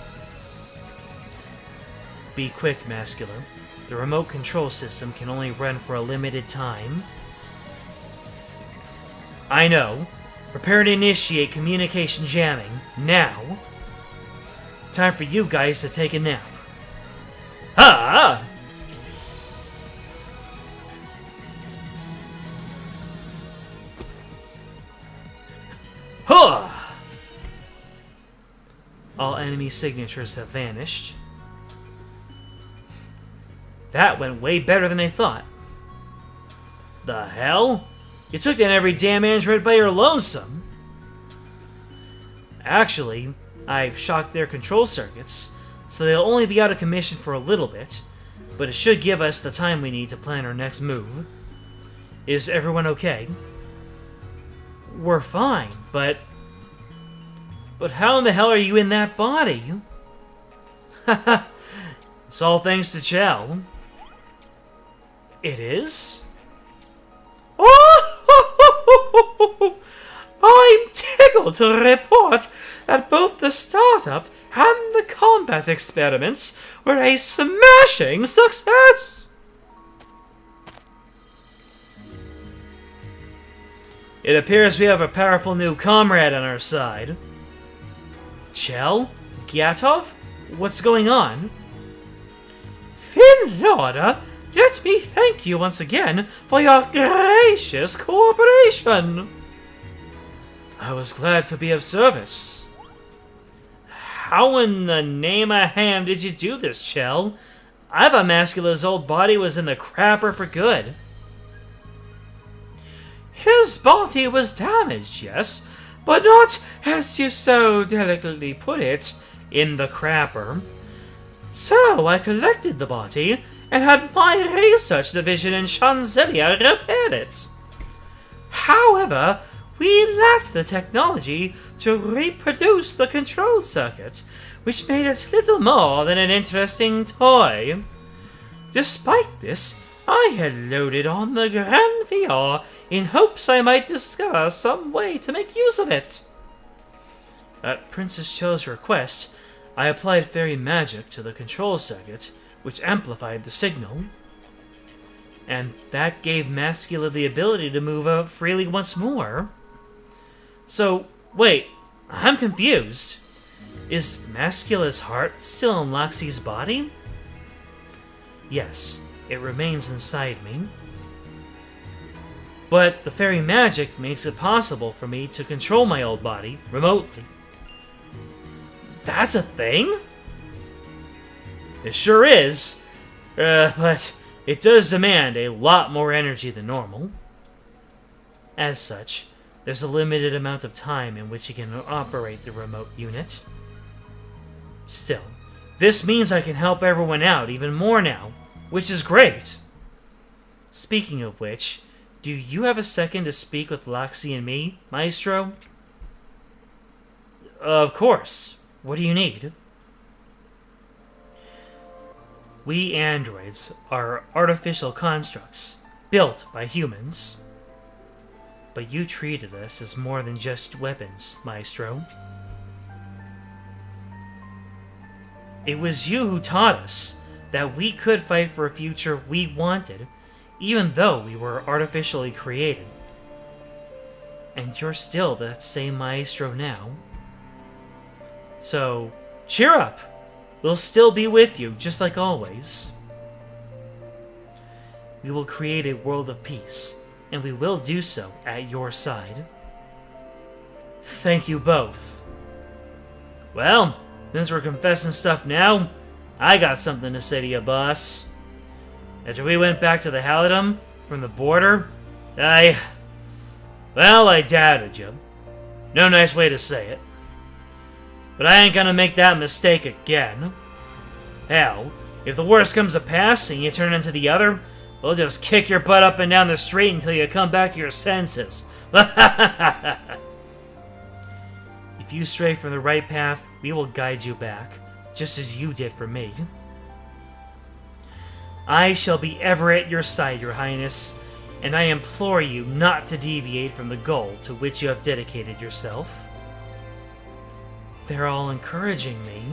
Be quick, Masculine. The remote control system can only run for a limited time. I know. Prepare to initiate communication jamming, now. Time for you guys to take a nap. Ha! Huh! All enemy signatures have vanished. That went way better than I thought. The hell? You took down every damn android by your lonesome. Actually, I shocked their control circuits, so they'll only be out of commission for a little bit, but it should give us the time we need to plan our next move. Is everyone okay? We're fine, but how in the hell are you in that body? Haha, it's all thanks to Chell. It is? Oh! I'm tickled to report that both the startup and the combat experiments were a smashing success! It appears we have a powerful new comrade on our side. Chell? Gyatov? What's going on? Finlorda, let me thank you once again for your gracious cooperation. I was glad to be of service. How in the name of Ham did you do this, Chell? I thought Mascula's old body was in the crapper for good. His body was damaged, yes, but not, as you so delicately put it, in the crapper. So I collected the body and had my research division in Shanzilia repair it. However, we lacked the technology to reproduce the control circuit, which made it little more than an interesting toy. Despite this, I had loaded on the Grand VR in hopes I might discover some way to make use of it. At Princess Cho's request, I applied fairy magic to the control circuit, which amplified the signal. And that gave Mascula the ability to move out freely once more. So, wait, I'm confused. Is Mascula's heart still in Loxy's body? Yes, it remains inside me. But the fairy magic makes it possible for me to control my old body remotely. That's a thing? It sure is. But it does demand a lot more energy than normal. As such, there's a limited amount of time in which you can operate the remote unit. Still, this means I can help everyone out even more now, which is great. Speaking of which, do you have a second to speak with Loxy and me, Maestro? Of course. What do you need? We androids are artificial constructs, built by humans. But you treated us as more than just weapons, Maestro. It was you who taught us that we could fight for a future we wanted, even though we were artificially created. And you're still that same Maestro now. So, cheer up! We'll still be with you, just like always. We will create a world of peace, and we will do so at your side. Thank you both. Well, since we're confessing stuff now, I got something to say to you, boss. After we went back to the Halidom from the border, I doubted you. No nice way to say it. But I ain't gonna make that mistake again. Hell, if the worst comes to pass and you turn into the other, we'll just kick your butt up and down the street until you come back to your senses. If you stray from the right path, we will guide you back, just as you did for me. I shall be ever at your side, Your Highness, and I implore you not to deviate from the goal to which you have dedicated yourself. They're all encouraging me.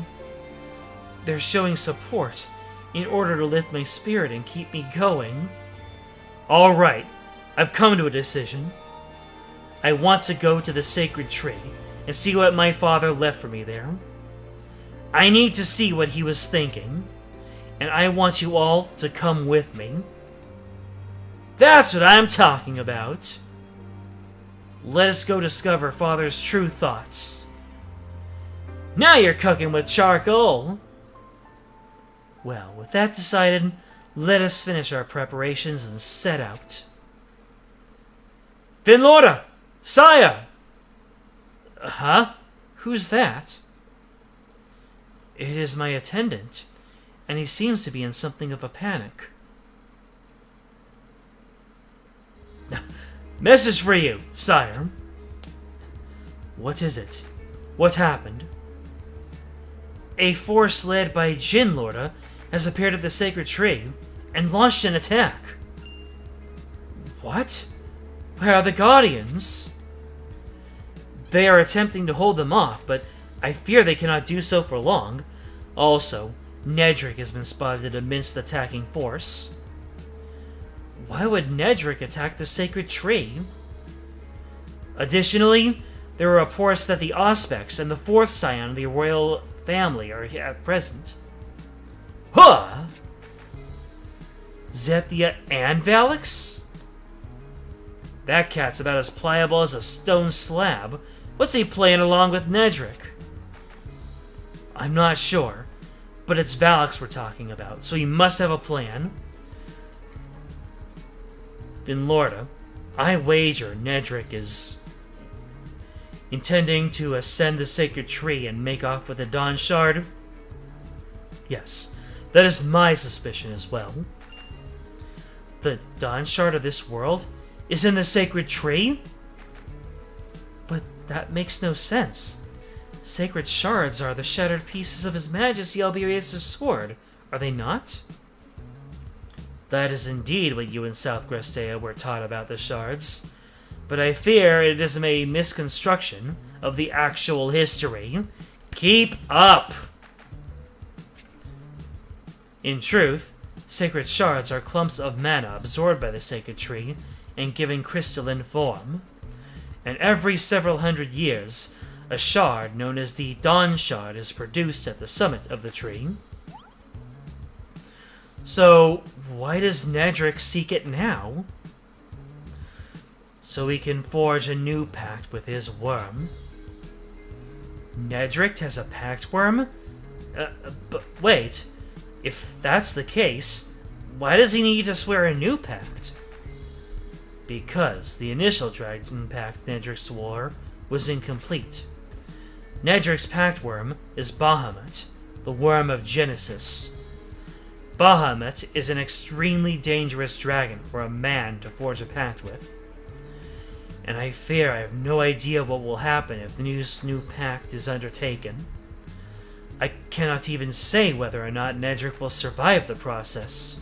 They're showing support in order to lift my spirit and keep me going. All right, I've come to a decision. I want to go to the sacred tree and see what my father left for me there. I need to see what he was thinking, and I want you all to come with me. That's what I'm talking about. Let us go discover Father's true thoughts. Now you're cooking with charcoal. Well, with that decided, let us finish our preparations and set out. Finlora! Sire! Huh? Who's that? It is my attendant, and he seems to be in something of a panic. Message for you, sire. What is it? What happened? A force led by Jin Lorda has appeared at the sacred tree and launched an attack. What? Where are the Guardians? They are attempting to hold them off, but I fear they cannot do so for long. Also, Nedrick has been spotted amidst the attacking force. Why would Nedrick attack the sacred tree? Additionally, there are reports that the Auspex and the fourth scion of the royal family are at present. Huh? Zethia and Valix? That cat's about as pliable as a stone slab. What's he playing along with Nedrick? I'm not sure, but it's Valix we're talking about, so he must have a plan. Finlorda, I wager Nedrick is intending to ascend the sacred tree and make off with the Dawn Shard. Yes, that is my suspicion as well. The Dawn Shard of this world is in the sacred tree? But that makes no sense. Sacred shards are the shattered pieces of His Majesty Alberius' sword, are they not? That is indeed what you in South Grestea were taught about the shards, but I fear it is a misconstruction of the actual history. Keep up! In truth, sacred shards are clumps of mana absorbed by the sacred tree and given crystalline form. And every several hundred years, a shard known as the Dawn Shard is produced at the summit of the tree. So, why does Nedrick seek it now? So he can forge a new pact with his worm. Nedrick has a pact worm? But wait, if that's the case, why does he need to swear a new pact? Because the initial Dragon Pact Nedrick swore was incomplete. Nedrick's pact worm is Bahamut, the worm of Genesis. Bahamut is an extremely dangerous dragon for a man to forge a pact with. And I fear I have no idea what will happen if this new pact is undertaken. I cannot even say whether or not Nedrick will survive the process.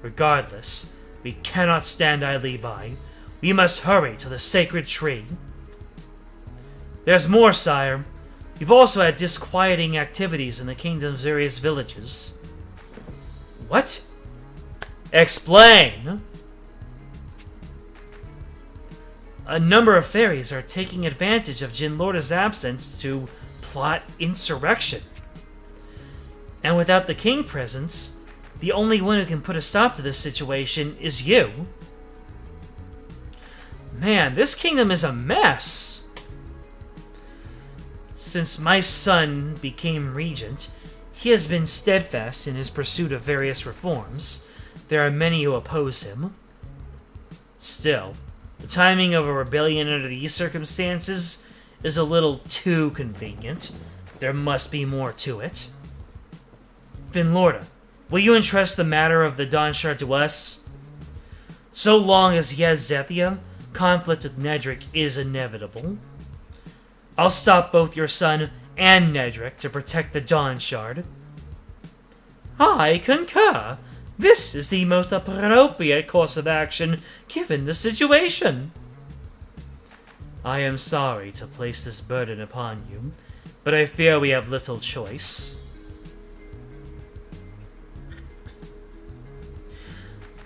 Regardless, we cannot stand idly by. We must hurry to the sacred tree. There's more, sire. We've also had disquieting activities in the kingdom's various villages. What? Explain! A number of fairies are taking advantage of Jin Lorda's absence to plot insurrection. And without the king presence, the only one who can put a stop to this situation is you. Man, this kingdom is a mess. Since my son became regent, he has been steadfast in his pursuit of various reforms, there are many who oppose him. Still, the timing of a rebellion under these circumstances is a little too convenient. There must be more to it. Finlorda, will you entrust the matter of the Dawnshard to us? So long as he has Zethia, conflict with Nedric is inevitable. I'll stop both your son and Nedric to protect the Dawnshard. I concur. This is the most appropriate course of action given the situation. I am sorry to place this burden upon you, but I fear we have little choice.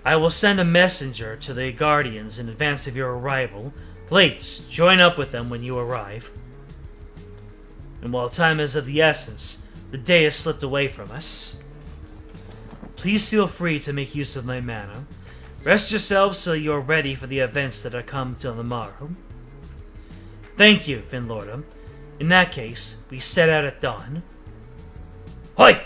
I will send a messenger to the Guardians in advance of your arrival. Please, join up with them when you arrive. And while time is of the essence, the day has slipped away from us. Please feel free to make use of my mana. Rest yourselves so you're ready for the events that are come till the morrow. Thank you, Finlorda. In that case, we set out at dawn. Hoi!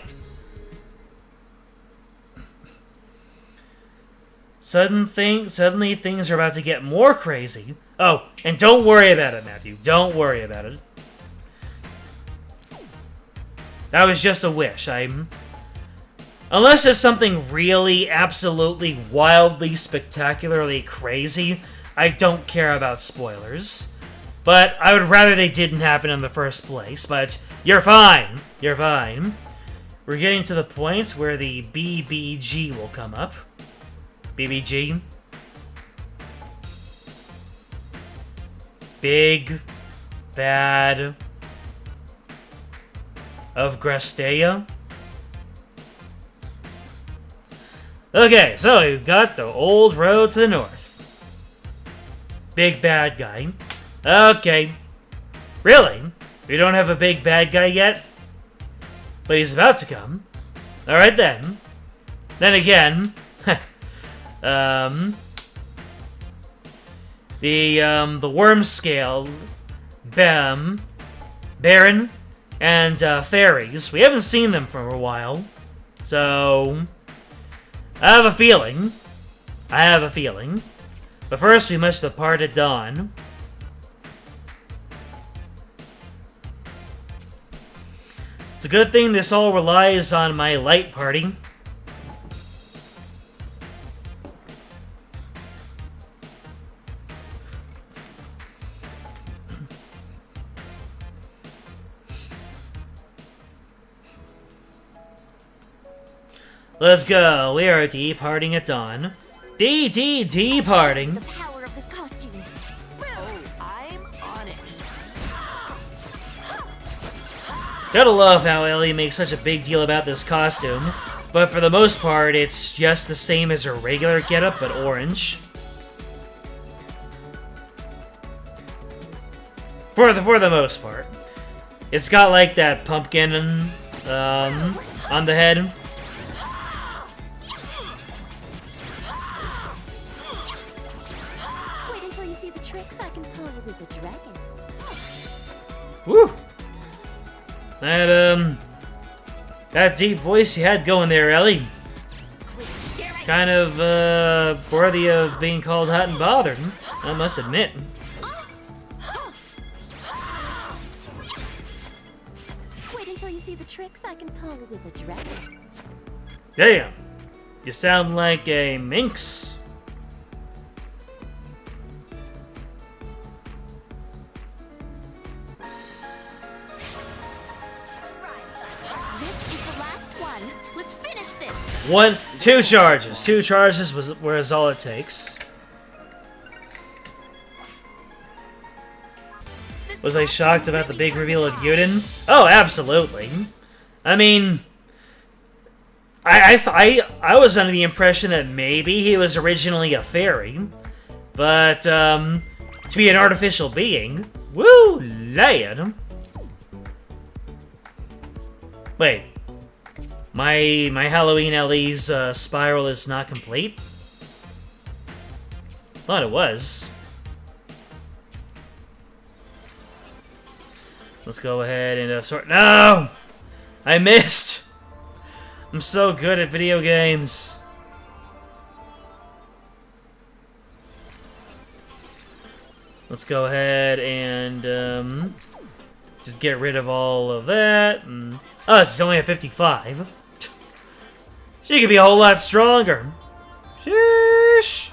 Suddenly things are about to get more crazy. Oh, and don't worry about it, Matthew. Don't worry about it. That was just a wish. Unless there's something really, absolutely, wildly, spectacularly crazy, I don't care about spoilers. But I would rather they didn't happen in the first place, but you're fine. You're fine. We're getting to the point where the BBG will come up. BBG. Big Bad of Grastea. Okay, so we've got the old road to the north. Big bad guy. Okay. Really? We don't have a big bad guy yet? But he's about to come. Alright then. Then again, the worm scale, Baron, and fairies. We haven't seen them for a while. So I have a feeling. But first, we must depart at dawn. It's a good thing this all relies on my light party. Let's go. We are departing at dawn. Departing. The power of this costume. Oh, I'm on it. Gotta love how Ellie makes such a big deal about this costume, but for the most part, it's just the same as her regular getup, but orange. For the most part. It's got like that pumpkin on the head. Wait until you see the tricks I can pull with the dragon. Woo! That deep voice you had going there, Ellie. Kind of, worthy of being called hot and bothered, I must admit. Wait until you see the tricks I can pull with a dragon. Damn. You sound like a minx. This is the last one. Let's finish this. Two charges. Two charges was all it takes. Was I shocked about the big reveal of Yuden? Oh, absolutely. I mean, I was under the impression that maybe he was originally a fairy, but to be an artificial being, woo, lad. Wait, my Halloween Ellie's spiral is not complete? Thought it was. Let's go ahead and sort. No! I missed! I'm so good at video games. Let's go ahead and just get rid of all of that. And, oh, she's only at 55. She could be a whole lot stronger. Sheesh.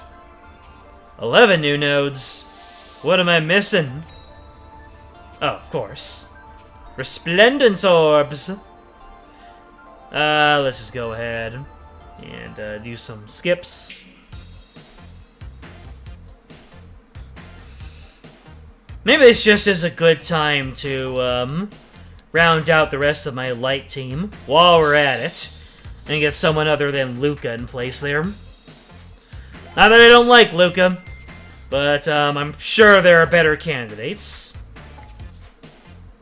11 new nodes. What am I missing? Oh, of course. Resplendence orbs. Let's just go ahead and do some skips. Maybe this just is a good time to round out the rest of my light team while we're at it and get someone other than Luca in place there. Not that I don't like Luca, but I'm sure there are better candidates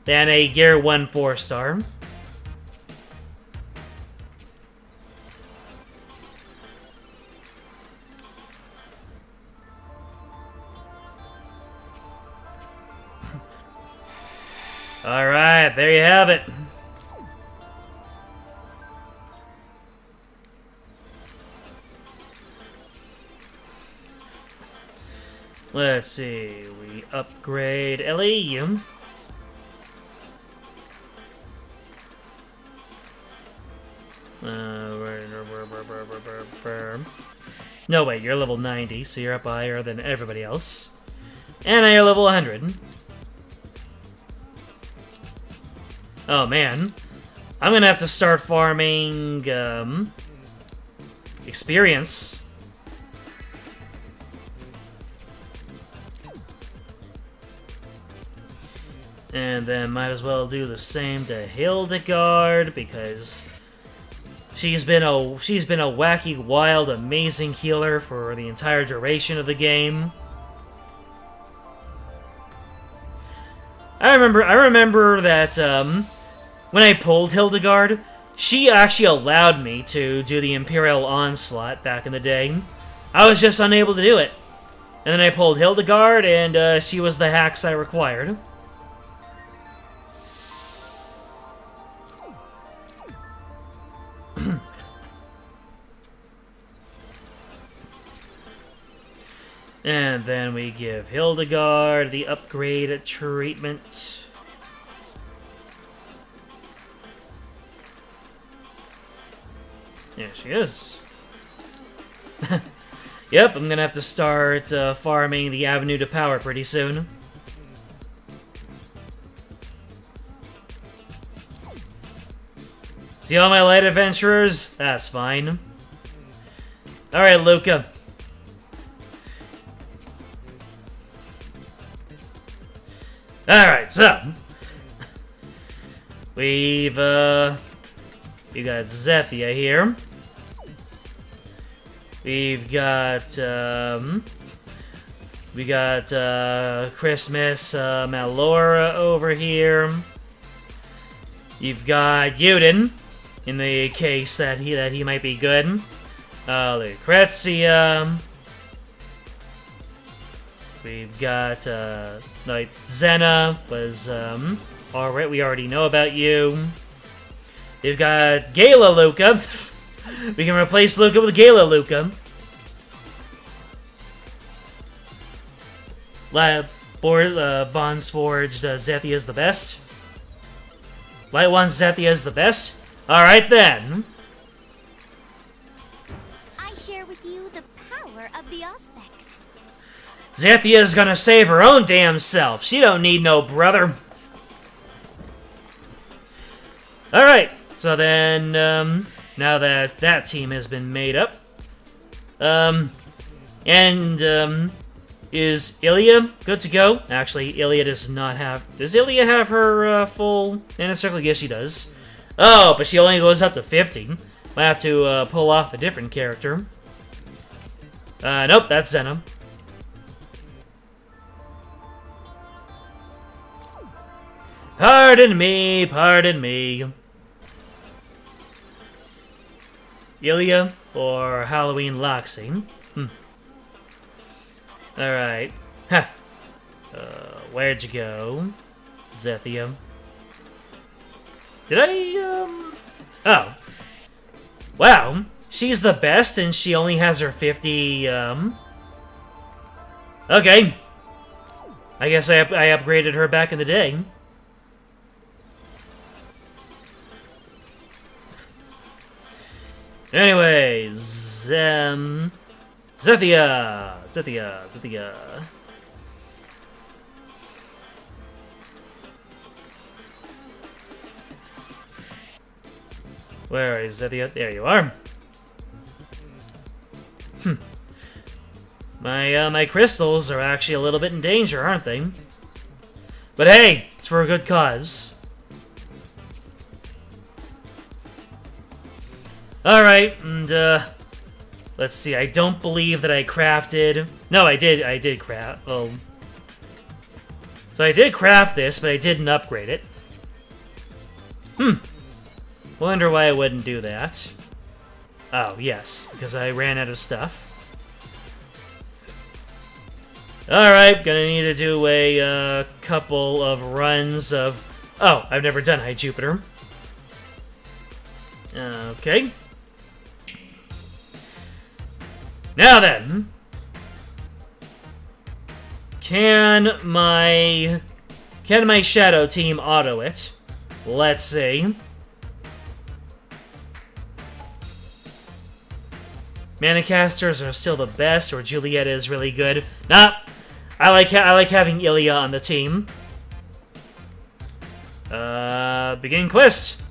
than a Gear 1 4-star. Alright, there you have it. Let's see, we upgrade Ellie. No, wait, you're level 90, so you're up higher than everybody else. And now you're level 100. Oh, man. I'm gonna have to start farming, experience. And then might as well do the same to Hildegard, because she's been a wacky, wild, amazing healer for the entire duration of the game. I remember that when I pulled Hildegard, she actually allowed me to do the Imperial Onslaught back in the day. I was just unable to do it. And then I pulled Hildegard, and she was the hacks I required. And then we give Hildegard the upgrade treatment. There she is. Yep, I'm gonna have to start farming the Avenue to Power pretty soon. See all my light adventurers? That's fine. Alright, Luca. Alright, so we've got Zethia here. We've got Christmas Malora over here. You've got Yuden, in the case that he might be good. Lucrezia. We've got like Xena was alright, we already know about you. We've got Gala Luca. We can replace Luca with Gala Luca. Bonds Forged Zethia is the best. Light One Zethia is the best. Alright then. I share with you the power of the Auspex. Zethia's gonna save her own damn self. She don't need no brother. Alright, so then, now that that team has been made up, is Ilya good to go? Actually, Ilya does not have... Does Ilya have her full inner circle? Yes, she does. Oh, but she only goes up to 50. Might have to pull off a different character. Nope, that's Xena. Pardon me, pardon me. Ilya or Halloween Loxy? Alright. Ha! Where'd you go? Zethia. Did I, Oh. Wow. She's the best and she only has her 50, Okay. I guess I upgraded her back in the day. Anyways, Zethia. Where is Zethia? There you are. My crystals are actually a little bit in danger, aren't they? But hey, it's for a good cause. Alright, and let's see, I don't believe that I crafted... No, I did craft... Oh. So I did craft this, but I didn't upgrade it. Wonder why I wouldn't do that. Oh, yes, because I ran out of stuff. Alright, gonna need to do a couple of runs of... Oh, I've never done High Jupiter. Okay. Now then, can my shadow team auto it? Let's see. Manacasters are still the best, or Juliet is really good. Nah, I like having Ilya on the team. Begin quest.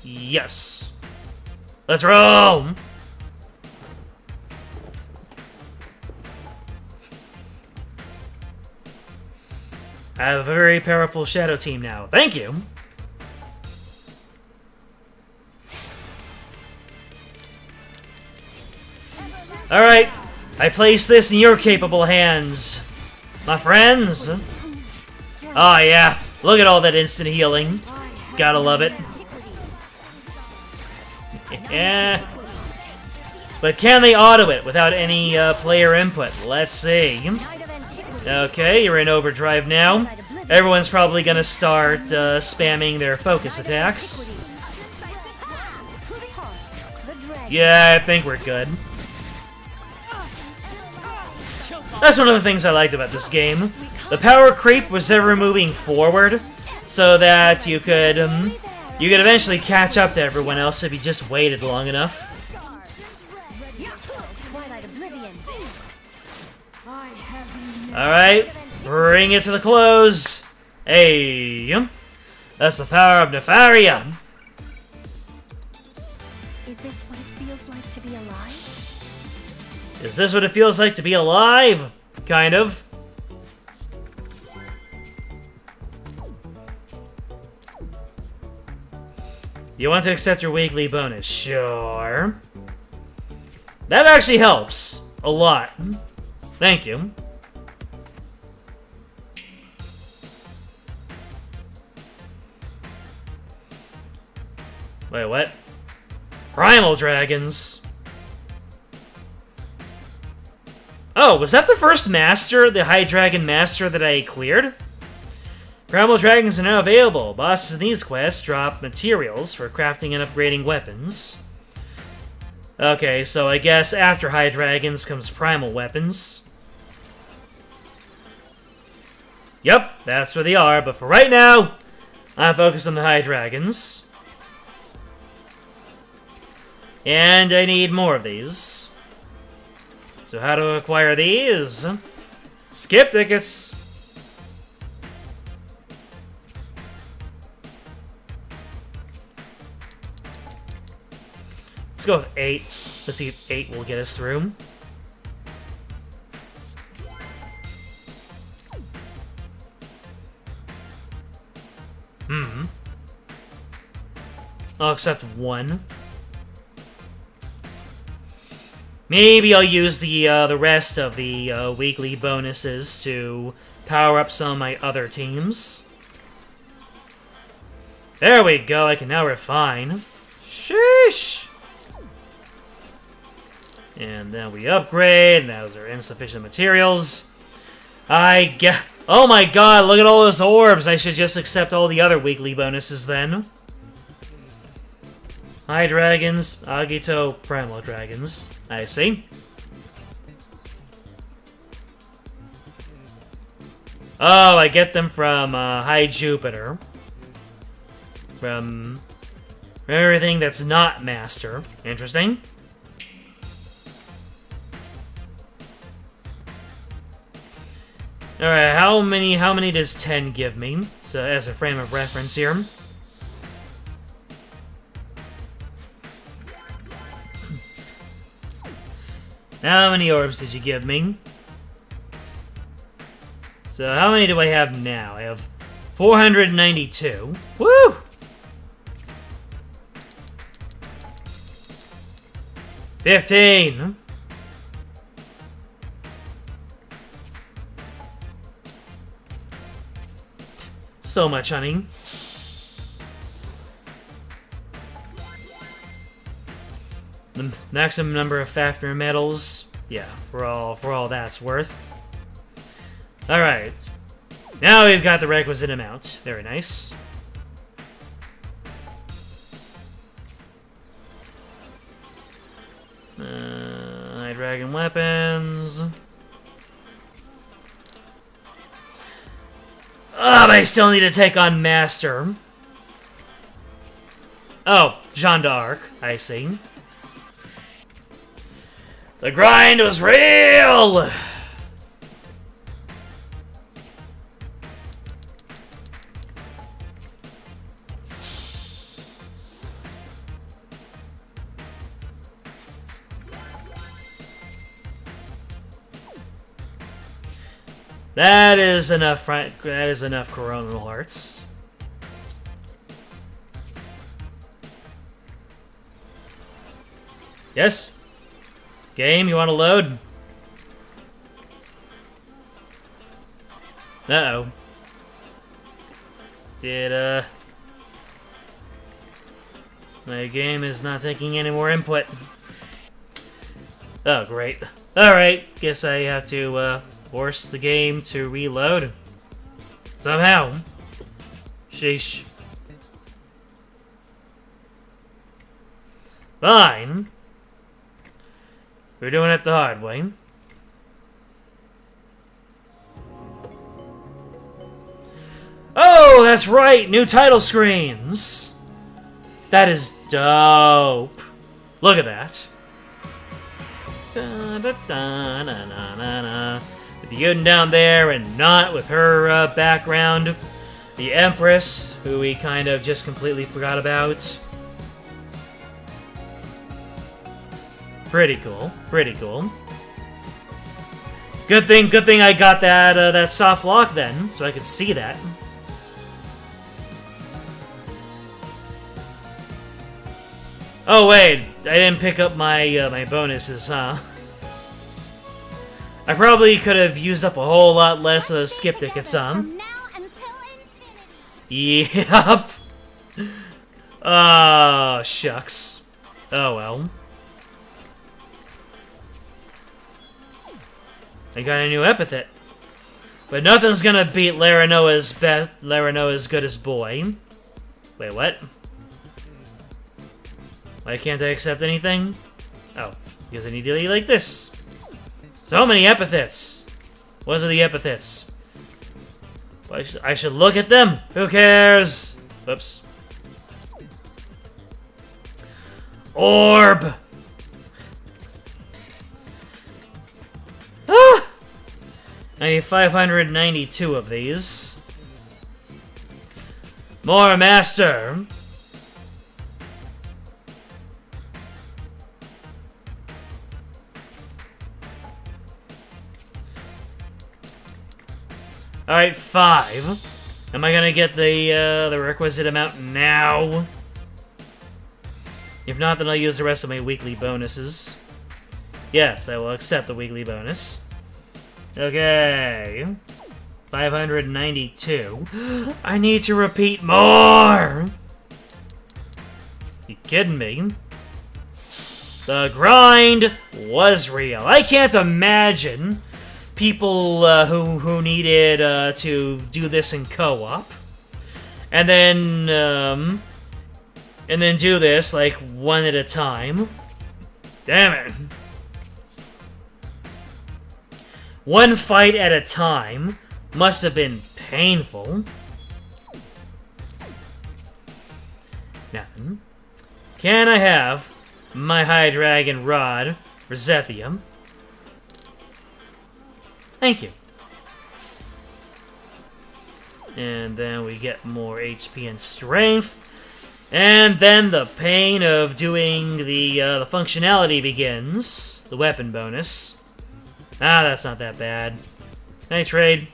Yes. Let's roll. I have a very powerful shadow team now. Thank you. Alright, I place this in your capable hands, my friends. Oh yeah, look at all that instant healing. Gotta love it. Yeah. But can they auto it without any player input? Let's see. Okay, you're in overdrive now. Everyone's probably gonna start spamming their focus attacks. Yeah, I think we're good. That's one of the things I liked about this game. The power creep was ever moving forward, so that you could eventually catch up to everyone else if you just waited long enough. Alright, bring it to the close. Hey, that's the power of Nefaria. Is this what it feels like to be alive? Is this what it feels like to be alive? Kind of. You want to accept your weekly bonus? Sure. That actually helps. A lot. Thank you. Wait, what? Primal dragons. Oh, was that the first master, the High Dragon Master that I cleared? Primal dragons are now available. Bosses in these quests drop materials for crafting and upgrading weapons. Okay, so I guess after High Dragons comes Primal Weapons. Yep, that's where they are, but for right now, I'm focused on the High Dragons. And I need more of these. So how to acquire these? Skip tickets! Let's go with 8. Let's see if 8 will get us through. I'll accept 1. Maybe I'll use the rest of the weekly bonuses to power up some of my other teams. There we go, I can now refine. Sheesh! And then we upgrade, and those are insufficient materials. Oh my god, look at all those orbs! I should just accept all the other weekly bonuses then. High Dragons, Agito, Primal Dragons. I see. Oh, I get them from High Jupiter. From everything that's not Master. Interesting. Alright, how many does 10 give me? So, as a frame of reference here. How many orbs did you give me? So, how many do I have now? I have 492. Woo! $15. So much honey. The maximum number of Fafnir medals. Yeah, for all that's worth. Alright. Now we've got the requisite amount. Very nice. High dragon weapons. Oh, but I still need to take on Master. Oh, Jeanne d'Arc. I see. The grind was real! That is enough. That is enough coronal hearts. Yes. Game, you want to load? Uh-oh. My game is not taking any more input. Oh, great. Alright, guess I have to, force the game to reload. Somehow. Sheesh. Fine. We're doing it the hard way. Oh, that's right! New title screens! That is dope. Look at that. Da, da, da, na, na, na, na. With the Yuden down there and not with her background. The Empress, who we kind of just completely forgot about. Pretty cool. Pretty cool. Good thing I got that that soft lock then, so I could see that. Oh wait, I didn't pick up my my bonuses, huh? I probably could have used up a whole lot less of those skip tickets, huh? From now until infinity. Yep. Oh, shucks. Oh well. I got a new epithet. But nothing's gonna beat Laranoa's good as boy. Wait, what? Why can't I accept anything? Oh, because I need to be like this. So many epithets. What are the epithets? Well, I should look at them. Who cares? Oops. Orb. Ah! I need 592 of these. More master. Alright, 5. Am I gonna get the requisite amount now? If not, then I'll use the rest of my weekly bonuses. Yes, I will accept the weekly bonus. Okay. 592. I need to repeat more! You kidding me? The grind was real. I can't imagine people who needed to do this in co-op, and then do this like one at a time. Damn it! One fight at a time Must have been painful. Now, can I have my High Dragon Rod for Zethium? Thank you. And then we get more HP and strength. And then the pain of doing the functionality begins. The weapon bonus. Ah, that's not that bad. Can I trade?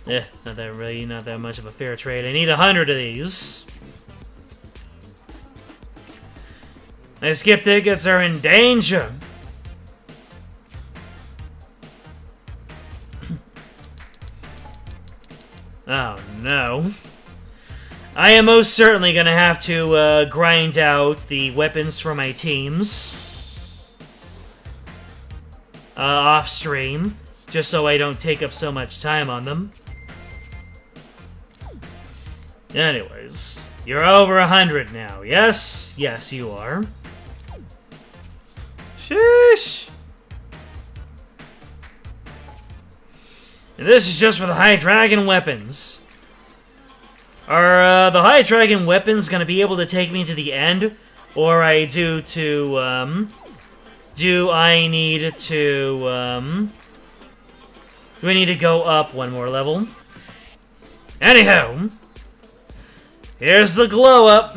Not that much of a fair trade. I need 100 of these. My skip tickets are in danger. Oh no. I am most certainly gonna have to grind out the weapons for my teams off stream, just so I don't take up so much time on them. Anyways, you're over 100 now, yes? Yes, you are. Sheesh! And this is just for the High Dragon weapons. Are the High Dragon weapons gonna be able to take me to the end? Or do I need to, do I need to go up one more level? Anyhow, here's the glow up.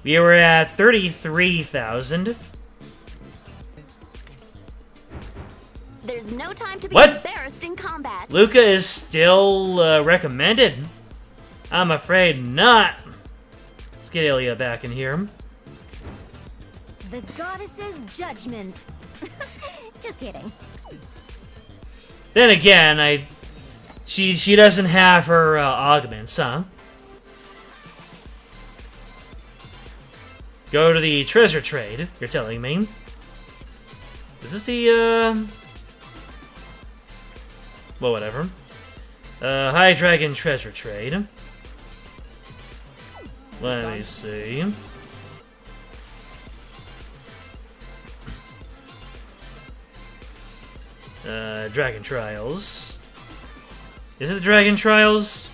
We were at 33,000. There's no time to be What? embarrassed in combat. Luca is still recommended? I'm afraid not. Let's get Ilya back in here. The goddess's judgment. Just kidding. Then again, she doesn't have her augments, huh? Go to the treasure trade, you're telling me. Is this the, well, whatever. High Dragon treasure trade. Let me see. Dragon Trials. Is it the Dragon Trials?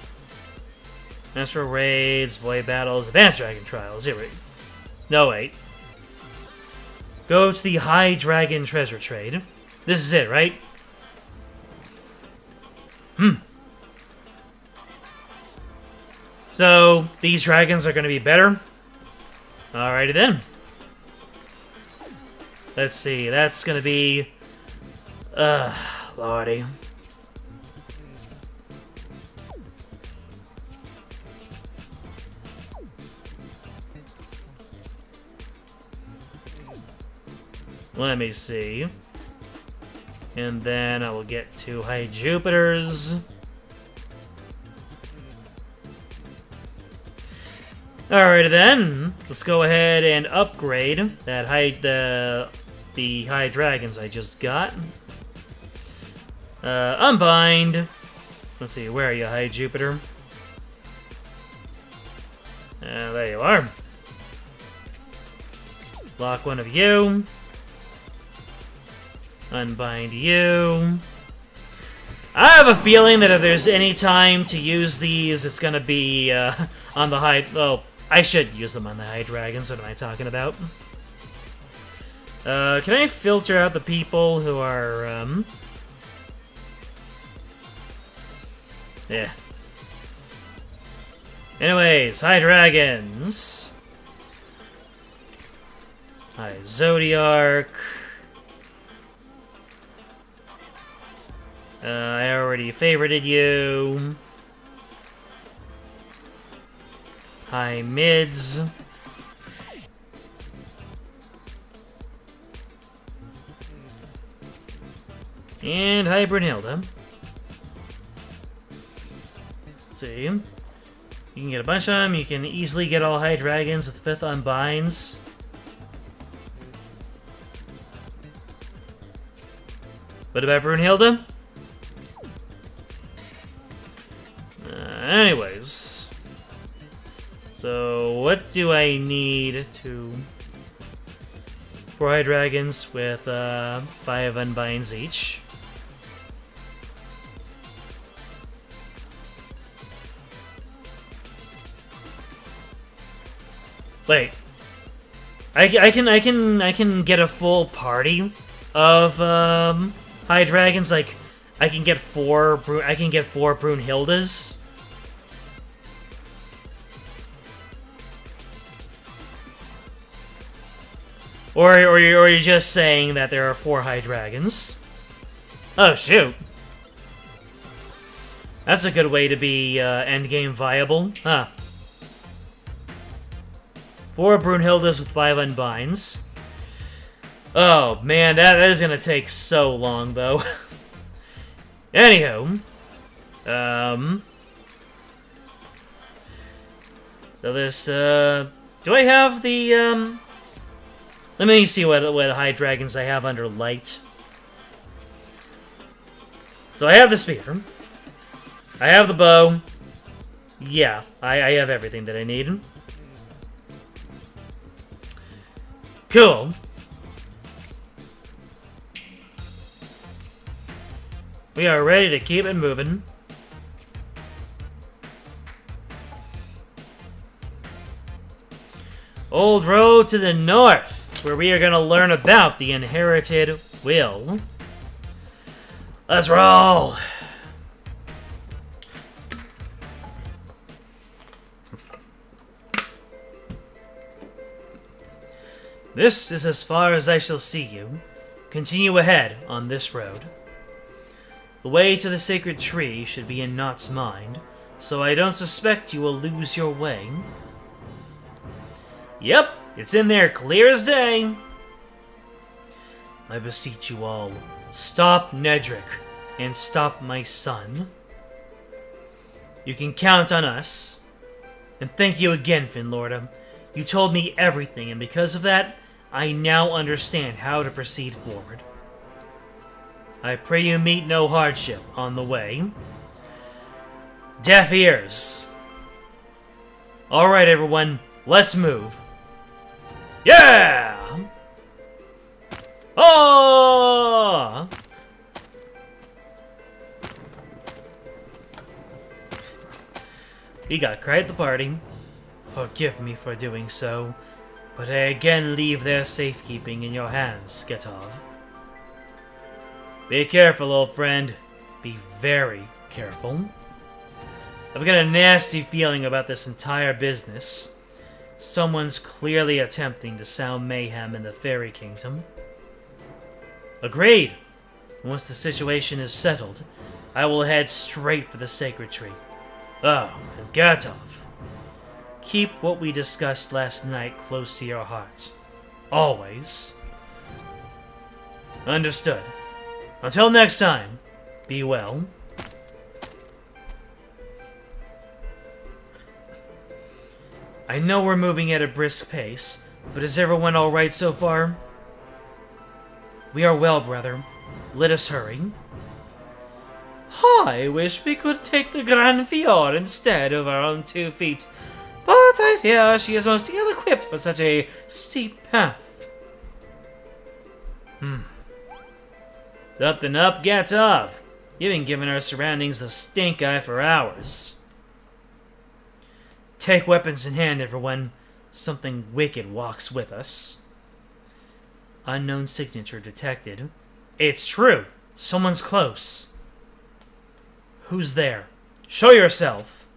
Astral Raids, Void Battles, Advanced Dragon Trials. Here, wait. No, wait. Go to the High Dragon Treasure Trade. This is it, right? So, these dragons are going to be better? Alrighty then. Let's see, that's going to be... lordy. Let me see. And then I will get to High Jupiters. Alright then, let's go ahead and upgrade that the High Dragons I just got. Unbind. Let's see, where are you, High Jupiter? There you are. Lock one of you. Unbind you. I have a feeling that if there's any time to use these, it's gonna be on the High... Oh, I should use them on the High Dragons. What am I talking about? Can I filter out the people who are... Yeah. Anyways, High Dragons. High Zodiarch. I already favorited you. High Mids. And High Brunhilde. Let's see. You can get a bunch of them. You can easily get all High Dragons with 5th Unbinds. What about Brunhilde? Anyways. So, what do I need to... 4 high dragons with 5 unbinds each. Wait, I can get a full party of high dragons. Like, I can get 4 Brunhildes. Or you're just saying that there are 4 high dragons? Oh shoot, that's a good way to be endgame viable, huh? 4 Brunhildes with 5 unbinds. Oh man, that is gonna take so long, though. Anywho, so this, do I have the, let me see what high dragons I have under light. So I have the spear. I have the bow. Yeah, I have everything that I need. Cool. We are ready to keep it moving. Old road to the north, where we are going to learn about the inherited will. Let's roll! This is as far as I shall see you. Continue ahead on this road. The way to the sacred tree should be in Not's mind, so I don't suspect you will lose your way. Yep, it's in there clear as day. I beseech you all, stop Nedrick and stop my son. You can count on us. And thank you again, Finlorda. You told me everything, and because of that, I now understand how to proceed forward. I pray you meet no hardship on the way. Deaf ears. Alright, everyone, let's move. Yeah! Oh! We got quite the party. Forgive me for doing so, but I again leave their safekeeping in your hands, Sketov. Be careful, old friend. Be very careful. I've got a nasty feeling about this entire business. Someone's clearly attempting to sow mayhem in the Fairy Kingdom. Agreed. Once the situation is settled, I will head straight for the Sacred Tree. Oh, and Gatov. Keep what we discussed last night close to your heart. Always. Understood. Until next time, be well. I know we're moving at a brisk pace, but is everyone alright so far? We are well, brother. Let us hurry. I wish we could take the Grand Fior instead of our own 2 feet, but I fear she is most ill-equipped for such a steep path. Something up, Gatov. You've been giving our surroundings the stink eye for hours. Take weapons in hand, everyone. Something wicked walks with us. Unknown signature detected. It's true. Someone's close. Who's there? Show yourself.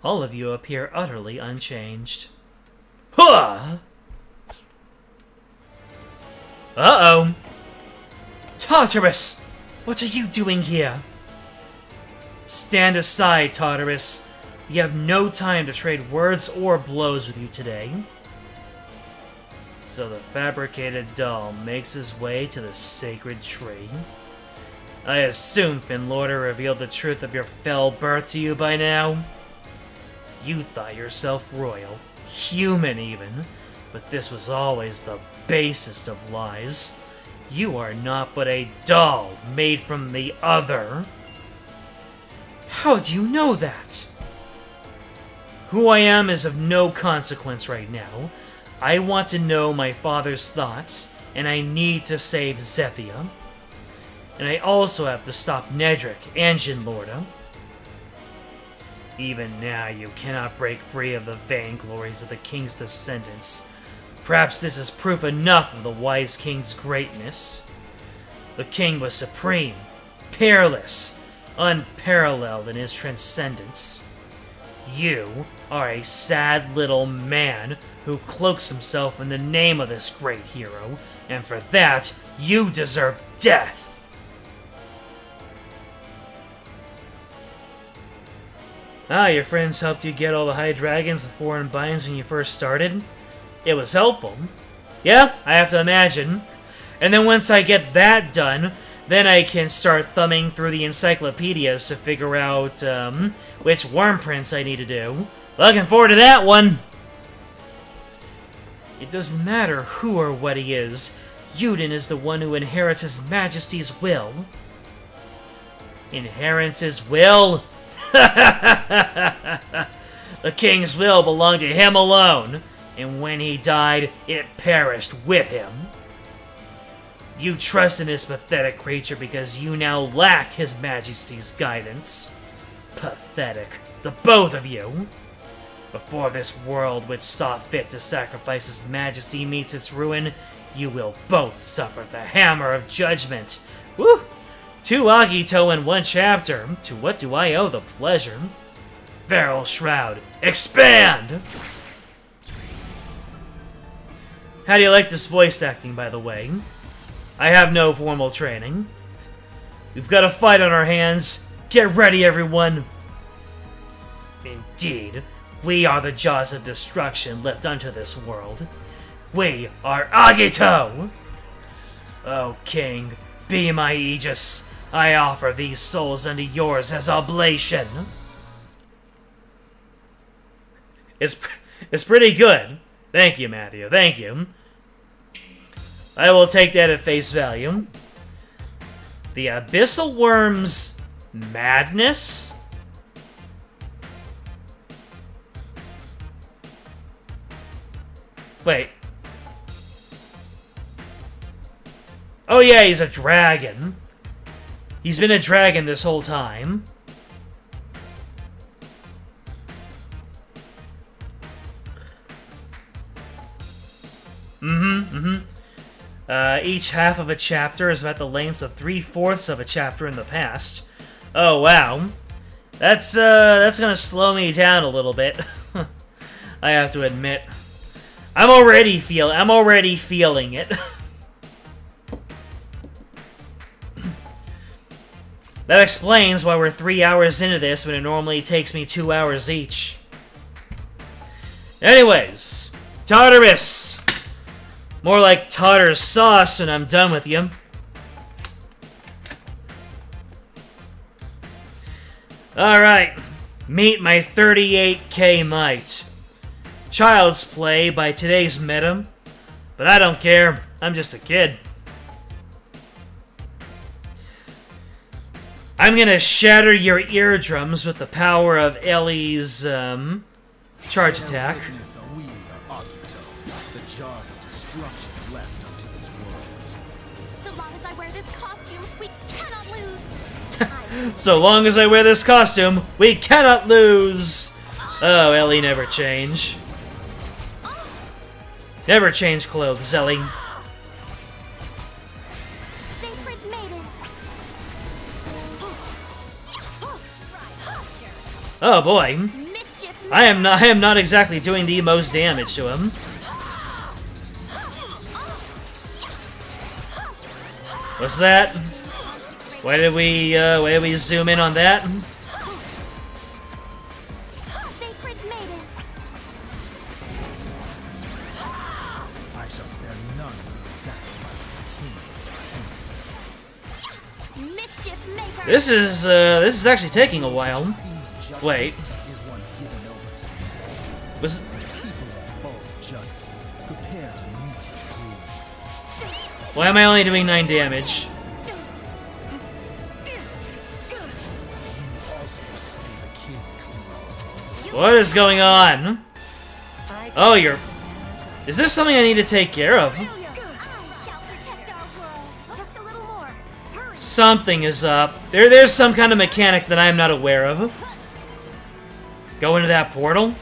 All of you appear utterly unchanged. Huh! Uh-oh. Tartarus! What are you doing here? Stand aside, Tartarus. We have no time to trade words or blows with you today. So the fabricated doll makes his way to the sacred tree. I assume Finlorda revealed the truth of your fell birth to you by now. You thought yourself royal, human even, but this was always the basest of lies. You are not but a doll made from the other. How do you know that? Who I am is of no consequence right now. I want to know my father's thoughts, and I need to save Zethia. And I also have to stop Nedric and Jinlorda. Even now, you cannot break free of the vainglories of the king's descendants. Perhaps this is proof enough of the wise king's greatness. The king was supreme, peerless, unparalleled in his transcendence. You are a sad little man who cloaks himself in the name of this great hero, and for that, you deserve death! Ah, your friends helped you get all the high dragons with foreign binds when you first started? It was helpful. Yeah, I have to imagine. And then once I get that done, then I can start thumbing through the encyclopedias to figure out, which worm prints I need to do. Looking forward to that one! It doesn't matter who or what he is. Yuden is the one who inherits His Majesty's will. Inherits his will? The king's will belonged to him alone, and when he died, it perished with him. You trust in this pathetic creature because you now lack His Majesty's guidance. Pathetic, the both of you. Before this world which saw fit to sacrifice His Majesty meets its ruin, you will both suffer the hammer of judgment. Woo! 2 Agito in 1 chapter. To what do I owe the pleasure? Feral Shroud, expand! How do you like this voice acting, by the way? I have no formal training. We've got a fight on our hands. Get ready, everyone! Indeed, we are the jaws of destruction left unto this world. We are Agito! O King, be my Aegis. I offer these souls unto yours as oblation. It's pretty good. Thank you, Matthew. Thank you. I will take that at face value. The Abyssal Worm's madness? Wait. Oh yeah, he's a dragon. He's been a dragon this whole time. Each half of a chapter is about the lengths of 3/4 of a chapter in the past. Oh wow. That's gonna slow me down a little bit. I have to admit. I'm already feeling it. That explains why we're 3 hours into this when it normally takes me 2 hours each. Anyways, Tartarus! More like tartar sauce when I'm done with you. Alright, meet my 38k might. Child's play by today's meta, but I don't care, I'm just a kid. I'm gonna shatter your eardrums with the power of Ellie's, charge attack. So long as I wear this costume, we cannot lose. So long as I wear this costume, we cannot lose! Oh, Ellie never change. Never change clothes, Ellie. Sacred Maiden. Oh boy. Mischief I am not exactly doing the most damage to him. What's that? Why did we zoom in on that? Sacred Maiden. I shall spare none who would sacrifice the king. Mischief Maker. This is actually taking a while. Wait. Is one given over to madness. Was People of false justice, prepare to meet your doom. why am I only doing 9 damage? You also slay the king, Kuro. What is going on? Oh, you're... Is this something I need to take care of? I shall protect our world. Just a little more. Hurry. Something is up. There's some kind of mechanic that I'm not aware of. Go into that portal.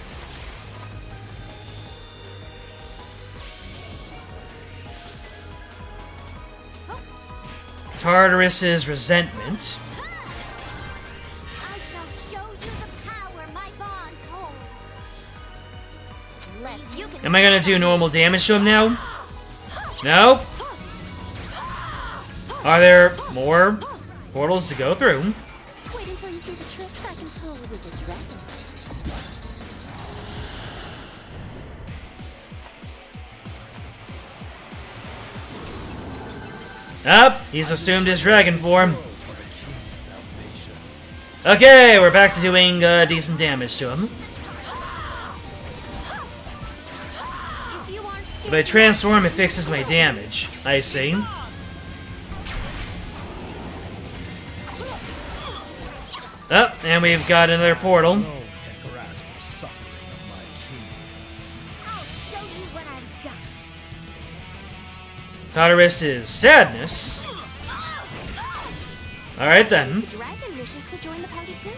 Tartarus's resentment. I shall show you the power my bonds hold. You can Am I gonna do normal damage to him now? No? Are there more portals to go through? wait until you see the tricks I can pull with a dragon. Up, he's assumed his dragon form. For the king's salvation. Okay, we're back to doing decent damage to him. If you aren't If I transform, it fixes my damage. I see. Oh, and we've got another portal. No one can grasp the suffering of my king. I'll show you what I've got. Tartarus' sadness. Alright then. The dragon wishes to join the party too.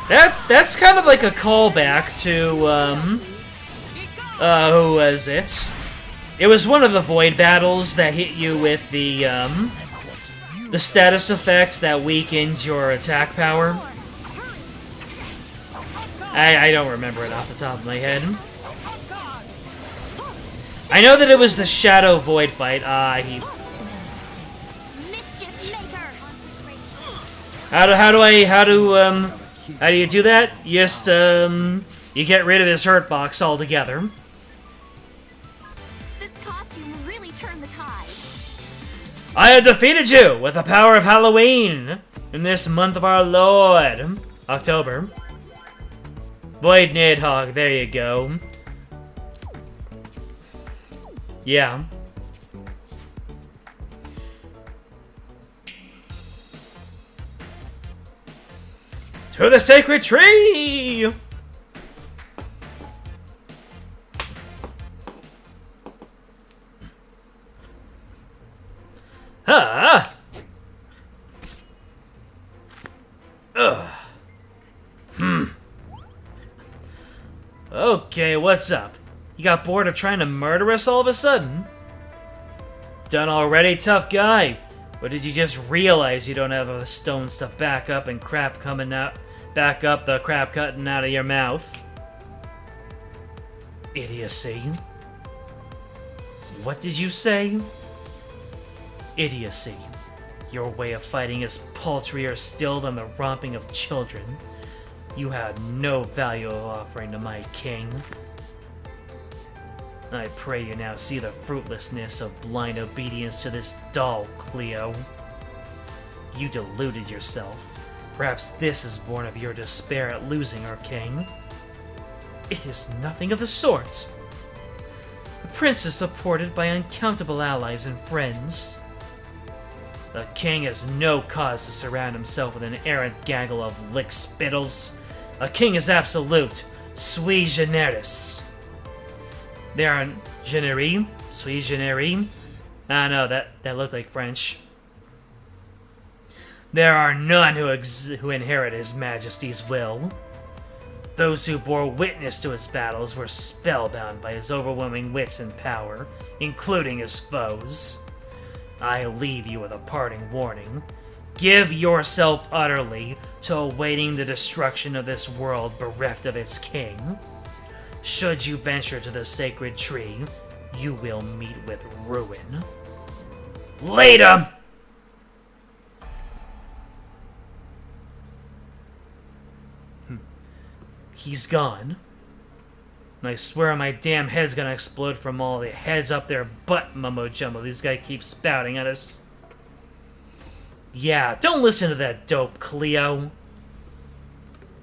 That's kind of like a callback to, who was it? It was one of the void battles that hit you with the status effect that weakened your attack power. I don't remember it off the top of my head. I know that it was the Shadow Void fight. Mischief maker. How do you do that? You just, you get rid of his hurt box altogether. This costume really turned the tide. I have defeated you with the power of Halloween in this month of our Lord, October. Void Nidhogg, there you go. Yeah. To the sacred tree! Ah! Ugh. Okay, what's up? You got bored of trying to murder us all of a sudden? Done already, tough guy? Or did you just realize you don't have the stones to back up and crap coming out, back up the crap cutting out of your mouth? Idiocy. What did you say? Idiocy. Your way of fighting is paltrier still than the romping of children. You had no value of offering to my king. I pray you now see the fruitlessness of blind obedience to this doll, Cleo. You deluded yourself. Perhaps this is born of your despair at losing our king. It is nothing of the sort. The prince is supported by uncountable allies and friends. The king has no cause to surround himself with an errant gaggle of lick-spittles. A king is absolute, sui generis. There are generis, sui generis. Ah, no, that looked like French. There are none who inherit his majesty's will. Those who bore witness to his battles were spellbound by his overwhelming wits and power, including his foes. I leave you with a parting warning. Give yourself utterly to awaiting the destruction of this world bereft of its king. Should you venture to the sacred tree, you will meet with ruin. Later! He's gone. And I swear my damn head's gonna explode from all the heads up their butt mumbo-jumbo these guys keep spouting at us. Yeah, don't listen to that dope, Cleo.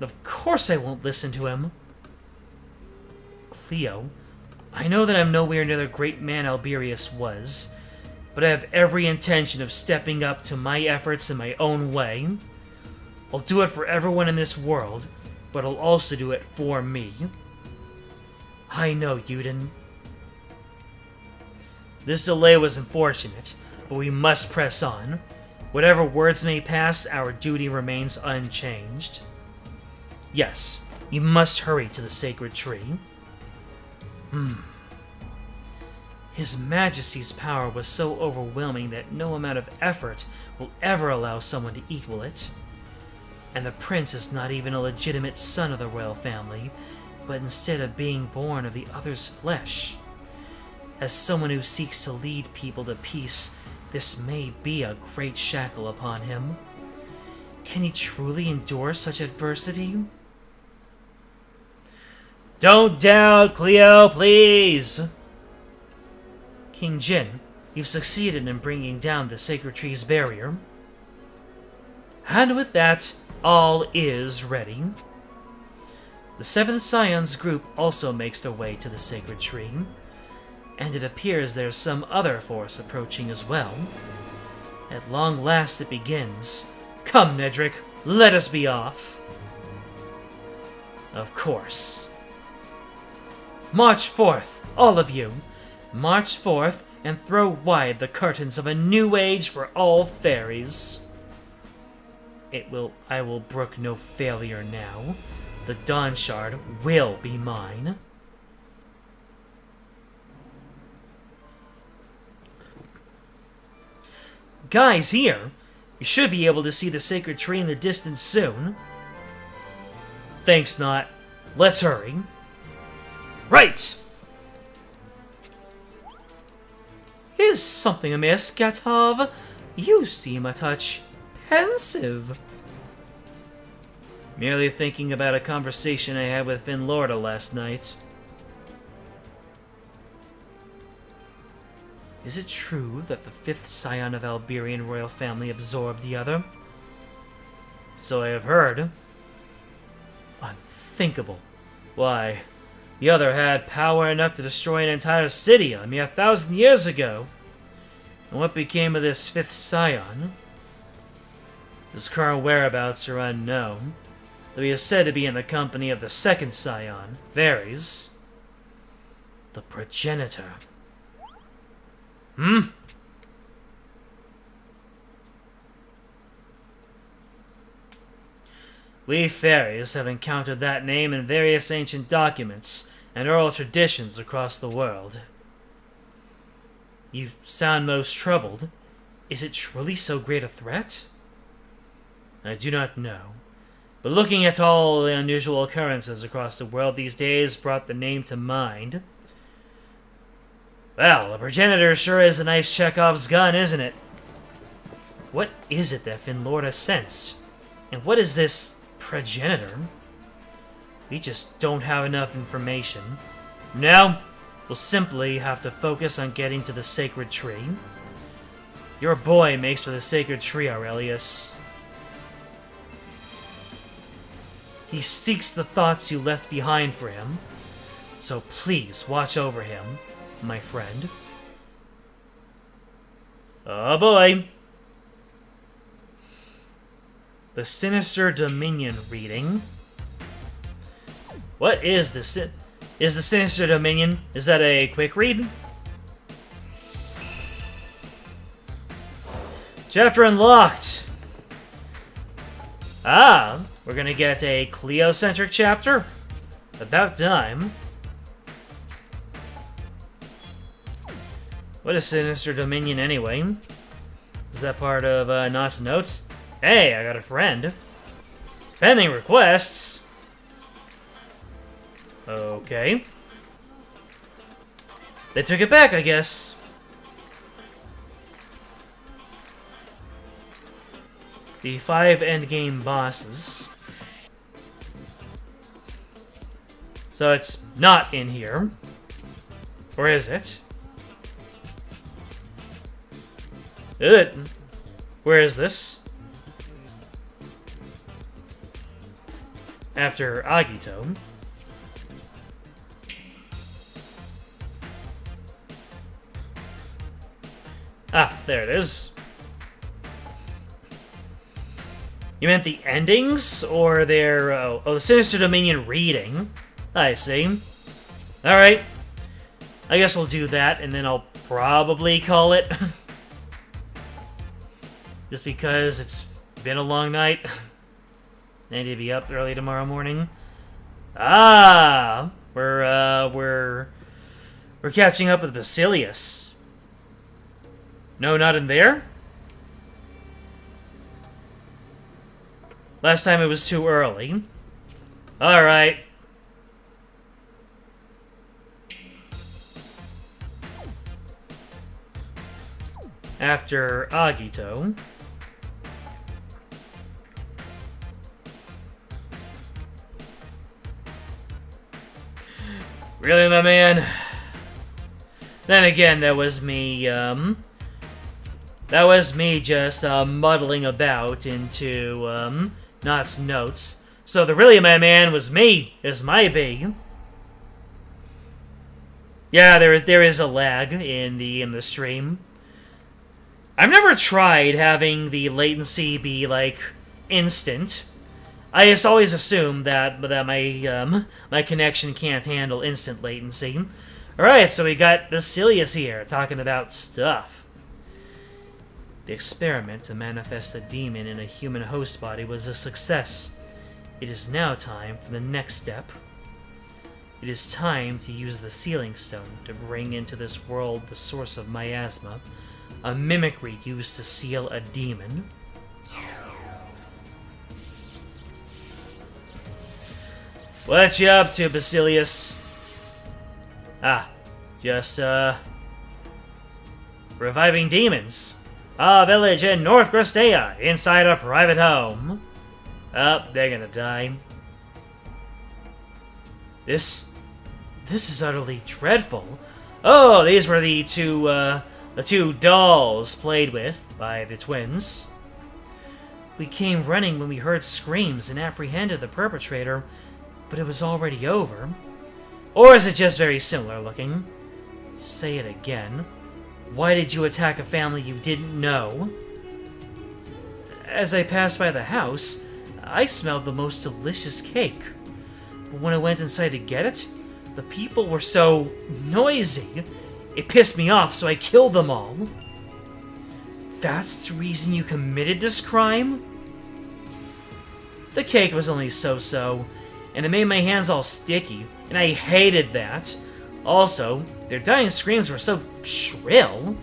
Of course I won't listen to him. Cleo, I know that I'm nowhere near the great man Alberius was, but I have every intention of stepping up to my efforts in my own way. I'll do it for everyone in this world, but it'll also do it for me. I know, Yuden. This delay was unfortunate, but we must press on. Whatever words may pass, our duty remains unchanged. Yes, you must hurry to the sacred tree. His Majesty's power was so overwhelming that no amount of effort will ever allow someone to equal it. And the prince is not even a legitimate son of the royal family, but instead of being born of the other's flesh. As someone who seeks to lead people to peace, this may be a great shackle upon him. Can he truly endure such adversity? Don't doubt, Cleo, please! King Jin, you've succeeded in bringing down the sacred tree's barrier. And with that, all is ready. The Seventh Scion's group also makes their way to the sacred tree, and it appears there's some other force approaching as well. At long last it begins. Come, Nedrick, let us be off. Of course. March forth, all of you. March forth and throw wide the curtains of a new age for all fairies. I will brook no failure now. The Dawn Shard will be mine. Guys, here! You should be able to see the sacred tree in the distance soon. Thanks, not. Let's hurry. Right! Is something amiss, Gatov? You seem a touch pensive. Merely thinking about a conversation I had with Finlorda last night. Is it true that the fifth scion of Alberian royal family absorbed the other? So I have heard. Unthinkable. Why, the other had power enough to destroy an entire city a mere 1,000 years ago. And what became of this fifth scion? His current whereabouts are unknown, though he is said to be in the company of the second scion, Varys, the progenitor. We fairies have encountered that name in various ancient documents and oral traditions across the world. You sound most troubled. Is it truly so great a threat? I do not know, but looking at all the unusual occurrences across the world these days brought the name to mind. Well, the progenitor sure is a nice Chekhov's gun, isn't it? What is it that Finlorda sensed? And what is this progenitor? We just don't have enough information. Now, we'll simply have to focus on getting to the sacred tree. Your boy makes for the sacred tree, Aurelius. He seeks the thoughts you left behind for him, so please watch over him, my friend. Oh boy! The Sinister Dominion reading. What is the Sinister Dominion? Is that a quick read? Chapter unlocked! Ah, we're gonna get a Cleo-centric chapter? About time. What is Sinister Dominion anyway? Is that part of Not's notes? Hey, I got a friend. Pending requests. Okay. They took it back, I guess. The 5 endgame bosses. So it's not in here. Or is it? Is it? Where is this? After Agito. Ah, there it is. You meant the endings? Or their... oh, the Sinister Dominion reading. I see. Alright. I guess we'll do that, and then I'll probably call it. Just because it's been a long night. I need to be up early tomorrow morning. Ah! We're catching up with Basilius. No, not in there? Last time it was too early. Alright. After Agito. Really, my man? Then again, that was me just, muddling about into, Knott's notes. So the really my man was me, is my B. Yeah, there is a lag in the stream. I've never tried having the latency be, like, instant. I just always assume that my connection can't handle instant latency. Alright, so we got Basilius here, talking about stuff. The experiment to manifest a demon in a human host body was a success. It is now time for the next step. It is time to use the Sealing Stone to bring into this world the source of miasma, a mimicry used to seal a demon. What you up to, Basilius? Ah, just, reviving demons. A village in North Gristea, inside a private home. Oh, they're gonna die. This is utterly dreadful. Oh, these were the two dolls played with by the twins. We came running when we heard screams and apprehended the perpetrator, but it was already over. Or is it just very similar looking? Say it again. Why did you attack a family you didn't know? As I passed by the house, I smelled the most delicious cake. But when I went inside to get it, the people were so noisy. It pissed me off, so I killed them all. That's the reason you committed this crime? The cake was only so-so, and it made my hands all sticky, and I hated that. Also, their dying screams were so shrill.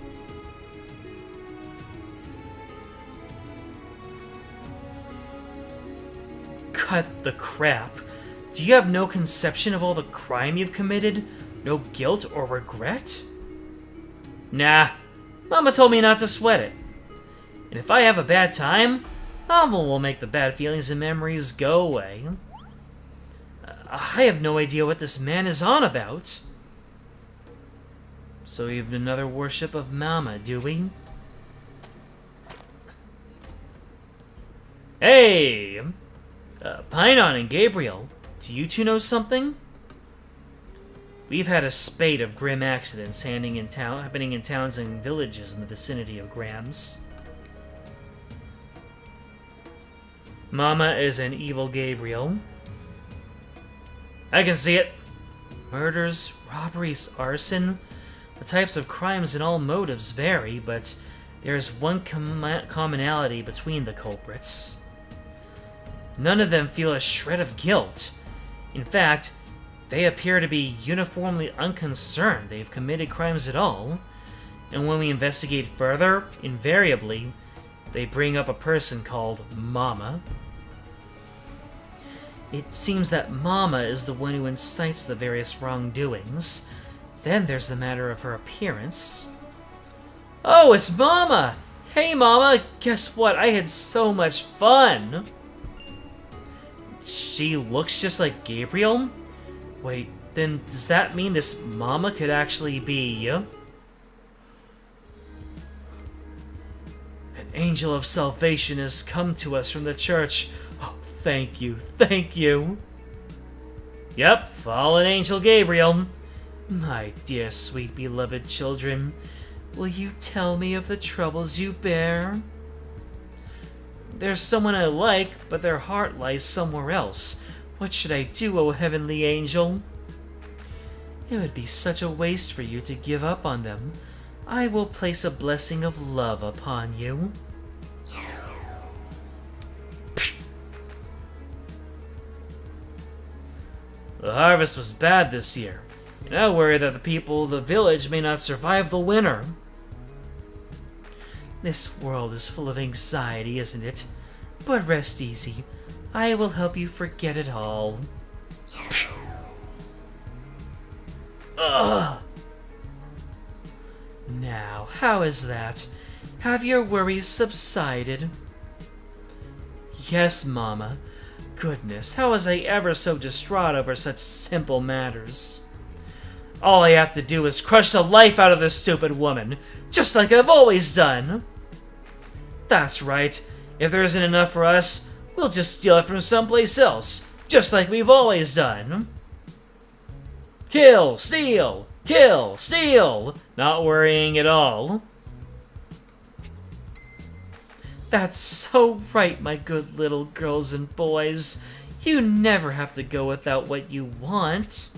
Cut the crap. Do you have no conception of all the crime you've committed? No guilt or regret? Nah, Mama told me not to sweat it. And if I have a bad time, Mama will make the bad feelings and memories go away. I have no idea what this man is on about. So we have another worship of Mama, do we? Hey! Pinon and Gabriel, do you two know something? We've had a spate of grim accidents happening in towns and villages in the vicinity of Grams. Mama is an evil Gabriel. I can see it. Murders, robberies, arson. The types of crimes and all motives vary, but there is one commonality between the culprits. None of them feel a shred of guilt. In fact, they appear to be uniformly unconcerned they've committed crimes at all. And when we investigate further, invariably, they bring up a person called Mama. It seems that Mama is the one who incites the various wrongdoings. Then there's the matter of her appearance. Oh, it's Mama! Hey, Mama! Guess what? I had so much fun! She looks just like Gabriel? Wait, then does that mean this Mama could actually be... An angel of salvation has come to us from the church. Oh, thank you, thank you! Yep, fallen angel Gabriel. My dear, sweet, beloved children, will you tell me of the troubles you bear? There's someone I like, but their heart lies somewhere else. What should I do, O heavenly angel? It would be such a waste for you to give up on them. I will place a blessing of love upon you. The harvest was bad this year, and I worry that the people of the village may not survive the winter. This world is full of anxiety, isn't it? But rest easy. I will help you forget it all. Ugh. Now, how is that? Have your worries subsided? Yes, Mama. Goodness, how was I ever so distraught over such simple matters? All I have to do is crush the life out of this stupid woman, just like I've always done. That's right. If there isn't enough for us, we'll just steal it from someplace else, just like we've always done. Kill, steal, kill, steal. Not worrying at all. That's so right, my good little girls and boys. You never have to go without what you want.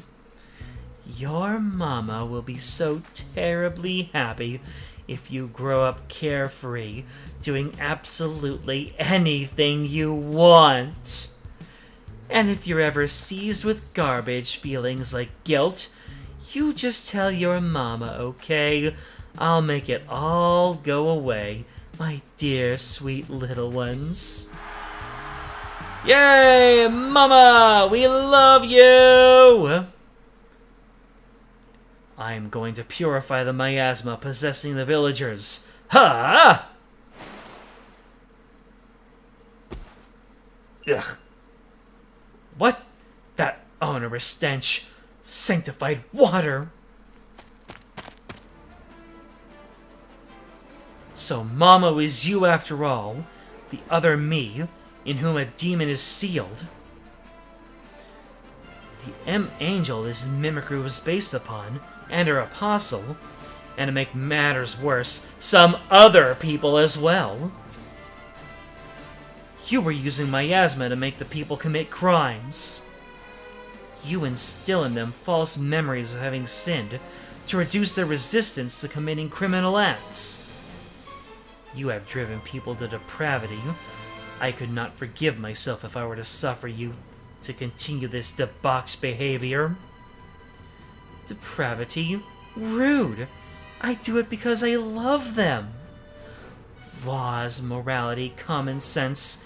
Your mama will be so terribly happy if you grow up carefree, doing absolutely anything you want. And if you're ever seized with garbage feelings like guilt, you just tell your mama, okay? I'll make it all go away, my dear sweet little ones. Yay, Mama! We love you! I'm going to purify the miasma possessing the villagers. Ha! Ugh. What? That onerous stench. Sanctified water. So Mama was you after all, the other me, in whom a demon is sealed. The M-Angel this mimicry was based upon, and her apostle, and to make matters worse, some other people as well. You were using miasma to make the people commit crimes. You instill in them false memories of having sinned to reduce their resistance to committing criminal acts. You have driven people to depravity. I could not forgive myself if I were to suffer you to continue this debauched behavior. Depravity? Rude! I do it because I love them. Laws, morality, common sense.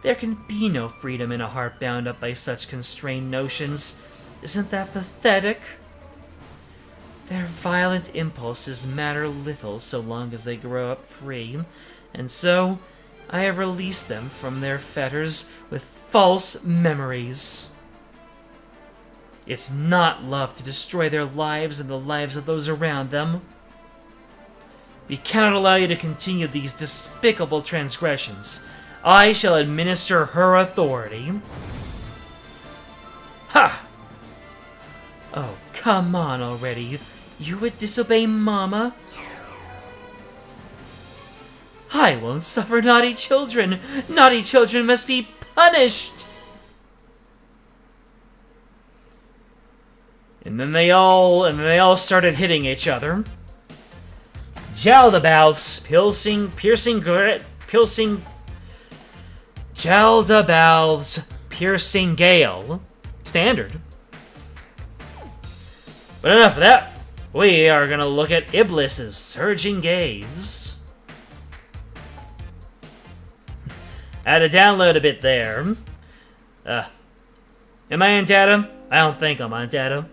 There can be no freedom in a heart bound up by such constrained notions. Isn't that pathetic? Their violent impulses matter little so long as they grow up free, and so I have released them from their fetters with false memories. It's not love to destroy their lives and the lives of those around them. We cannot allow you to continue these despicable transgressions. I shall administer her authority. Ha! Oh, come on already. You would disobey Mama? I won't suffer naughty children. Naughty children must be punished. And then they all started hitting each other. Jaldabouths, Jaldabouths, piercing gale. Standard. But enough of that. We are gonna look at Iblis's surging gaze. I had to download a bit there. Am I on data? I don't think I'm on data.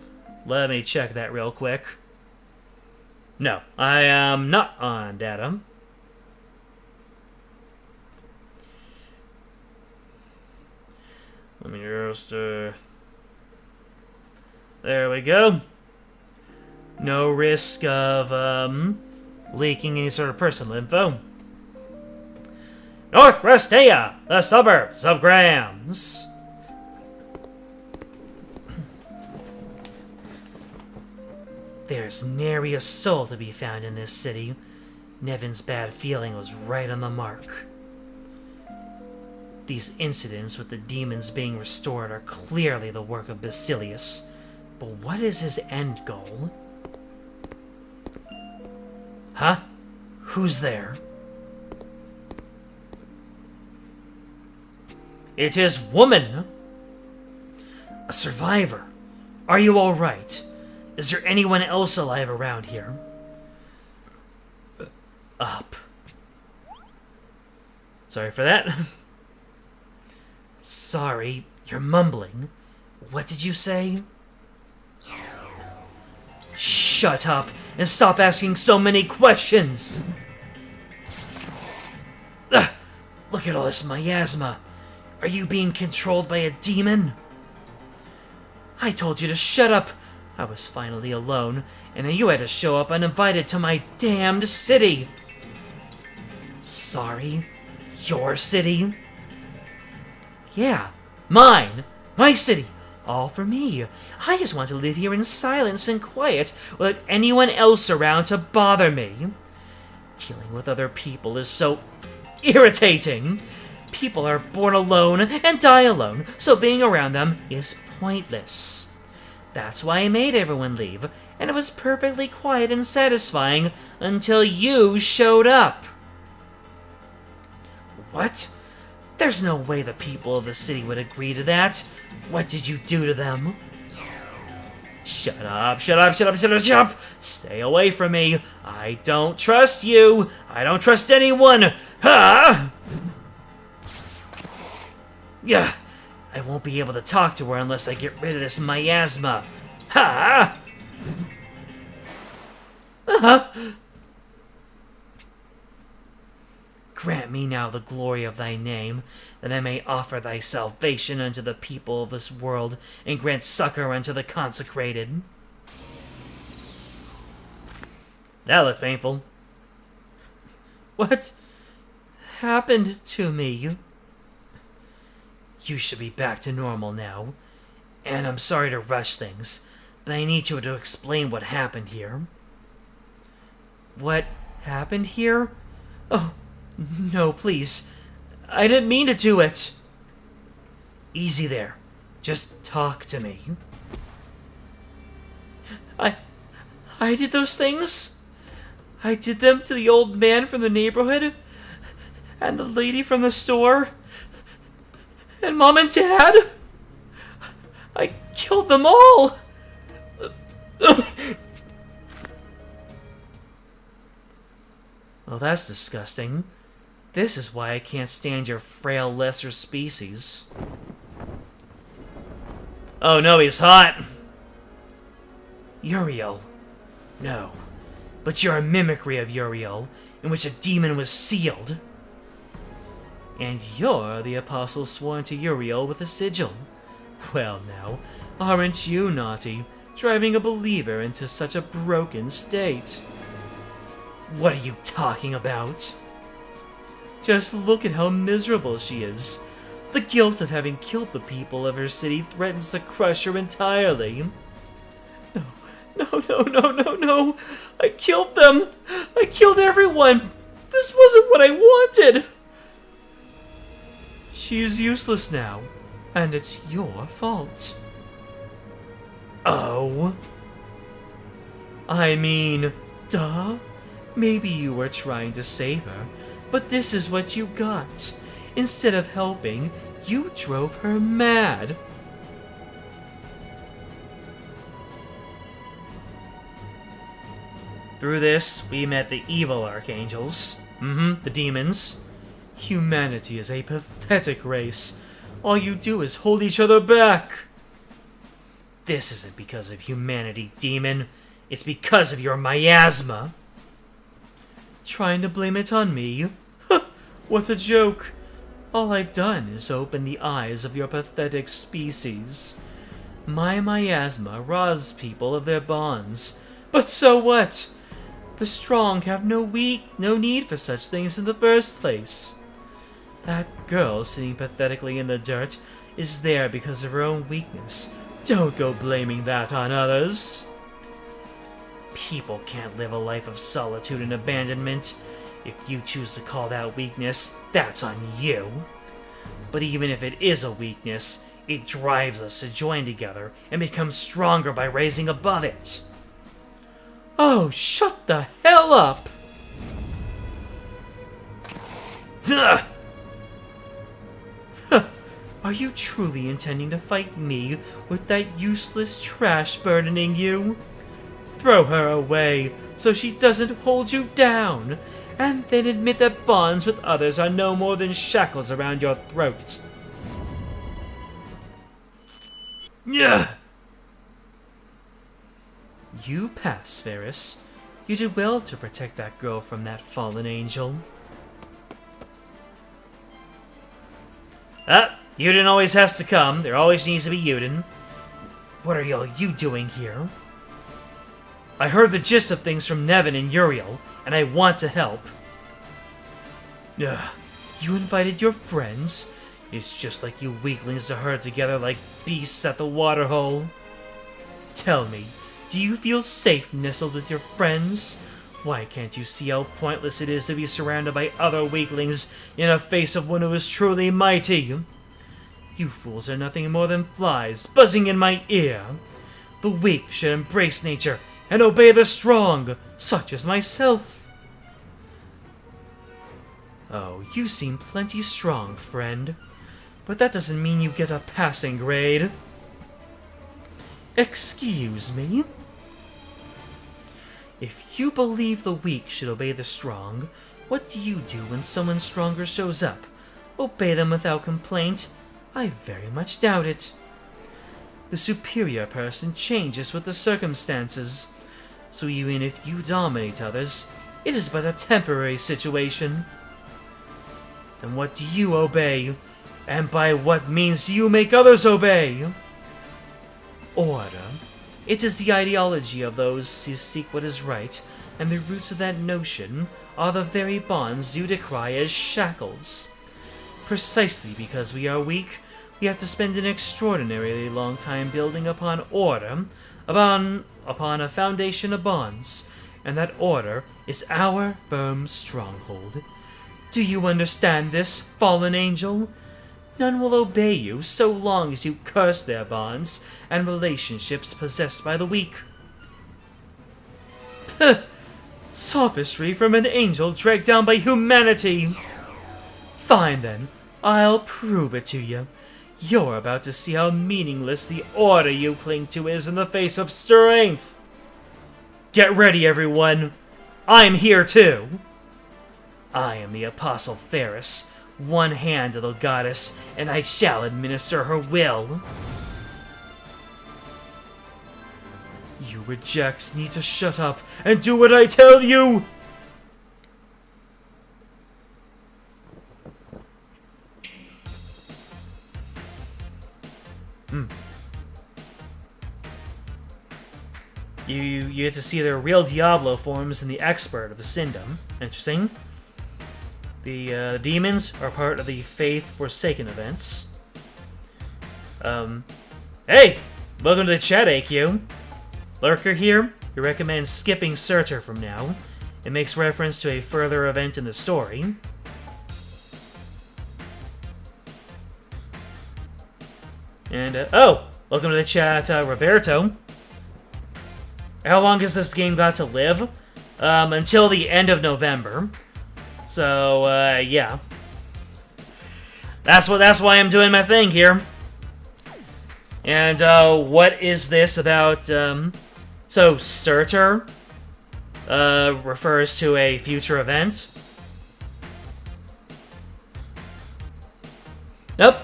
Let me check that real quick. No, I am not on data. Let me just, there we go. No risk of, leaking any sort of personal info. North Crestea, the suburbs of Grams. There's nary a soul to be found in this city. Nevin's bad feeling was right on the mark. These incidents with the demons being restored are clearly the work of Basilius. But what is his end goal? Huh? Who's there? It is woman! A survivor. Are you alright? Is there anyone else alive around here? Up. Sorry for that. Sorry, you're mumbling. What did you say? Shut up and stop asking so many questions! Ugh, look at all this miasma. Are you being controlled by a demon? I told you to shut up. I was finally alone, and then you had to show up uninvited to my damned city. Sorry? Your city? Yeah, mine. My city. All for me. I just want to live here in silence and quiet without anyone else around to bother me. Dealing with other people is so irritating. People are born alone and die alone, so being around them is pointless. That's why I made everyone leave, and it was perfectly quiet and satisfying until you showed up. What? There's no way the people of the city would agree to that. What did you do to them? Shut up, shut up, shut up, shut up, shut up! Stay away from me. I don't trust you. I don't trust anyone. Ha! Yeah, I won't be able to talk to her unless I get rid of this miasma. Ha! Grant me now the glory of thy name, that I may offer thy salvation unto the people of this world, and grant succor unto the consecrated. That looked painful. What happened to me? You should be back to normal now, and I'm sorry to rush things, but I need you to explain what happened here. What happened here? Oh, no, please. I didn't mean to do it. Easy there. Just talk to me. I did those things? I did them to the old man from the neighborhood, and the lady from the store, and Mom and Dad. I killed them all. Well, that's disgusting. This is why I can't stand your frail lesser species. Oh no, he's hot! Uriel. No. But you're a mimicry of Uriel, in which a demon was sealed. And you're the apostle sworn to Uriel with a sigil. Well now, aren't you naughty, driving a believer into such a broken state? What are you talking about? Just look at how miserable she is. The guilt of having killed the people of her city threatens to crush her entirely. No. I killed them. I killed everyone. This wasn't what I wanted. She's useless now, and it's your fault. Oh? I mean, duh. Maybe you were trying to save her, but this is what you got. Instead of helping, you drove her mad. Through this, we met the evil archangels. The demons. Humanity is a pathetic race. All you do is hold each other back. This isn't because of humanity, demon. It's because of your miasma. Trying to blame it on me? What a joke. All I've done is open the eyes of your pathetic species. My miasma robs people of their bonds. But so what? The strong have no need for such things in the first place. That girl sitting pathetically in the dirt is there because of her own weakness. Don't go blaming that on others. People can't live a life of solitude and abandonment. If you choose to call that weakness, that's on you. But even if it is a weakness, it drives us to join together and become stronger by raising above it. Oh, shut the hell up! Ugh. Huh. Are you truly intending to fight me with that useless trash burdening you? Throw her away so she doesn't hold you down, and then admit that bonds with others are no more than shackles around your throat. Yeah. You pass, Ferris. You did well to protect that girl from that fallen angel. Yuden always has to come. There always needs to be Yuden. What are you doing here? I heard the gist of things from Nevin and Uriel, and I want to help. Ugh, you invited your friends? It's just like you weaklings to herd together like beasts at the waterhole. Tell me, do you feel safe nestled with your friends? Why can't you see how pointless it is to be surrounded by other weaklings in the face of one who is truly mighty? You fools are nothing more than flies buzzing in my ear. The weak should embrace nature and obey the strong, such as myself. Oh, you seem plenty strong, friend. But that doesn't mean you get a passing grade. Excuse me? If you believe the weak should obey the strong, what do you do when someone stronger shows up? Obey them without complaint? I very much doubt it. The superior person changes with the circumstances, so even if you dominate others, it is but a temporary situation. Then what do you obey? And by what means do you make others obey? Order. It is the ideology of those who seek what is right, and the roots of that notion are the very bonds you decry as shackles. Precisely because we are weak, we have to spend an extraordinarily long time building upon order, upon a foundation of bonds, and that order is our firm stronghold. Do you understand this, fallen angel? None will obey you so long as you curse their bonds and relationships possessed by the weak. Sophistry from an angel dragged down by humanity! Fine then, I'll prove it to you. You're about to see how meaningless the order you cling to is in the face of strength! Get ready, everyone! I'm here too! I am the Apostle Ferris, one-handed little goddess, and I shall administer her will. You rejects need to shut up and do what I tell you! You get to see their real Diablo forms in the Expert of the Syndom. Interesting. The demons are part of the Faith Forsaken events. Hey! Welcome to the chat, AQ. Lurker here. We recommend skipping Surtur from now. It makes reference to a further event in the story. And, oh! Welcome to the chat, Roberto. How long has this game got to live? Until the end of November. So, yeah. That's why I'm doing my thing here. And, what is this about, So, Surtur, refers to a future event. Nope.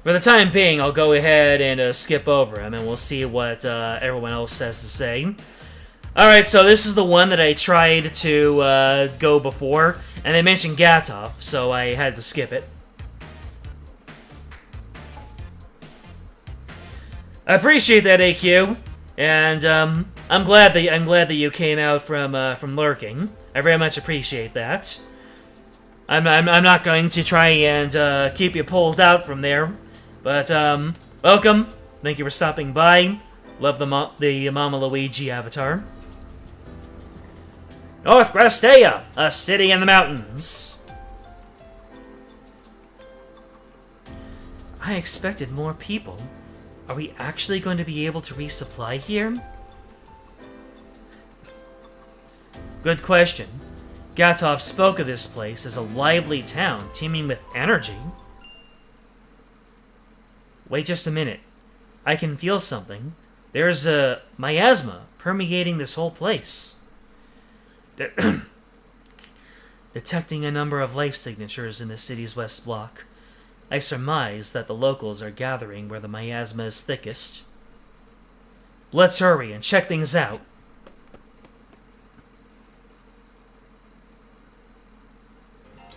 For the time being, I'll go ahead and skip over him, and we'll see what everyone else has to say. Alright, so this is the one that I tried to go before, and they mentioned Gatov, so I had to skip it. I appreciate that, AQ, and I'm glad that you came out from lurking. I very much appreciate that. I'm not going to try and keep you pulled out from there, but welcome. Thank you for stopping by. Love the Mama Luigi avatar. North Grestea, a city in the mountains. I expected more people. Are we actually going to be able to resupply here? Good question. Gatov spoke of this place as a lively town teeming with energy. Wait just a minute. I can feel something. There's a miasma permeating this whole place. Detecting a number of life signatures in the city's west block, I surmise that the locals are gathering where the miasma is thickest. Let's hurry and check things out.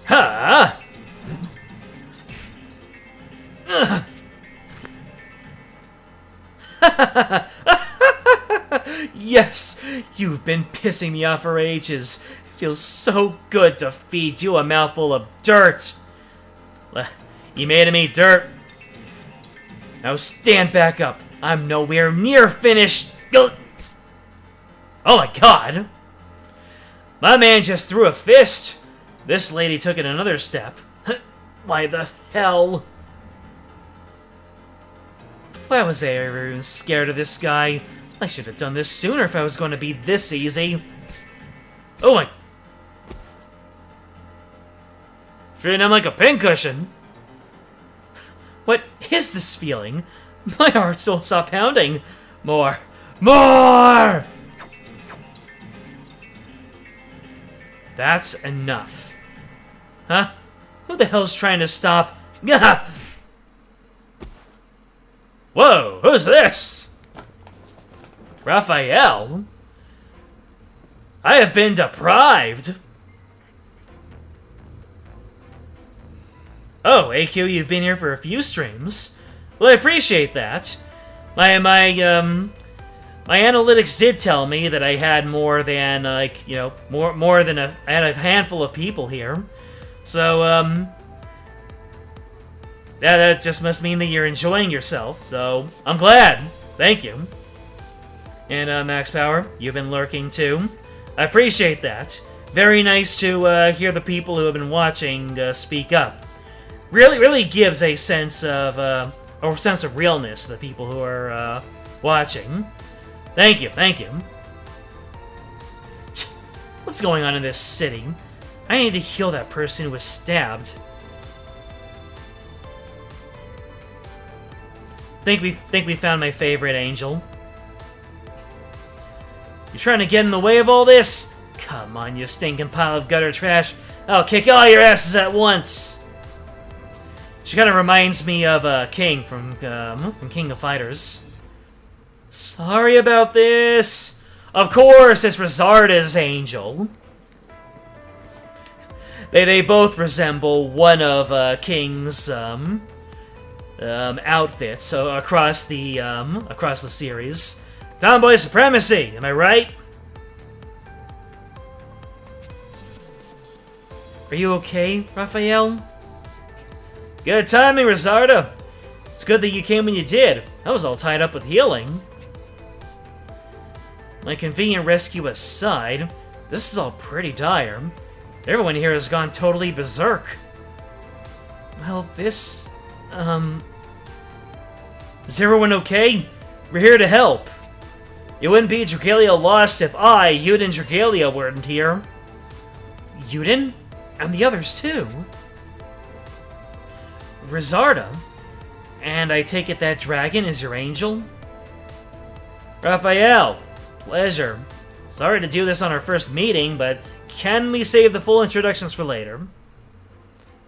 Ha! Yes, you've been pissing me off for ages. It feels so good to feed you a mouthful of dirt. You made me dirt. Now stand back up. I'm nowhere near finished. Oh my god. My man just threw a fist. This lady took it another step. Why the hell? Why was I ever even scared of this guy? I should have done this sooner if I was going to be this easy. Oh my... Treating him like a pincushion. What is this feeling? My heart don't stop pounding. More. More! That's enough. Huh? Who the hell's trying to stop? Whoa, who's this? Raphael? I have been deprived. Oh, AQ, you've been here for a few streams. Well, I appreciate that. My analytics did tell me that I had more than, like, you know, more than I had a handful of people here. So, that just must mean that you're enjoying yourself, so I'm glad. Thank you. And, Max Power, you've been lurking too. I appreciate that. Very nice to hear the people who have been watching speak up. Really gives a sense of realness to the people who are watching. Thank you, thank you. What's going on in this city? I need to heal that person who was stabbed. Think we found my favorite angel. You trying to get in the way of all this? Come on, you stinking pile of gutter trash. I'll kick all your asses at once. She kind of reminds me of King from King of Fighters. Sorry about this. Of course, it's Rizarda's angel. They both resemble one of King's outfits across the series. Tomboy supremacy, am I right? Are you okay, Raphael? Good timing, Rizarda. It's good that you came when you did. I was all tied up with healing. My convenient rescue aside, this is all pretty dire. Everyone here has gone totally berserk. Well, this... Is everyone okay? We're here to help. It wouldn't be Dragalia Lost if I, Yuden and Dragalia weren't here. Yuden? And the others too? Rizarda? And I take it that dragon is your angel? Raphael, pleasure. Sorry to do this on our first meeting, but can we save the full introductions for later?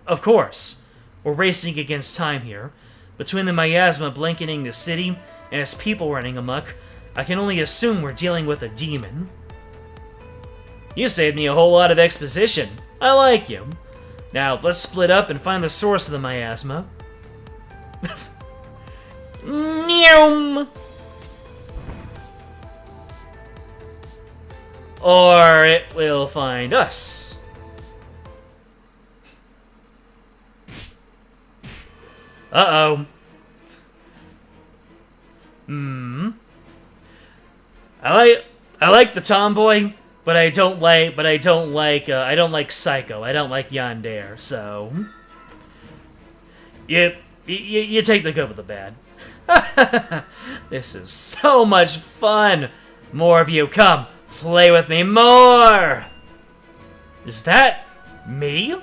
Of course. We're racing against time here. Between the miasma blanketing the city and its people running amok, I can only assume we're dealing with a demon. You saved me a whole lot of exposition. I like you. Now, let's split up and find the source of the miasma. Neum! Or it will find us. Uh-oh. I like the tomboy, but I don't like Psycho. I don't like Yandere, so... You take the good with the bad. This is so much fun. More of you, come play with me more. Is that me?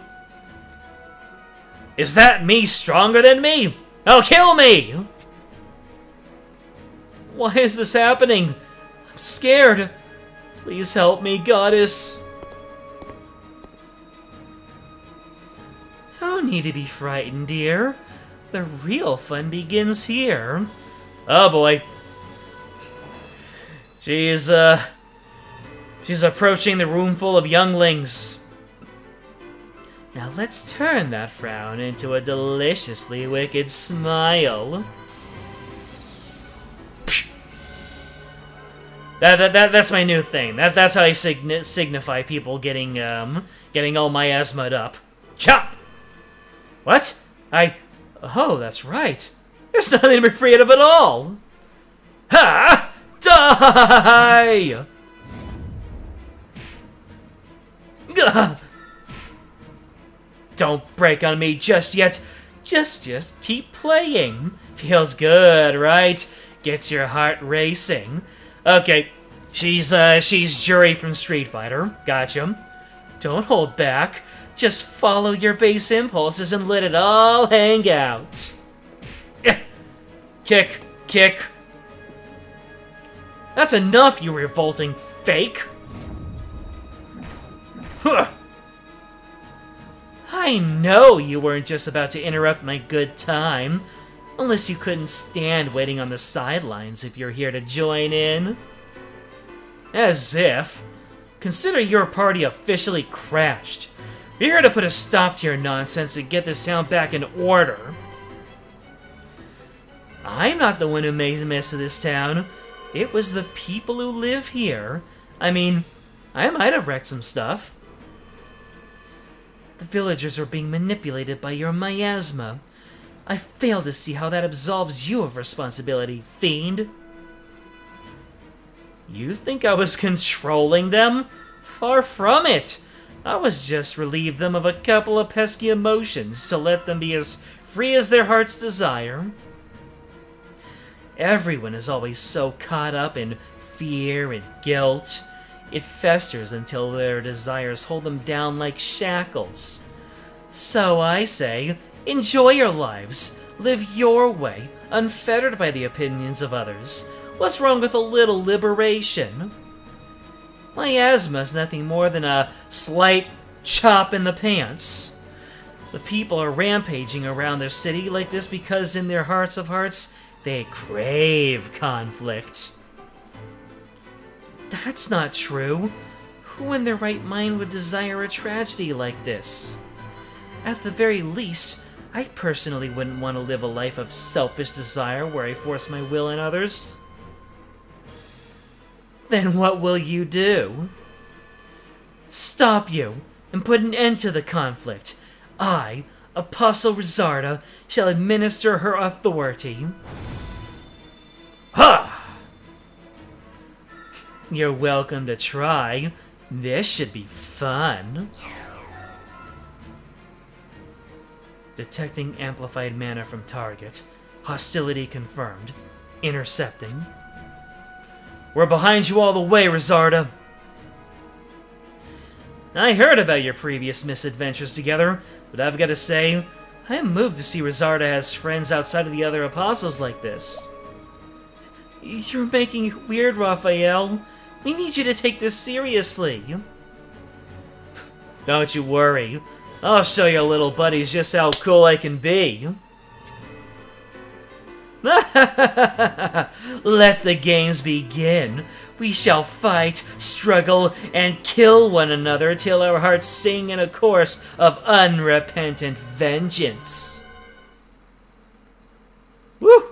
Is that me stronger than me? Oh, kill me! Why is this happening? I'm scared. Please help me, goddess. No need to be frightened, dear. The real fun begins here. Oh boy. She's approaching the room full of younglings. Now let's turn that frown into a deliciously wicked smile. That's my new thing. That's how I signify people getting all miasmaed up. Chop! What? Oh, that's right. There's nothing to be afraid of at all. Ha! Die! Gah! Don't break on me just yet. Just keep playing. Feels good, right? Gets your heart racing. Okay, she's Jury from Street Fighter. Gotcha. Don't hold back. Just follow your base impulses and let it all hang out. Kick, kick. That's enough, you revolting fake. Huh. I know you weren't just about to interrupt my good time. Unless you couldn't stand waiting on the sidelines if you're here to join in. As if. Consider your party officially crashed. We're here to put a stop to your nonsense and get this town back in order. I'm not the one who made a mess of this town. It was the people who live here. I mean, I might have wrecked some stuff. The villagers are being manipulated by your miasma. I fail to see how that absolves you of responsibility, fiend. You think I was controlling them? Far from it. I was just relieved them of a couple of pesky emotions to let them be as free as their hearts desire. Everyone is always so caught up in fear and guilt. It festers until their desires hold them down like shackles. So I say, enjoy your lives. Live your way, unfettered by the opinions of others. What's wrong with a little liberation? Miasma is nothing more than a slight chop in the pants. The people are rampaging around their city like this because in their hearts of hearts, they crave conflict. That's not true. Who in their right mind would desire a tragedy like this? At the very least, I personally wouldn't want to live a life of selfish desire where I force my will on others. Then what will you do? Stop you and put an end to the conflict. I, Apostle Rizarda, shall administer her authority. Ha! You're welcome to try. This should be fun. Detecting amplified mana from target. Hostility confirmed. Intercepting. We're behind you all the way, Rizarda. I heard about your previous misadventures together, but I've got to say, I am moved to see Rizarda has friends outside of the other apostles like this. You're making it weird, Raphael. We need you to take this seriously. Don't you worry. I'll show your little buddies just how cool I can be. Let the games begin. We shall fight, struggle, and kill one another till our hearts sing in a chorus of unrepentant vengeance. Woo!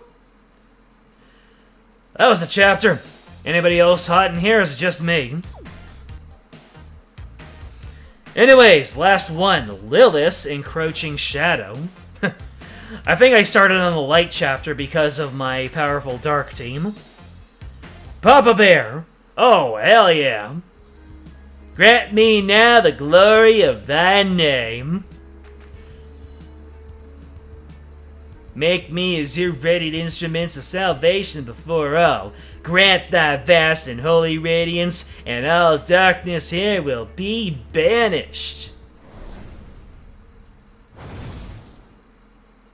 That was a chapter. Anybody else hot in here, or is it just me? Anyways, last one. Lilith's Encroaching Shadow. I think I started on the light chapter because of my powerful dark team. Papa Bear! Oh, hell yeah! Grant me now the glory of thy name. Make me as your readied instruments of salvation before all. Grant thy vast and holy radiance, and all darkness here will be banished.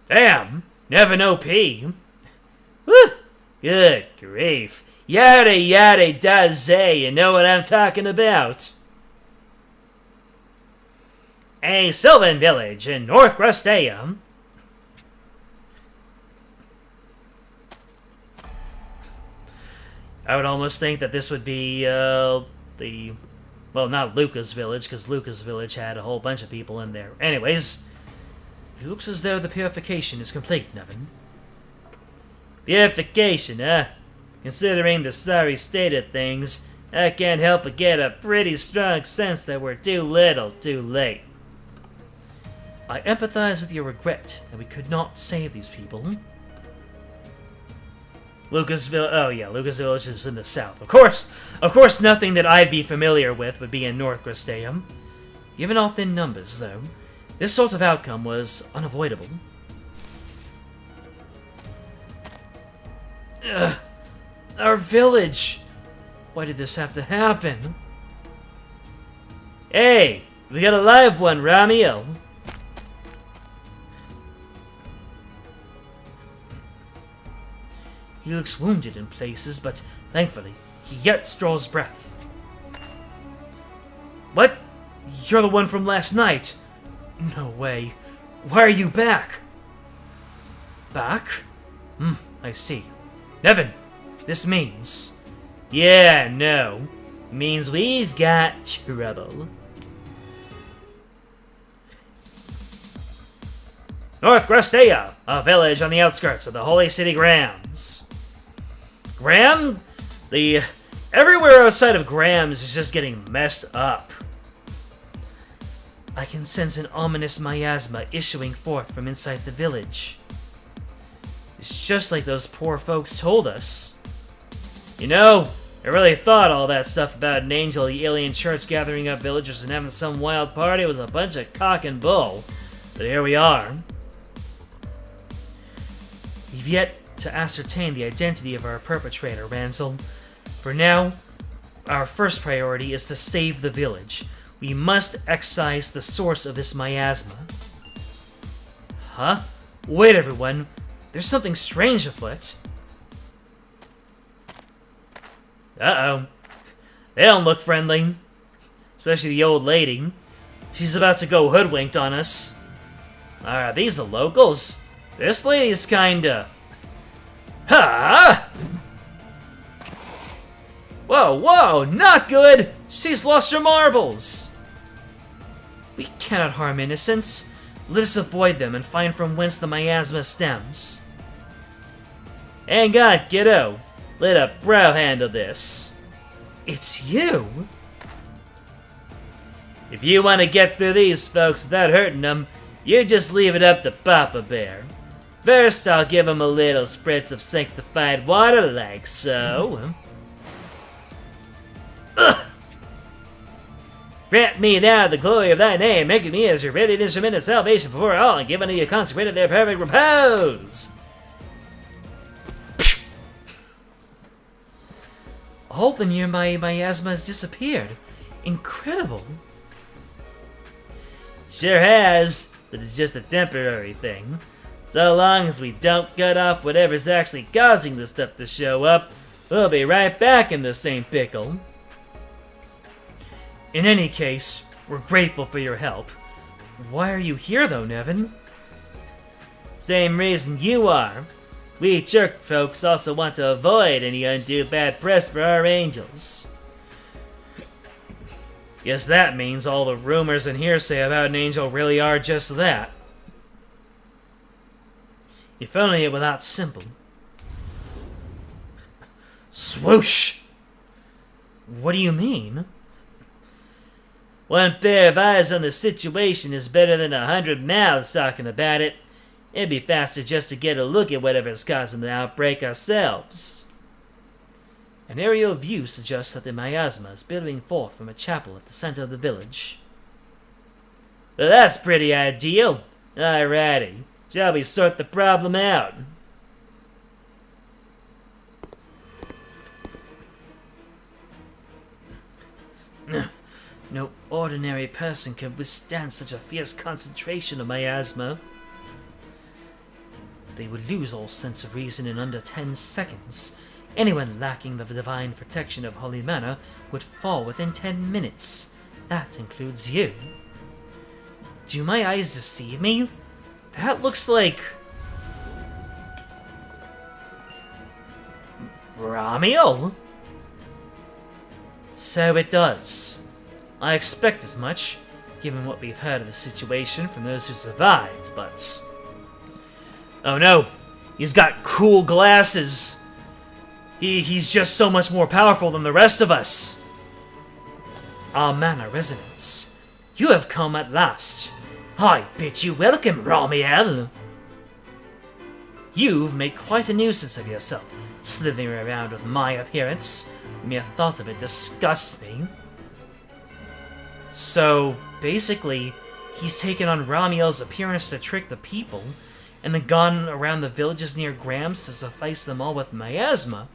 Damn, never no P. Woo! Good grief. Yada yada da zay, you know what I'm talking about. A Sylvan village in North Grustea. I would almost think that this would be well, not Luca's village, because Luca's village had a whole bunch of people in there. Anyways, it looks as though the purification is complete, Nevin. Purification, huh? Considering the sorry state of things, I can't help but get a pretty strong sense that we're too little, too late. I empathize with your regret that we could not save these people. Lucas Village. Oh yeah, Lucas Village is in the south. Of course, nothing that I'd be familiar with would be in North Grustea. Given all thin numbers, though, this sort of outcome was unavoidable. Ugh, our village. Why did this have to happen? Hey, we got a live one, Ramiel. He looks wounded in places, but thankfully, he yet draws breath. What? You're the one from last night? No way. Why are you back? Back? I see. Nevin, this means... Yeah, no. Means we've got trouble. North Grustea, a village on the outskirts of the Holy City grounds. Graham? Everywhere outside of Graham's is just getting messed up. I can sense an ominous miasma issuing forth from inside the village. It's just like those poor folks told us. You know, I really thought all that stuff about an angel, the alien church gathering up villagers and having some wild party was a bunch of cock and bull. But here we are. We've yet to ascertain the identity of our perpetrator, Ransel. For now, our first priority is to save the village. We must excise the source of this miasma. Huh? Wait, everyone. There's something strange afoot. Uh-oh. They don't look friendly. Especially the old lady. She's about to go hoodwinked on us. Are these the locals? This lady's kinda... Huh? Whoa, not good! She's lost her marbles! We cannot harm innocents. Let us avoid them and find from whence the miasma stems. Hang on, kiddo. Let a bro handle this. It's you? If you want to get through these folks without hurting them, you just leave it up to Papa Bear. First, I'll give him a little spritz of sanctified water like so. Ugh. Grant me now the glory of thy name, making me as your ready instrument of salvation before all, and give unto you consecrated their perfect repose. All the nearby miasma has disappeared. Incredible. Sure has, but it's just a temporary thing. So long as we don't cut off whatever's actually causing the stuff to show up, we'll be right back in the same pickle. In any case, we're grateful for your help. Why are you here though, Nevin? Same reason you are. We church folks also want to avoid any undue bad press for our angels. Guess that means all the rumors and hearsay about an angel really are just that. If only it were that simple. Swoosh! What do you mean? One pair of eyes on the situation is better than 100 mouths talking about it. It'd be faster just to get a look at whatever's causing the outbreak ourselves. An aerial view suggests that the miasma is billowing forth from a chapel at the center of the village. Well, that's pretty ideal. Alrighty. Shall we sort the problem out? No ordinary person can withstand such a fierce concentration of miasma. They would lose all sense of reason in under 10 seconds. Anyone lacking the divine protection of holy mana would fall within 10 minutes. That includes you. Do my eyes deceive me? That looks like... Ramiel? So it does. I expect as much, given what we've heard of the situation from those who survived, but... Oh no! He's got cool glasses! He's just so much more powerful than the rest of us! Our mana resonance. You have come at last. I bid you welcome, Ramiel! You've made quite a nuisance of yourself, slithering around with my appearance. The mere thought of it disgusts me. So, basically, he's taken on Ramiel's appearance to trick the people, and then gone around the villages near Grams to suffice them all with miasma.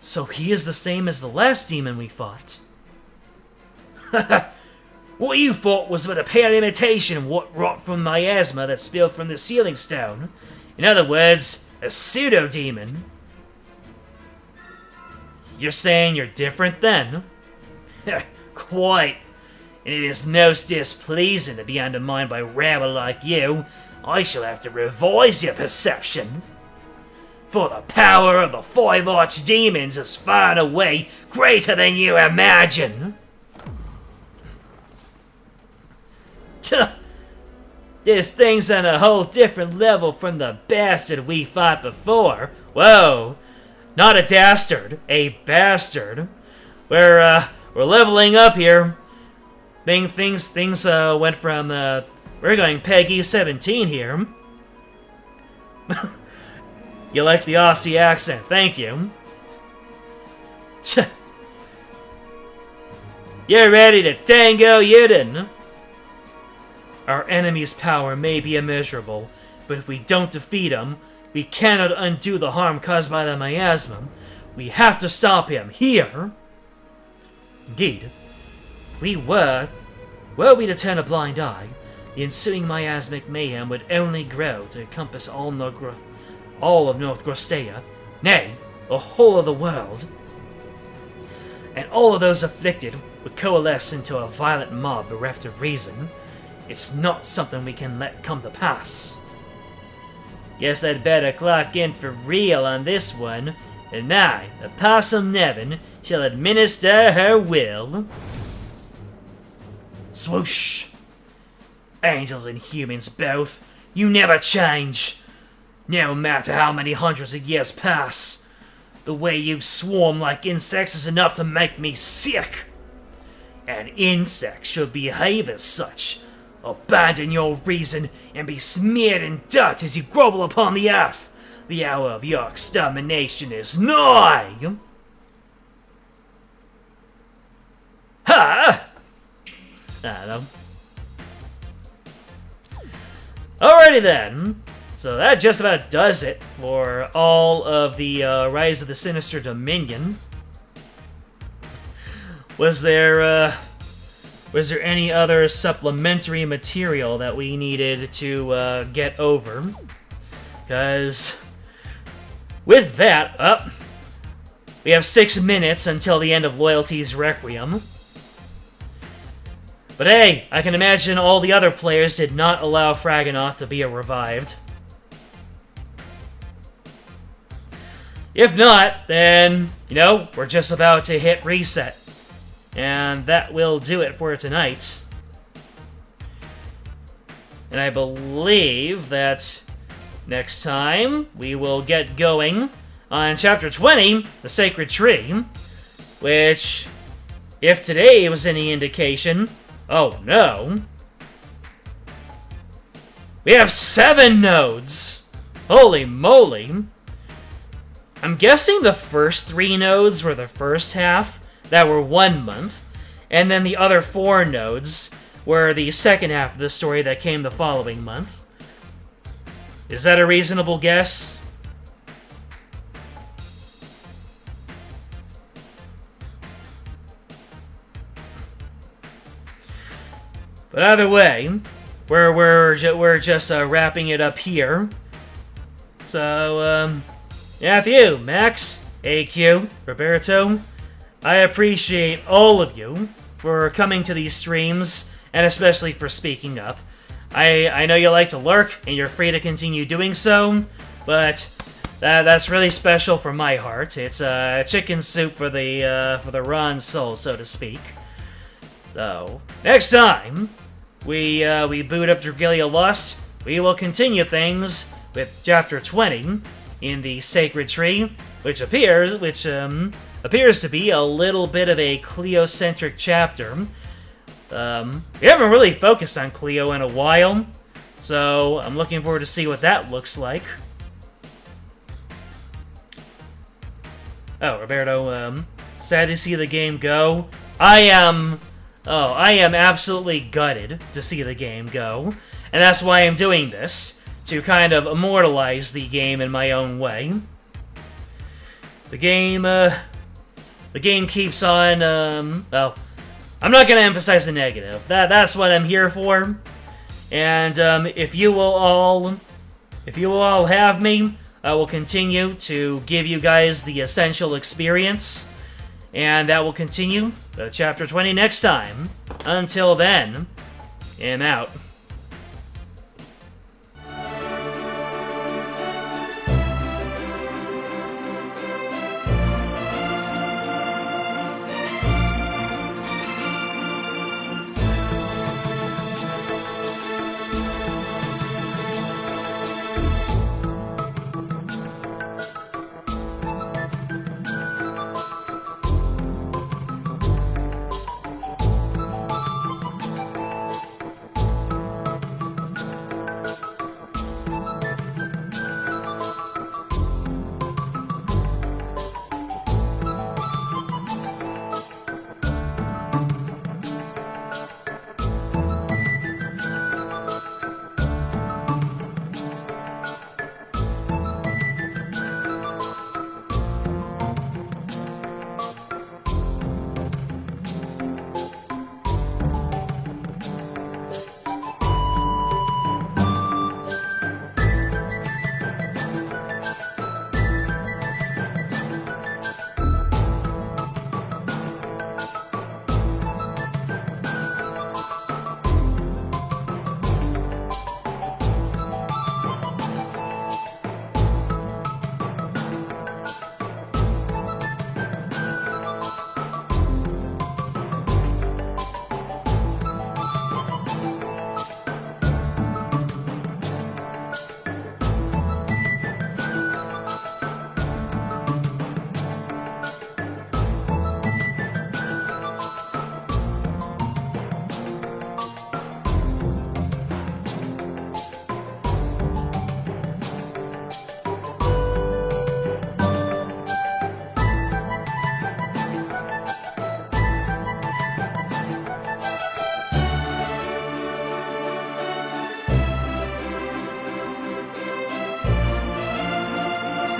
So he is the same as the last demon we fought. What you thought was but a pale imitation of what wrought from miasma that spilled from the sealing stone. In other words, a pseudo-demon. You're saying you're different then? Quite. And it is most displeasing to be undermined by rabble like you. I shall have to revise your perception. For the power of the 5 archdemons is far and away greater than you imagine. This thing's on a whole different level from the bastard we fought before. Whoa, not a dastard, a bastard. We're leveling up here. Things went from we're going Peggy 17 here. You like the Aussie accent, thank you. You're ready to tango, Yuden. Our enemy's power may be immeasurable, but if we don't defeat him, we cannot undo the harm caused by the miasma. We have to stop him here. Indeed, were we to turn a blind eye, the ensuing miasmic mayhem would only grow to encompass all of North Grostea, nay, the whole of the world. And all of those afflicted would coalesce into a violent mob bereft of reason. It's not something we can let come to pass. Guess I'd better clock in for real on this one, and I, the Possum Nevin, shall administer her will. Swoosh! Angels and humans both, you never change! No matter how many hundreds of years pass, the way you swarm like insects is enough to make me sick! An insect should behave as such. Abandon your reason and be smeared in dirt as you grovel upon the earth. The hour of your extermination is nigh! Ha! I don't know. Alrighty then. So that just about does it for all of the Rise of the Sinister Dominion. Was there any other supplementary material that we needed to get over? Because with that, we have 6 minutes until the end of Loyalty's Requiem. But hey, I can imagine all the other players did not allow Fraganoth to be revived. If not, then, we're just about to hit reset. And that will do it for tonight. And I believe that next time we will get going on Chapter 20, The Sacred Tree, which, if today was any indication, oh no, we have 7 nodes! Holy moly! I'm guessing the first 3 nodes were the first half, that were 1 month, and then the other 4 nodes were the second half of the story that came the following month. Is that a reasonable guess? But either way, we're just wrapping it up here. So, yeah, for you, Max, AQ, Roberto, I appreciate all of you for coming to these streams, and especially for speaking up. I know you like to lurk, and you're free to continue doing so, but that's really special for my heart. It's chicken soup for the raw in soul, so to speak. So, next time we boot up Dragalia Lost, we will continue things with Chapter 20 in the Sacred Tree, which appears to be a little bit of a Cleo-centric chapter. We haven't really focused on Cleo in a while, so I'm looking forward to see what that looks like. Oh, Roberto, sad to see the game go. I am absolutely gutted to see the game go, and that's why I'm doing this, to kind of immortalize the game in my own way. The game keeps on, well, I'm not gonna emphasize the negative. That's what I'm here for. And, if you will all have me, I will continue to give you guys the essential experience. And that will continue Chapter 20 next time. Until then, I'm out.